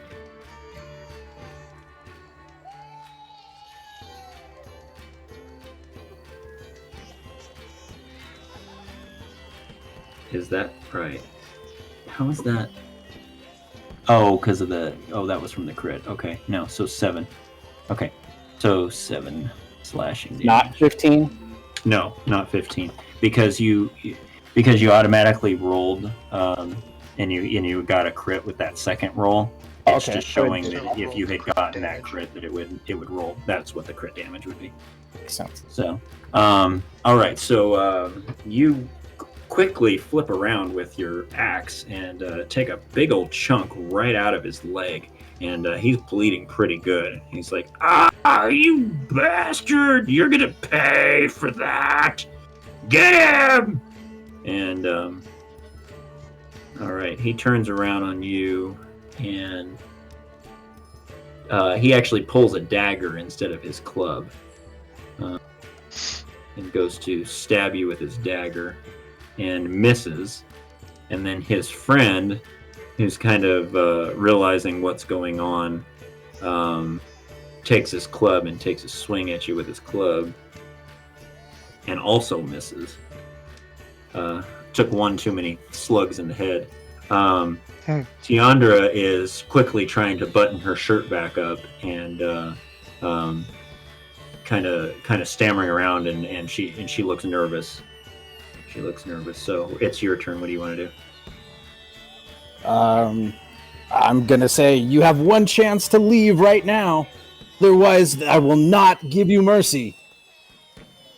Is that right? How is that? Oh, because of the... Oh, that was from the crit. Okay, no, so 7. Okay, so 7 slashing damage. Not 15? No, not 15. Because you automatically rolled... and you got a crit with that second roll. It's just showing that if you had gotten that crit, that it would roll. That's what the crit damage would be. Makes sense. So, all right. So you quickly flip around with your axe and take a big old chunk right out of his leg, and he's bleeding pretty good. He's like, "Ah, you bastard! You're gonna pay for that! Get him!" And all right, he turns around on you, and he actually pulls a dagger instead of his club, and goes to stab you with his dagger, and misses. And then his friend, who's kind of realizing what's going on, takes his club and takes a swing at you with his club, and also misses. Took one too many slugs in the head. Tiandra is quickly trying to button her shirt back up and kind of stammering around, and she looks nervous. She looks nervous. So it's your turn. What do you want to do? I'm gonna say you have one chance to leave right now. Otherwise, I will not give you mercy.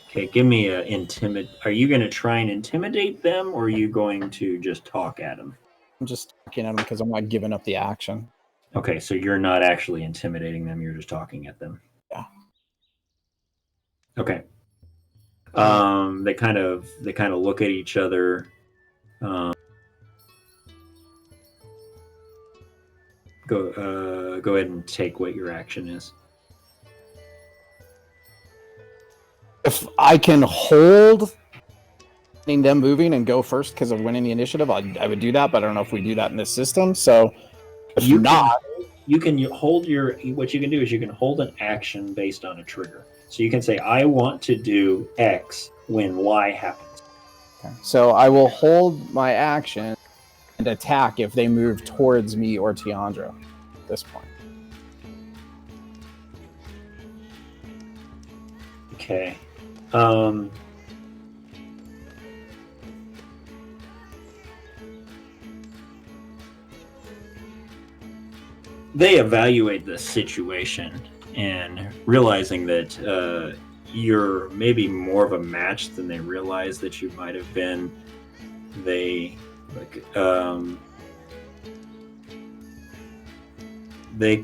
Okay, give me a intimidate. Are you going to try and intimidate them, or are you going to just talk at them? I'm just talking at them because I'm not giving up the action. Okay, so you're not actually intimidating them; you're just talking at them. Yeah. Okay. They kind of look at each other. Go ahead and take what your action is. If I can hold them moving and go first because of winning the initiative, I would do that, but I don't know if we do that in this system. So if You not, you can hold what you can do is you can hold an action based on a trigger. So you can say, I want to do X when Y happens. okay. So I will hold my action and attack if they move towards me or Tiandra at this point. Okay. They evaluate the situation and realizing that you're maybe more of a match than they realize that you might have been. They like they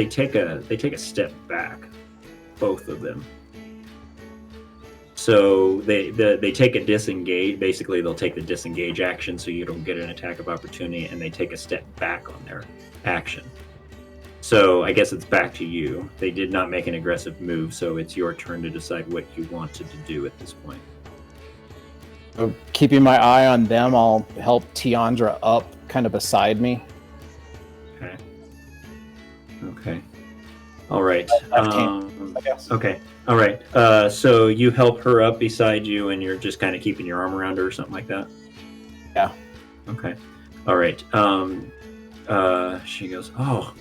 take a step back, both of them. So they take a disengage. Basically, they'll take the disengage action, so you don't get an attack of opportunity, and they take a step back on their action. So I guess it's back to you. They did not make an aggressive move, so it's your turn to decide what you wanted to do at this point. So keeping my eye on them, I'll help Tiandra up kind of beside me. Okay. All right. I guess. Okay. All right. So you help her up beside you, and you're just kind of keeping your arm around her or something like that? Yeah. Okay. All right. She goes, oh,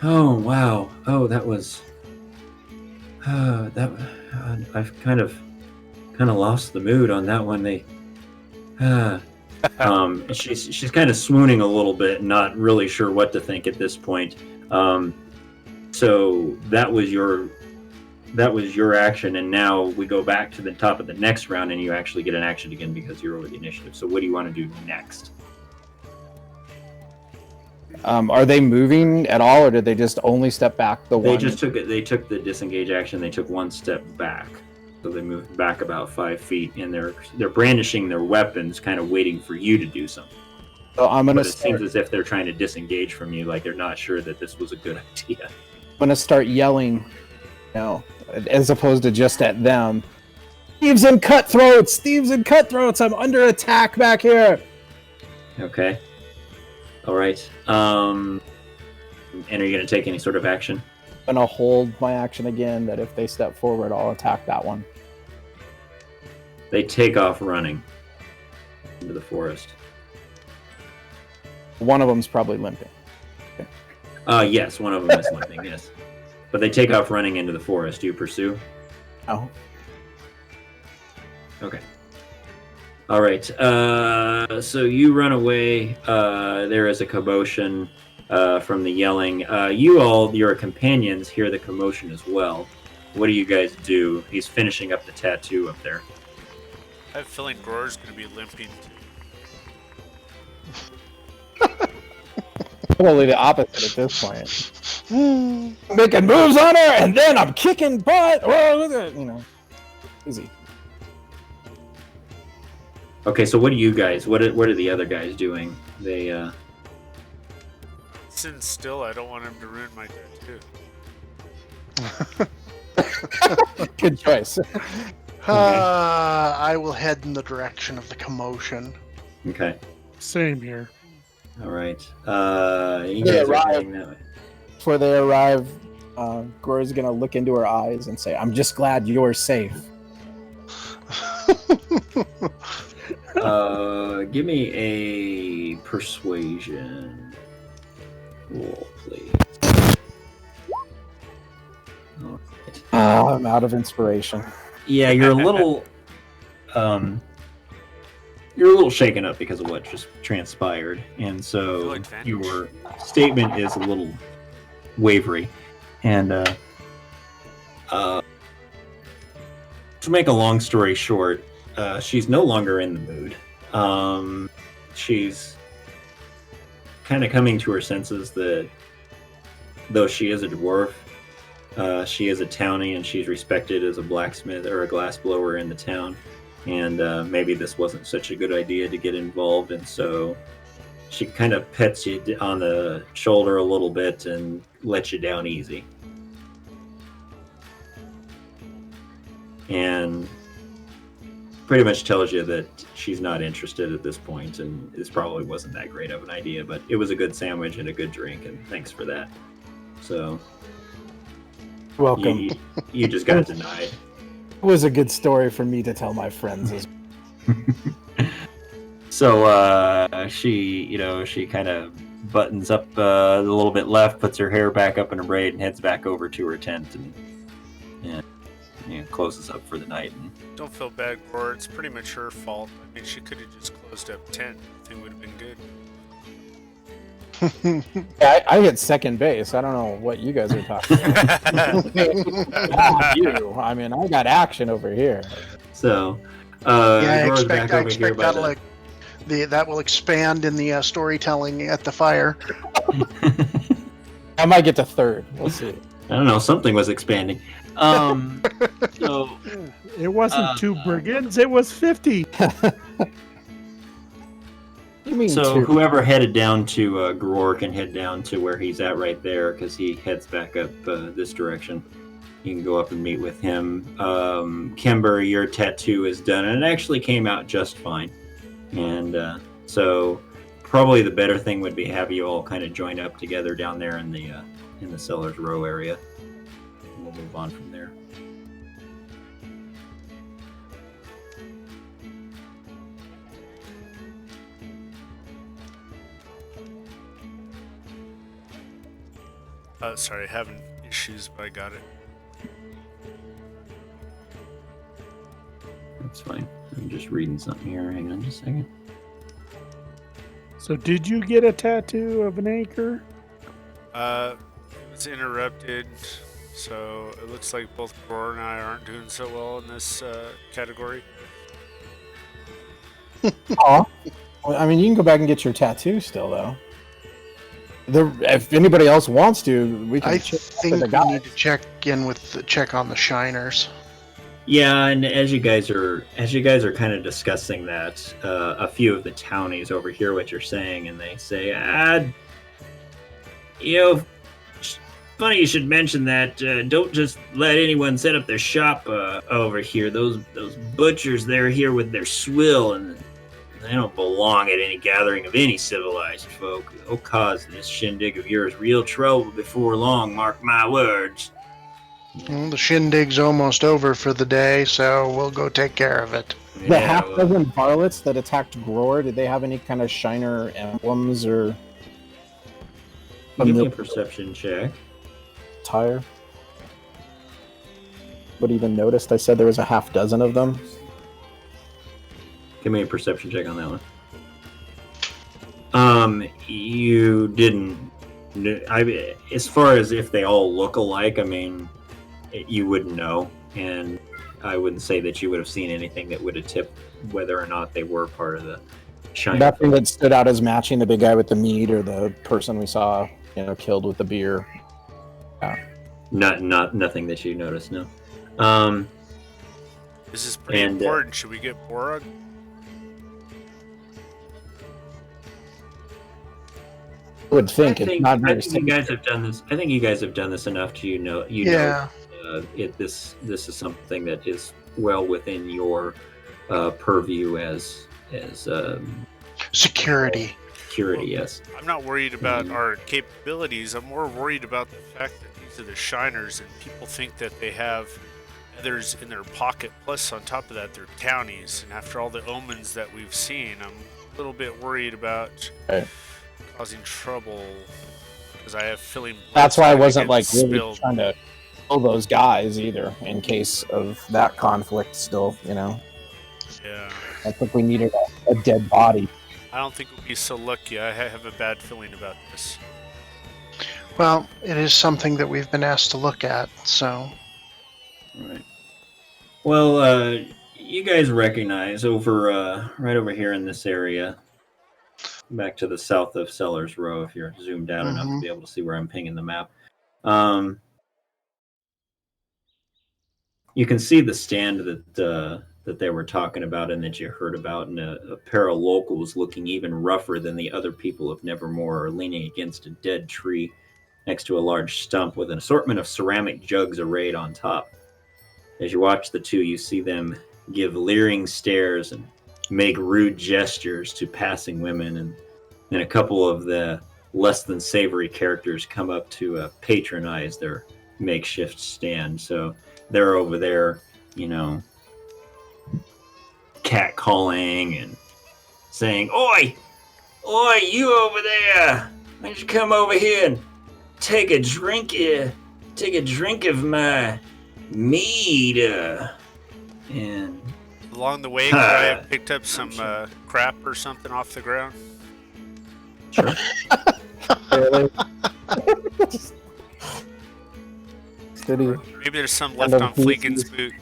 wow. Oh, that was... I've kind of lost the mood on that one. She's kind of swooning a little bit, not really sure what to think at this point. So that was your action, and now we go back to the top of the next round, and you actually get an action again because you're over the initiative. So what do you want to do next? Are they moving at all, or did they just only step back the one? They just took it. They took the disengage action. They took one step back, so they moved back about 5 feet, and they're brandishing their weapons, kind of waiting for you to do something. So I'm gonna. But it seems as if they're trying to disengage from you, like they're not sure that this was a good idea. I'm gonna start yelling, as opposed to just at them. Thieves and cutthroats! Thieves and cutthroats! I'm under attack back here. Okay. All right. And are you going to take any sort of action? I'm gonna hold my action again. That if they step forward, I'll attack that one. They take off running into the forest. One of them's probably limping. Yes, one of them is limping. Yes, but they take off running into the forest. Do you pursue? Oh. Okay. All right. So you run away. There is a commotion from the yelling. Your companions, hear the commotion as well. What do you guys do? He's finishing up the tattoo up there. I have a feeling Gror's going to be limping too. Totally the opposite at this point. Making moves on her, and then I'm kicking butt. Easy. Okay, so what do you guys? What are the other guys doing? They Sitting still. I don't want him to ruin my tattoo. Good choice. I will head in the direction of the commotion. Okay. Same here. All right. You guys are heading that way. Before they arrive, Gore's gonna look into her eyes and say, "I'm just glad you're safe." Give me a persuasion roll, please. All right. I'm out of inspiration. Yeah, you're a little you're a little shaken up because of what just transpired, and so your statement is a little wavery. And to make a long story short, she's no longer in the mood. She's kind of coming to her senses that though she is a dwarf, she is a townie, and she's respected as a blacksmith or a glassblower in the town. And maybe this wasn't such a good idea to get involved, and so she kind of pets you on the shoulder a little bit and lets you down easy. And pretty much tells you that she's not interested at this point, and this probably wasn't that great of an idea, but it was a good sandwich and a good drink, and thanks for that. So, welcome. You just got denied. It was a good story for me to tell my friends. So she kind of buttons up a little bit left, puts her hair back up in a braid, and heads back over to her tent and closes up for the night. And Don't feel bad, Gror. It's pretty much her fault. I mean, she could have just closed up tent. Everything would have been good. I get second base. I don't know what you guys are talking about. You. I mean, I got action over here. So, I Gore's expect back over here by That will expand in the storytelling at the fire. I might get to third. We'll see. I don't know. Something was expanding. So It wasn't 2 brigands, it was 50. You mean So two? whoever headed down to Gror can head down to where he's at right there because he heads back up this direction. You can go up and meet with him. Kimber, your tattoo is done, and it actually came out just fine. And so probably the better thing would be have you all kind of join up together down there in the Sellers Row area. And we'll move on from there. Sorry, having issues, but I got it. That's fine. I'm just reading something here. Hang on just a second. So did you get a tattoo of an anchor? It's interrupted, so it looks like both Gror and I aren't doing so well in this category. Aw. Well, I mean, you can go back and get your tattoo still, though. If anybody else wants to, we can. I check think with we the guys. need to check on the shiners. Yeah, and as you guys are kind of discussing that, a few of the townies overhear what you're saying, and they say, funny you should mention that. Don't just let anyone set up their shop over here. Those butchers, they're here with their swill, and they don't belong at any gathering of any civilized folk. They'll cause this shindig of yours real trouble before long, mark my words. Well, the shindig's almost over for the day, so we'll go take care of it. The half-dozen varlets that attacked Gror, did they have any kind of shiner emblems or Give me a perception check. attire? But even noticed I said there was a half-dozen of them. Give me a perception check on that one. You didn't. As far as if they all look alike, I mean, you wouldn't know, and I wouldn't say that you would have seen anything that would have tipped whether or not they were part of the shine. Nothing that stood out as matching the big guy with the meat or the person we saw, killed with the beer. Nothing that you noticed. No. This is pretty important. Should we get Borog? I would think it's not very I think you guys have done this. I think you guys have done this enough to know. This is something that is well within your purview as Security. Security, yes. I'm not worried about our capabilities. I'm more worried about the fact that these are the shiners, and people think that they have others in their pocket. Plus, on top of that, they're townies. And after all the omens that we've seen, I'm a little bit worried about causing trouble, because I have feeling. That's why I wasn't really trying to kill those guys either, in case of that conflict. Still, Yeah. I think we needed a dead body. I don't think we'll be so lucky. I have a bad feeling about this. Well, it is something that we've been asked to look at, so. Right. Well, you guys recognize right over here in this area, back to the south of Sellers Row, if you're zoomed out enough to be able to see where I'm pinging the map. You can see the stand that they were talking about and that you heard about, and a pair of locals looking even rougher than the other people of Nevermore are leaning against a dead tree next to a large stump with an assortment of ceramic jugs arrayed on top. As you watch the two, you see them give leering stares and make rude gestures to passing women, and then a couple of the less than savory characters come up to patronize their makeshift stand. So they're over there, catcalling and saying, "Oi, you over there! Why don't you come over here and take a drink of my mead?" And along the way, could I have picked up some crap or something off the ground? Sure. Really? Steady. Maybe there's some left on Fleegan's boot.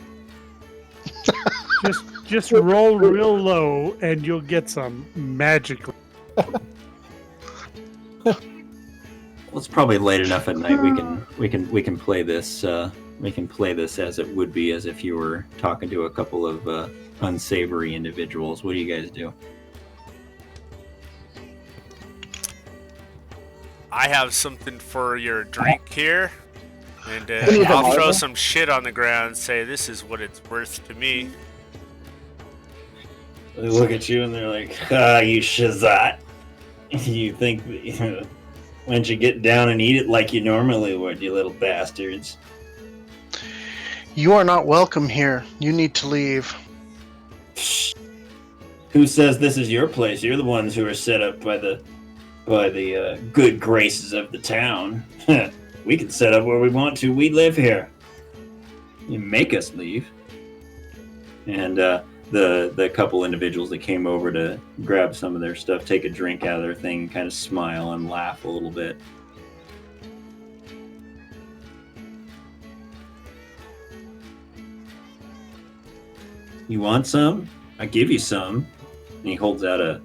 Just roll real low, and you'll get some magically. Well, it's probably late enough at night. We can play this. We can play this as it would be as if you were talking to a couple of unsavory individuals. What do you guys do? I have something for your drink here, and need I'll the throw marble? some shit on the ground and say this is what it's worth to me. They look at you and they're like, "Ah, you Shazat! You think? Why don't you get down and eat it like you normally would, you little bastards?" You are not welcome here. You need to leave. Who says this is your place? You're the ones who are set up by the good graces of the town. We can set up where we want to. We live here. You make us leave. And the couple individuals that came over to grab some of their stuff take a drink out of their thing and kind of smile and laugh a little bit. You want some? I give you some. And he holds out a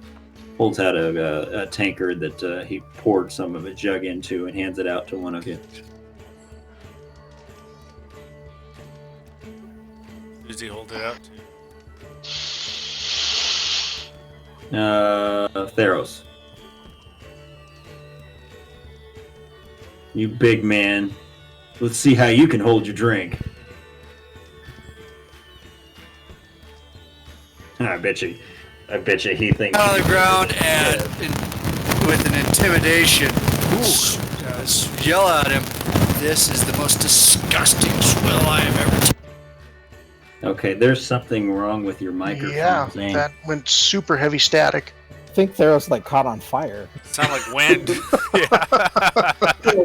tankard that he poured some of a jug into and hands it out to one of you. Who does he hold it out to? Theros. You big man. Let's see how you can hold your drink. I bet you he thinks On the ground and with an intimidation, yell at him. This is the most disgusting swill I have ever tasted. Okay, there's something wrong with your microphone. Yeah, Zane. that went super heavy static. I think Theros like caught on fire. Sound like wind. Yeah.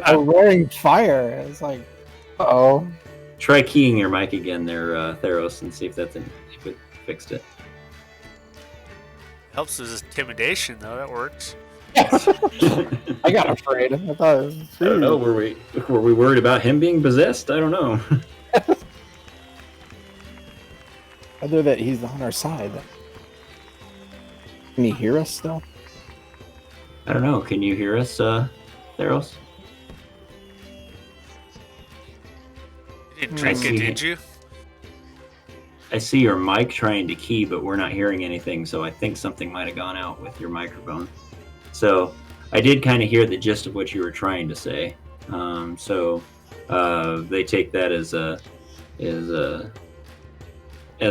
A roaring fire. It's like, uh-oh. Try keying your mic again there, Theros, and see if if it fixed it. Helps with intimidation, though. That works. I got afraid. I thought it was I don't know. Were we worried about him being possessed? I don't know. Other that he's on our side. Can he hear us still? I don't know. Can you hear us, Theros? You didn't drink it, did you? I see your mic trying to key, but we're not hearing anything, so I think something might have gone out with your microphone. So I did kind of hear the gist of what you were trying to say. So they take that as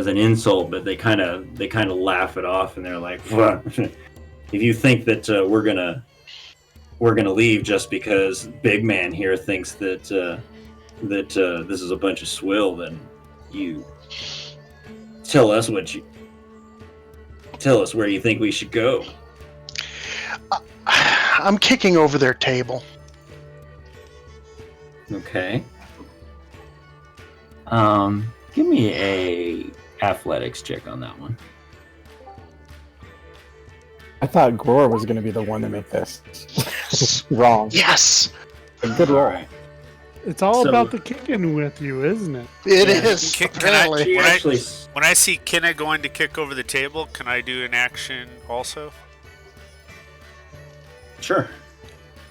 an insult, but they kind of laugh it off, and they're like, if you think that we're gonna leave just because Big Man here thinks that this is a bunch of swill, then you tell us where you think we should go. I'm kicking over their table. Okay. Give me a athletics check on that one. I thought Gror was going to be the one to make this wrong. Yes, A good roll. Alright. It's all So- about the kicking with you, isn't it? it Yeah. is. Can I- Apparently. When I- Actually, When I see Kenna going to kick over the table, can I do an action also? sure.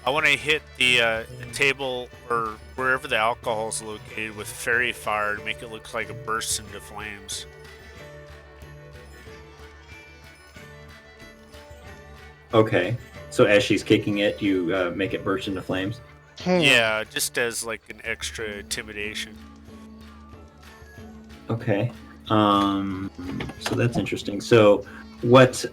I want to hit the table or wherever the alcohol is located with fairy fire to make it look like it bursts into flames. Okay. So as she's kicking it, you make it burst into flames. Yeah, just as like an extra intimidation. Okay. So that's interesting. So what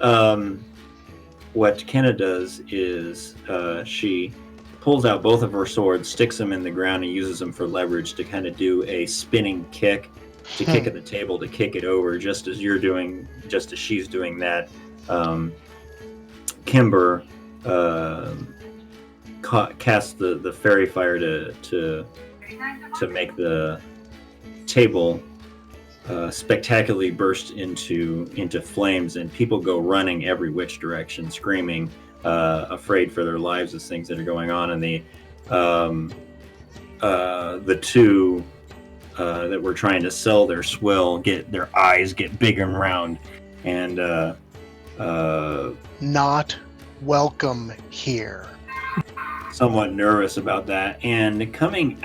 Kenna does is she pulls out both of her swords, sticks them in the ground, and uses them for leverage to kind of do a spinning kick, to kick at the table, to kick it over, just as she's doing that. Kimber casts the fairy fire to make the table spectacularly burst into flames, and people go running every which direction, screaming, afraid for their lives as things that are going on. And the two that were trying to sell their swill get their eyes get big and round, and Not welcome here. somewhat nervous about that. And coming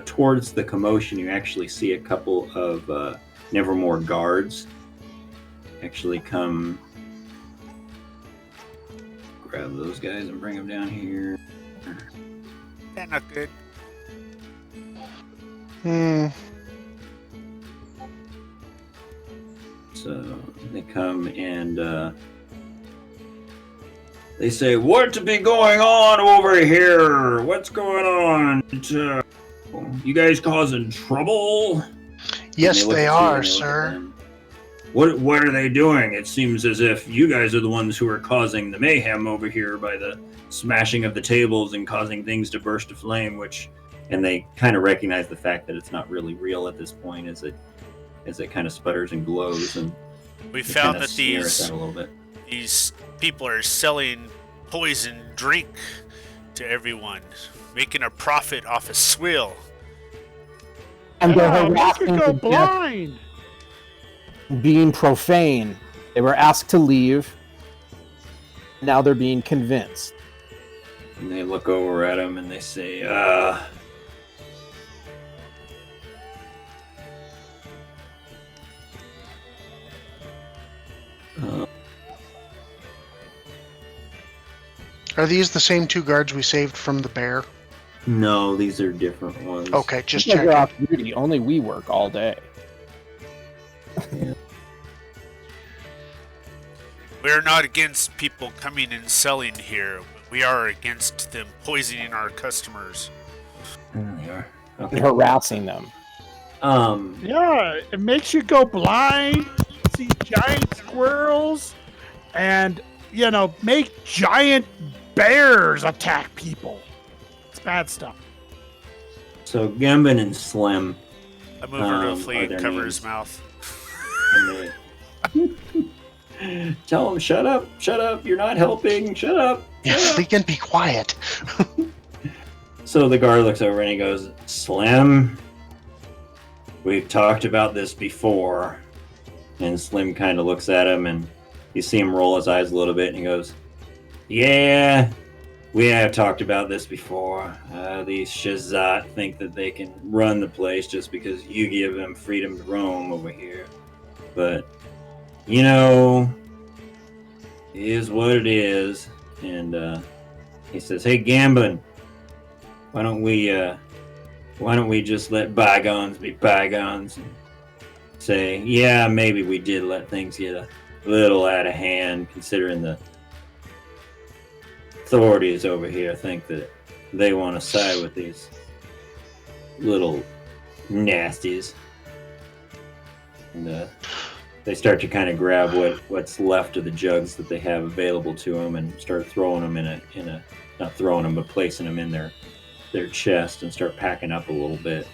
towards the commotion, you actually see a couple of Nevermore guards actually come grab those guys and bring them down here. They're not good. So they come and they say, "What be going on over here? What's going on? You guys causing trouble?" Yes, look they at you are, and they look at sir. them. What are they doing? It seems as if you guys are the ones who are causing the mayhem over here by the smashing of the tables and causing things to burst to flame, and they kind of recognize the fact that it's not really real at this point as it kind of sputters and glows, and We they found kinda that sneer at that a little bit. these people are selling poison drink to everyone, making a profit off a swill. And they're Yeah, make harassing it go to death, blind. being profane. They were asked to leave. Now they're being convinced. And they look over at him and they say, Are these the same two guards we saved from the bear? no, these are different ones. Okay, just It's like you're checking. off duty. Only we work all day. We're not against people coming and selling here, but we are against them poisoning our customers. There they are. And Okay. harassing them. Yeah, it makes you go blind, see giant squirrels, and, make giant bears attack people. It's bad stuff. So Gambin and Slim, I move her to a are flea their and cover names? his mouth. and they tell him, shut up, you're not helping, shut up. Yeah, Flea can be quiet. So the guard looks over and he goes, Slim, we've talked about this before. And Slim kind of looks at him and you see him roll his eyes a little bit and he goes, yeah, we have talked about this before. These Shazat think that they can run the place just because you give them freedom to roam over here. But, it is what it is. And he says, hey, Gambin, why don't we just let bygones be bygones and say, yeah, maybe we did let things get a little out of hand, considering the authorities over here think that they want to side with these little nasties. And they start to kind of grab what's left of the jugs that they have available to them and start throwing them in a not throwing them, but placing them in their chest and start packing up a little bit,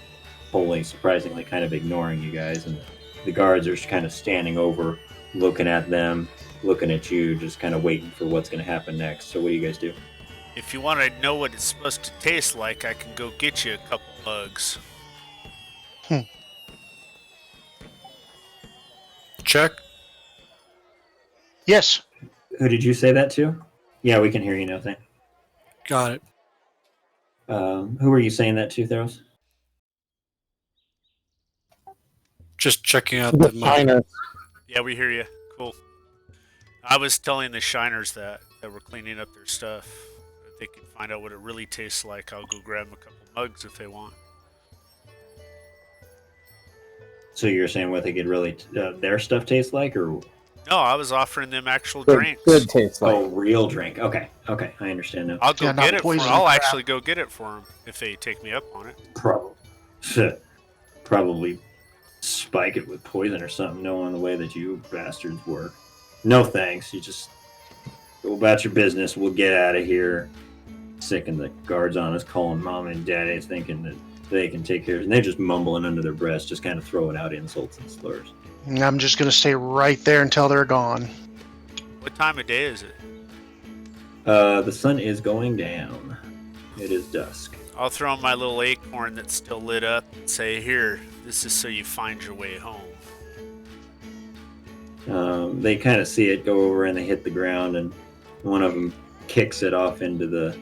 wholly surprisingly kind of ignoring you guys. And the guards are just kind of standing over, looking at them, looking at you, just kind of waiting for what's going to happen next. So what do you guys do? If you want to know what it's supposed to taste like, I can go get you a couple mugs. Check. Yes. Who did you say that to? Yeah, we can hear you now. Thank. Got it. Who were you saying that to, Theros? Just checking out The the China. Yeah, we hear you. Cool. I was telling the shiners that were cleaning up their stuff. If they can find out what it really tastes like, I'll go grab them a couple mugs if they want. So you're saying what they could really their stuff taste like, or No, I was offering them actual Good, drinks. good taste like. real drink? Okay, I understand now. I'll go Yeah, not get it. poison I'll crap. actually go get it for them if they take me up on it. Probably spike it with poison or something, knowing the way that you bastards work. No thanks. You just go about your business. We'll get out of here. Sicking the guards on us, calling mom and daddy, thinking that they can take care of it. And they're just mumbling under their breaths, just kind of throwing out insults and slurs. I'm just going to stay right there until they're gone. What time of day is it? The sun is going down. It is dusk. I'll throw in my little acorn that's still lit up and say, "Here, this is so you find your way home." They kind of see it go over and they hit the ground, and one of them kicks it off into the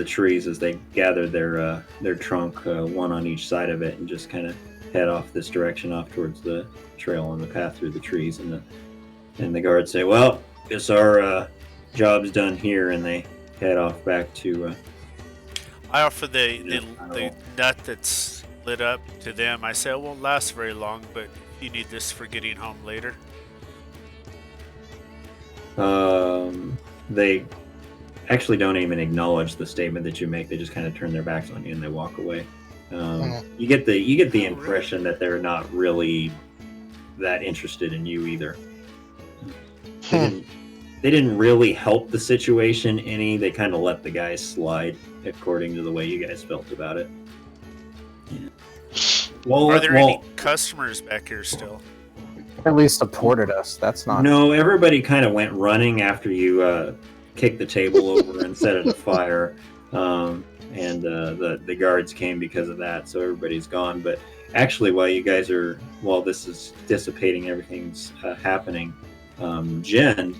trees as they gather their trunk, one on each side of it, and just kind of head off this direction, off towards the trail on the path through the trees. And the guards say, "Well, guess our job's done here," and they head off back to. I offer the nut that's lit up to them. I say it won't last very long, but you need this for getting home later. They actually don't even acknowledge the statement that you make. They just kind of turn their backs on you and they walk away. You get the impression that they're not really that interested in you either. They didn't really help the situation any. They kind of let the guys slide according to the way you guys felt about it. Yeah. Well, Are there any customers back here still? At least supported us. That's not. No, everybody kind of went running after you kicked the table over and set it afire. And the guards came because of that, so everybody's gone. But actually, while this is dissipating, everything's happening. Jen,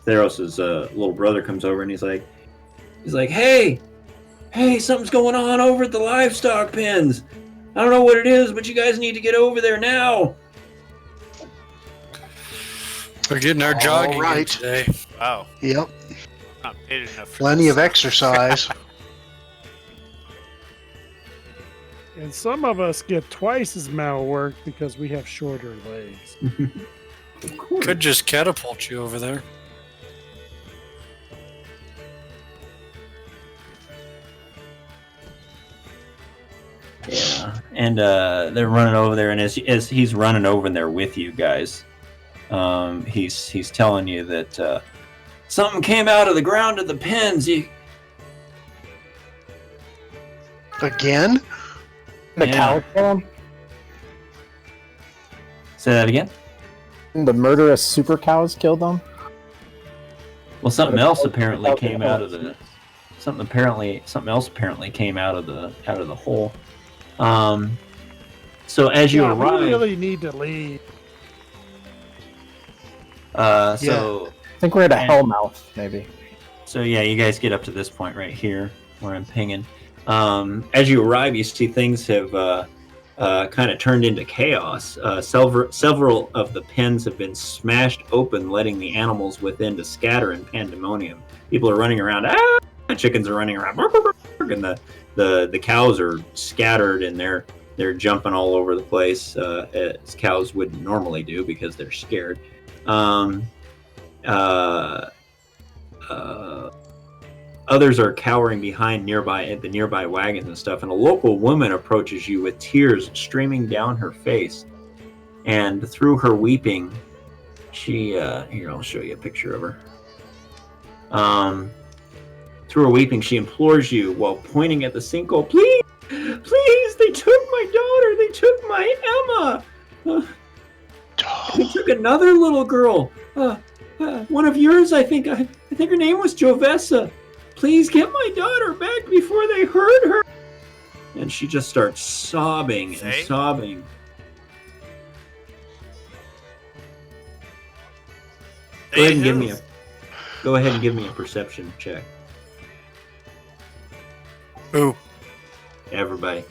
Theros' little brother, comes over and he's like, hey, something's going on over at the livestock pens. I don't know what it is, but you guys need to get over there now. We're getting our jogging in right. today. Wow. Yep. Not paid enough for Plenty this. of exercise. And some of us get twice as amount of work because we have shorter legs. Could just catapult you over there. Yeah, and they're running over there, and as he's running over there with you guys, he's telling you that something came out of the ground of the pens. Again? The Yeah. cow kill him? Say that again. The murderous super cows killed them? Well, something else apparently came out of the something else apparently came out of the hole. So as you arrive, we really need to leave. so I think we're at a hellmouth, maybe. So yeah, you guys get up to this point right here where I'm pinging. As you arrive, you see things have kind of turned into chaos. Several of the pens have been smashed open, letting the animals within to scatter in pandemonium. People are running around. Chickens are running around, and the cows are scattered, and they're jumping all over the place as cows wouldn't normally do because they're scared. Others are cowering behind the nearby wagons and stuff, and a local woman approaches you with tears streaming down her face, and through her weeping, she here, I'll show you a picture of her. Through her weeping, she implores you while pointing at the sinkhole, please, they took my daughter, they took my Emma, they took another little girl, one of yours, I think her name was Jovessa. Please get my daughter back before they hurt her. And she just starts sobbing and sobbing. Go ahead and give me a perception check. Ooh. Everybody.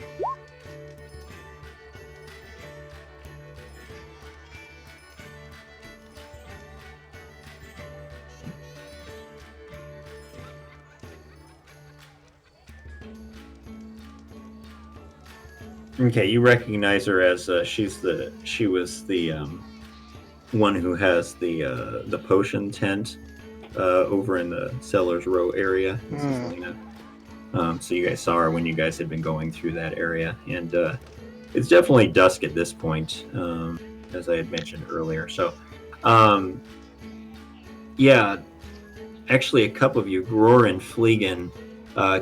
Okay, you recognize her as she was the one who has the potion tent over in the Sellers Row area. This is Lena. So you guys saw her when you guys had been going through that area, and it's definitely dusk at this point, as I had mentioned earlier. So, yeah, actually, a couple of you, Gror and Fleegan,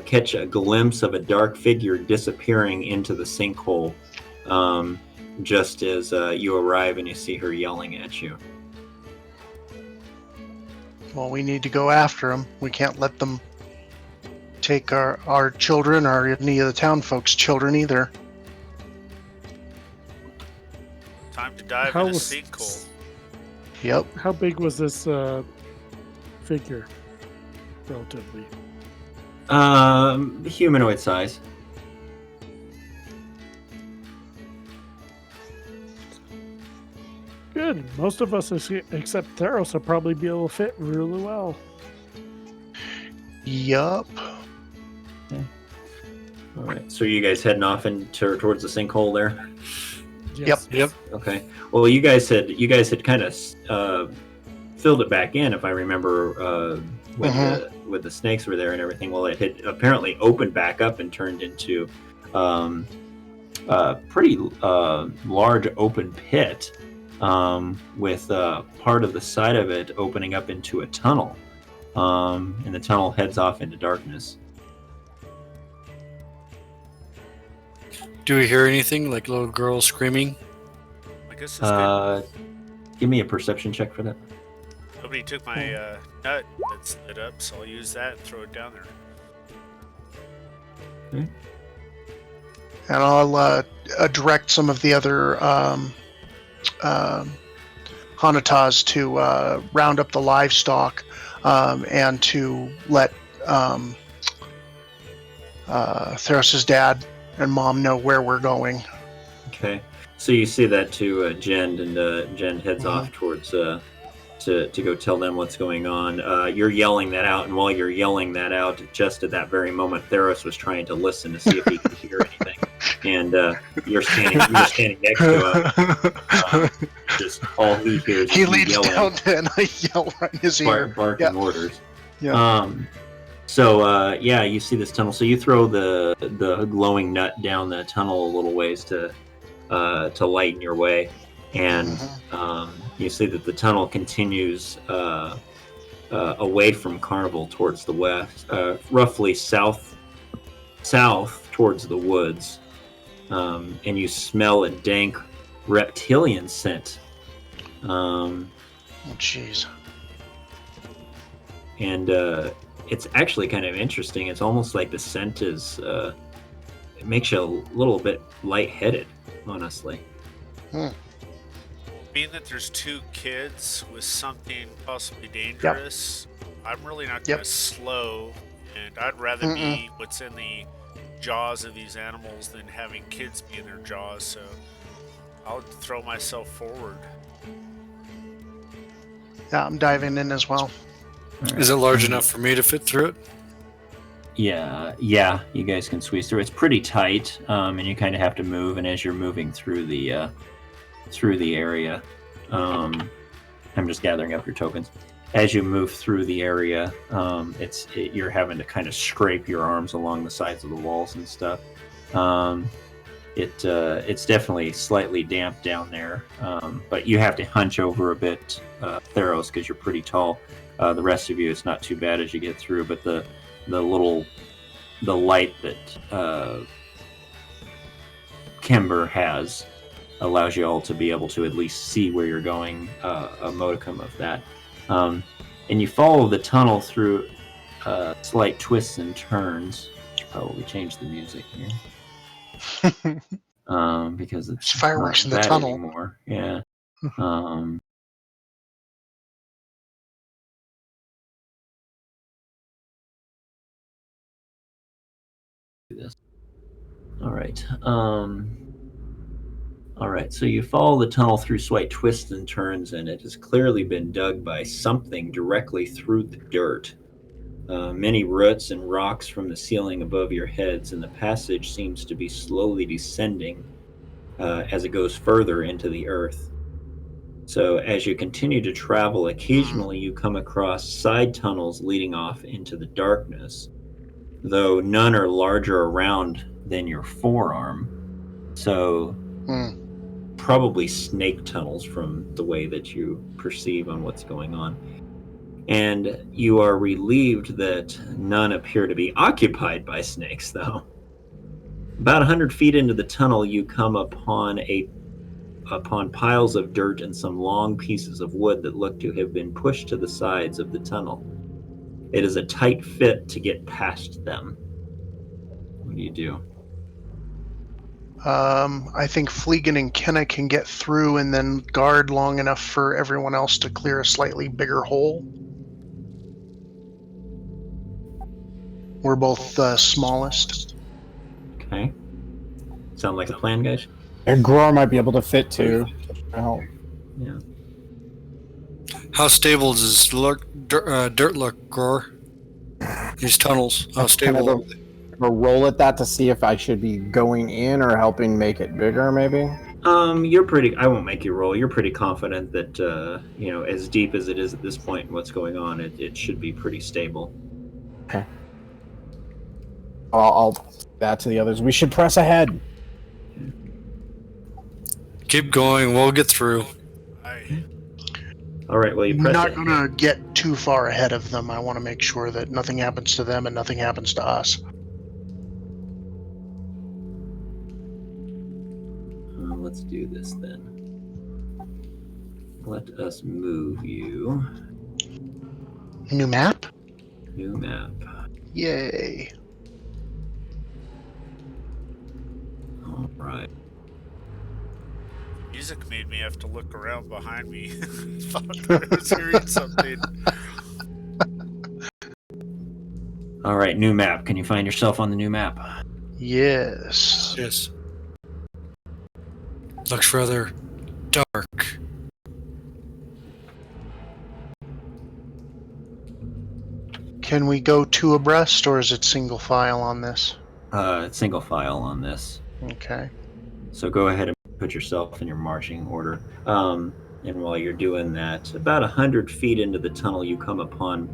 catch a glimpse of a dark figure disappearing into the sinkhole, just as you arrive and you see her yelling at you. Well, we need to go after them. We can't let them take our children or any of the town folks' children either. Time to dive How in a was- sinkhole. Yep. How big was this figure, relatively? Humanoid size. Good. Most of us, except Theros, will probably be able to fit really well. Yup. All right. So you guys heading off towards the sinkhole there? Yes. Yep. Okay. Well, you guys had kind of filled it back in, if I remember, when the snakes were there and everything. Well, it had apparently opened back up and turned into a pretty large open pit, with part of the side of it opening up into a tunnel, and the tunnel heads off into darkness. Do we hear anything like little girls screaming? I guess it's good. Give me a perception check for that. Nobody took my nut that's lit up, so I'll use that and throw it down there. And I'll direct some of the other Hanatas to round up the livestock and to let Theros' dad and mom know where we're going. Okay. So you see that to Jen, and Jen heads off towards to go tell them what's going on. You're yelling that out, and while you're yelling that out, just at that very moment, Theros was trying to listen to see if he could hear anything. And you're standing next to him. Just all he hears is He you leans yelling, down and I yell right in his ear. barking orders. Yeah. So you see this tunnel. So you throw the glowing nut down the tunnel a little ways to lighten your way, and you see that the tunnel continues away from Carnival towards the west, roughly south towards the woods, and you smell a dank reptilian scent. Oh, jeez. And it's actually kind of interesting. It's almost like the scent is it makes you a little bit lightheaded, honestly. Being that there's two kids with something possibly dangerous, I'm really not going to slow, and I'd rather be what's in the jaws of these animals than having kids be in their jaws, so I'll throw myself forward. Yeah, I'm diving in as well. Is it large enough for me to fit through it? Yeah, you guys can squeeze through. It's pretty tight, and you kind of have to move. And as you're moving through the area, I'm just gathering up your tokens. As you move through the area, you're having to kind of scrape your arms along the sides of the walls and stuff. It's definitely slightly damp down there, but you have to hunch over a bit, Theros, because you're pretty tall. The rest of you, it's not too bad as you get through, but the light that Kimber has allows you all to be able to at least see where you're going, a modicum of that. And you follow the tunnel through slight twists and turns. Should probably change the music here. Because it's fireworks in the not that tunnel anymore. Yeah. This. All right. All right. So you follow the tunnel through slight twists and turns, and it has clearly been dug by something directly through the dirt. Many roots and rocks from the ceiling above your heads, and the passage seems to be slowly descending as it goes further into the earth. So as you continue to travel, occasionally you come across side tunnels leading off into the darkness, though none are larger around than your forearm. So probably snake tunnels from the way that you perceive on what's going on. And you are relieved that none appear to be occupied by snakes, though. About 100 feet into the tunnel, you come upon piles of dirt and some long pieces of wood that look to have been pushed to the sides of the tunnel. It is a tight fit to get past them. What do you do? I think Fleegan and Kenna can get through and then guard long enough for everyone else to clear a slightly bigger hole. We're both the smallest. Okay. Sound like a plan, guys? And Gror might be able to fit too. Help. Yeah. How stable does dirt look, Gror? These tunnels, how stable? A roll at that to see if I should be going in or helping make it bigger, maybe. You're pretty. I won't make you roll. You're pretty confident that as deep as it is at this point, and what's going on, it should be pretty stable. Okay. I'll that to the others. We should press ahead. Keep going. We'll get through. All right. Well, you press. Not gonna get too far ahead of them. I want to make sure that nothing happens to them and nothing happens to us. Let's do this then. Let us move you. New map? New map. Yay. All right. Music made me have to look around behind me. Thought I was hearing something. All right. New map. Can you find yourself on the new map? Yes. Yes. Looks rather dark. Can we go two abreast, or is it single file on this? Single file on this. Okay. So go ahead and put yourself in your marching order. And while you're doing that, about 100 feet into the tunnel, you come upon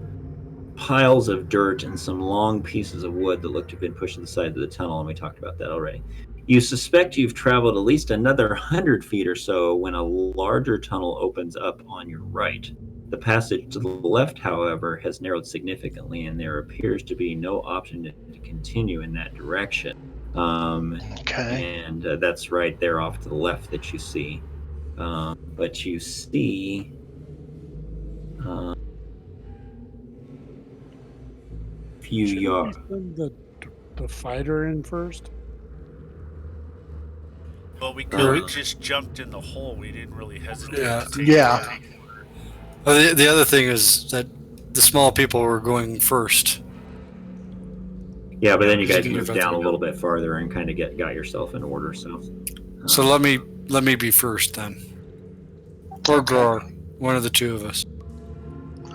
piles of dirt and some long pieces of wood that look to have been pushed to the side of the tunnel, and we talked about that already. You suspect you've traveled at least another 100 feet or so when a larger tunnel opens up on your right. The passage to the left, however, has narrowed significantly, and there appears to be no option to continue in that direction. Okay. And that's right there off to the left that you see. But you see few yards. The fighter in first. Well, we could have just jumped in the hole. We didn't really hesitate. Yeah. To take Yeah. Well, the other thing is that the small people were going first. Yeah, but then you guys You moved can down a move little bit farther and kind of got yourself in order. So let me be first then. Or Gror, one of the two of us.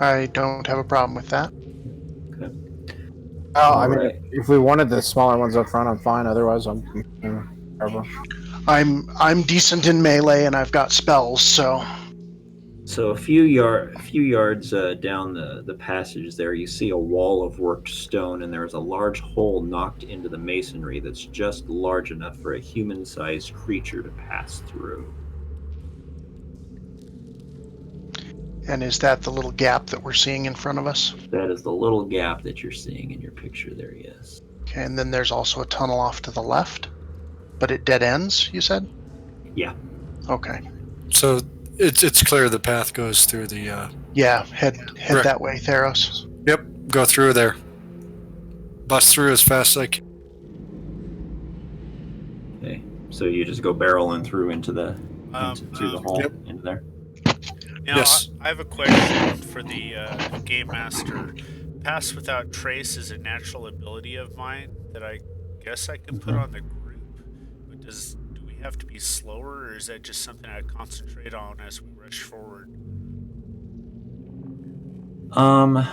I don't have a problem with that. Okay. Oh, I All mean, right. if we wanted the smaller ones up front, I'm fine. Otherwise, I'm whatever. I'm decent in melee and I've got spells, so So a few yards down the passage there, you see a wall of worked stone, and there's a large hole knocked into the masonry that's just large enough for a human-sized creature to pass through. and is that the little gap that we're seeing in front of us? That is the little gap that you're seeing in your picture there, yes. Okay, and then there's also a tunnel off to the left, but it dead ends, you said? Yeah. Okay. So it's clear the path goes through the. Yeah, head Right. that way, Theros. Yep, go through there. Bust through as fast as I can. Okay. So you just go barreling through into the through the hall Yep. into there. Now, Yes. I have a question for the Game Master. Pass Without Trace is a natural ability of mine that I guess I can put on the group. But do we have to be slower, or is that just something I concentrate on as we rush forward? I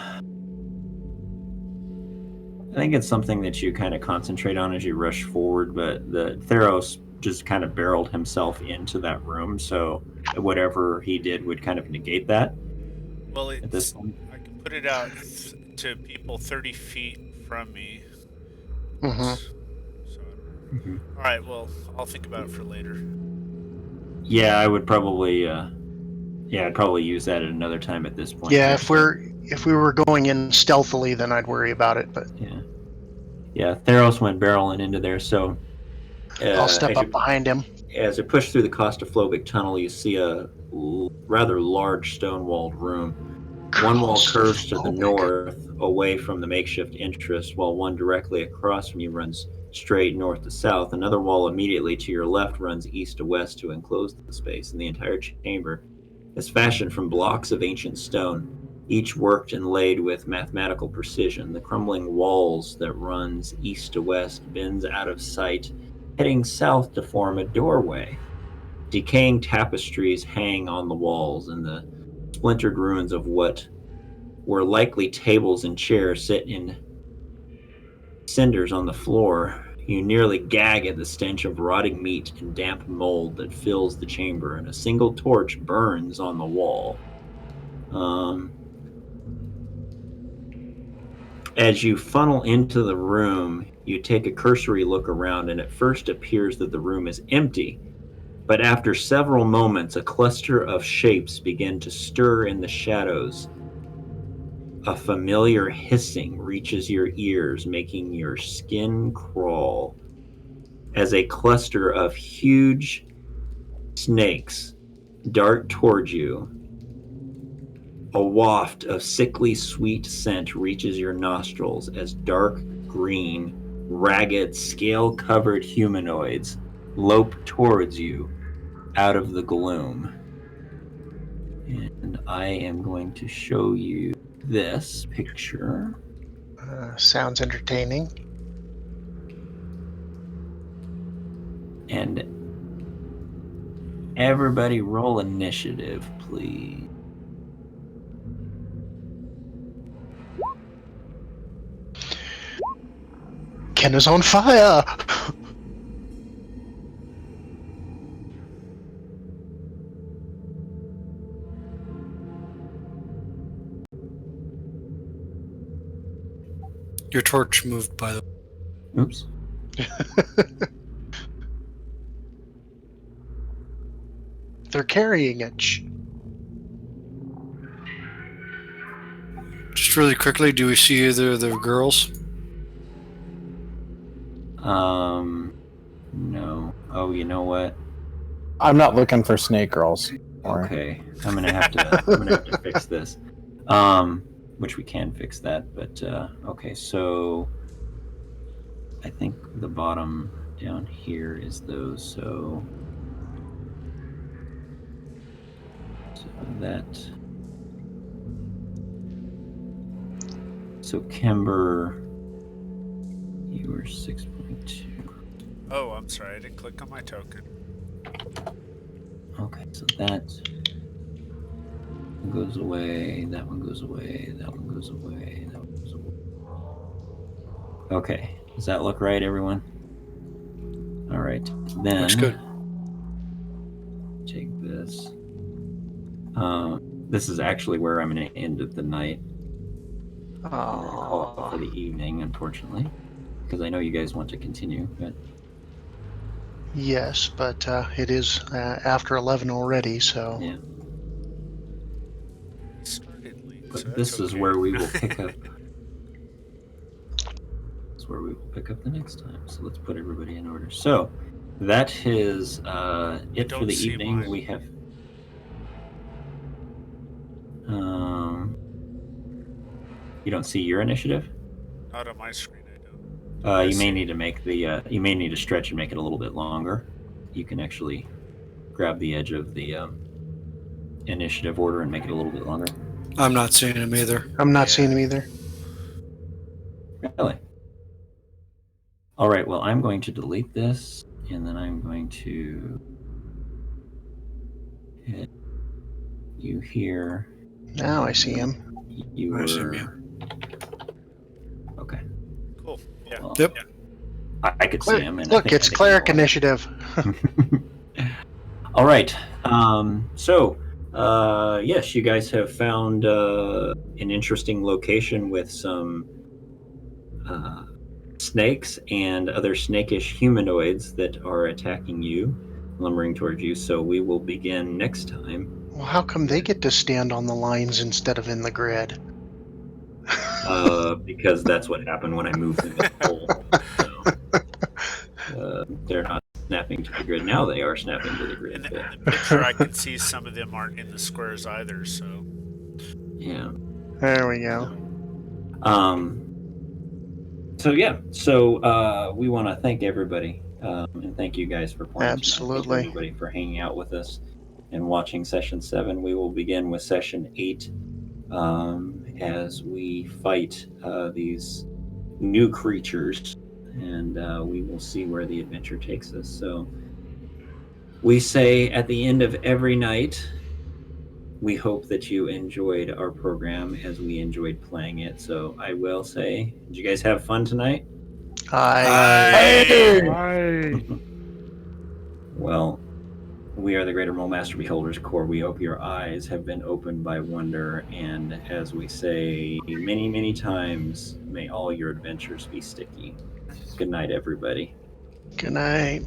think it's something that you kind of concentrate on as you rush forward, but the Theros just kind of barreled himself into that room, so whatever he did would kind of negate that. Well, At this point. I can put it out to people 30 feet from me. Mm-hmm. So, all right, well, I'll think about it for later. Yeah, I would probably I'd probably use that at another time at this point. Yeah, if we were going in stealthily, then I'd worry about it, but Yeah, Theros went barreling into there, so I'll step up behind him. as you push through the claustrophobic tunnel, you see a rather large stone-walled room. One wall Girls are curves to the phobic. north, away from the makeshift interest, while one directly across from you runs straight north to south. Another wall immediately to your left runs east to west to enclose the space, and the entire chamber is fashioned from blocks of ancient stone, each worked and laid with mathematical precision. The crumbling walls that runs east to west bends out of sight, heading south to form a doorway. Decaying tapestries hang on the walls, and the splintered ruins of what were likely tables and chairs sit in cinders on the floor. You nearly gag at the stench of rotting meat and damp mold that fills the chamber, and a single torch burns on the wall. As you funnel into the room, you take a cursory look around, and at first appears that the room is empty. But after several moments, a cluster of shapes begin to stir in the shadows. A familiar hissing reaches your ears, making your skin crawl, as a cluster of huge snakes dart towards you. A waft of sickly sweet scent reaches your nostrils as dark green, ragged, scale-covered humanoids lope towards you out of the gloom. And I am going to show you this picture. Sounds entertaining. And everybody roll initiative, please. Ken is on fire! Your torch moved by the. Oops. They're carrying it. Just really quickly, do we see either of the girls? No. Oh, you know what? I'm not looking for snake girls. Okay, I'm gonna have to fix this. Which we can fix that, but okay. So I think the bottom down here is those. So that. So Kimber, you were 6.2. Oh, I'm sorry. I didn't click on my token. Okay, so that goes away, that one goes away, that one goes away, that one goes away. Okay, does that look right, everyone? All right, then Looks good. take this. This is actually where I'm going to end the night. Call it for the evening, unfortunately, because I know you guys want to continue. But Yes, but it is after 11 already, so... yeah. Started late, But so this that's is okay. where we will pick up. This is where we will pick up the next time. So let's put everybody in order. So that is it for don't the see evening. mine. We have. You don't see your initiative? Not on my screen, I don't. You may need to make the. You may need to stretch and make it a little bit longer. You can actually grab the edge of the initiative order and make it a little bit longer. I'm not seeing him either. I'm not seeing him either. Really? All right. Well, I'm going to delete this, and then I'm going to hit you here. Now I see him. You were. I see him, yeah. Okay. Cool. Yeah. Well, Yep. I could see him. And I Look, think- it's I think cleric he'll- initiative. All right. So, yes, you guys have found an interesting location with some snakes and other snakish humanoids that are attacking you, lumbering towards you. So we will begin next time. Well, how come they get to stand on the lines instead of in the grid? Because that's what happened when I moved them in the hole. So, they're not snapping to the grid now. They are snapping to the grid. In but- the picture, I can see some of them aren't in the squares either, so Yeah. There we go. So we want to thank everybody, and thank you guys for playing tonight. Thank Absolutely. everybody for hanging out with us and watching session 7. We will begin with session 8 as we fight these new creatures, and we will see where the adventure takes us. So we say at the end of every night, we hope that you enjoyed our program as we enjoyed playing it. So I will say, did you guys have fun tonight? Aye. Well, we are the Greater Mulmaster Beholders Corps. We hope your eyes have been opened by wonder, and as we say many, many times, may all your adventures be sticky. Good night, everybody. Good night.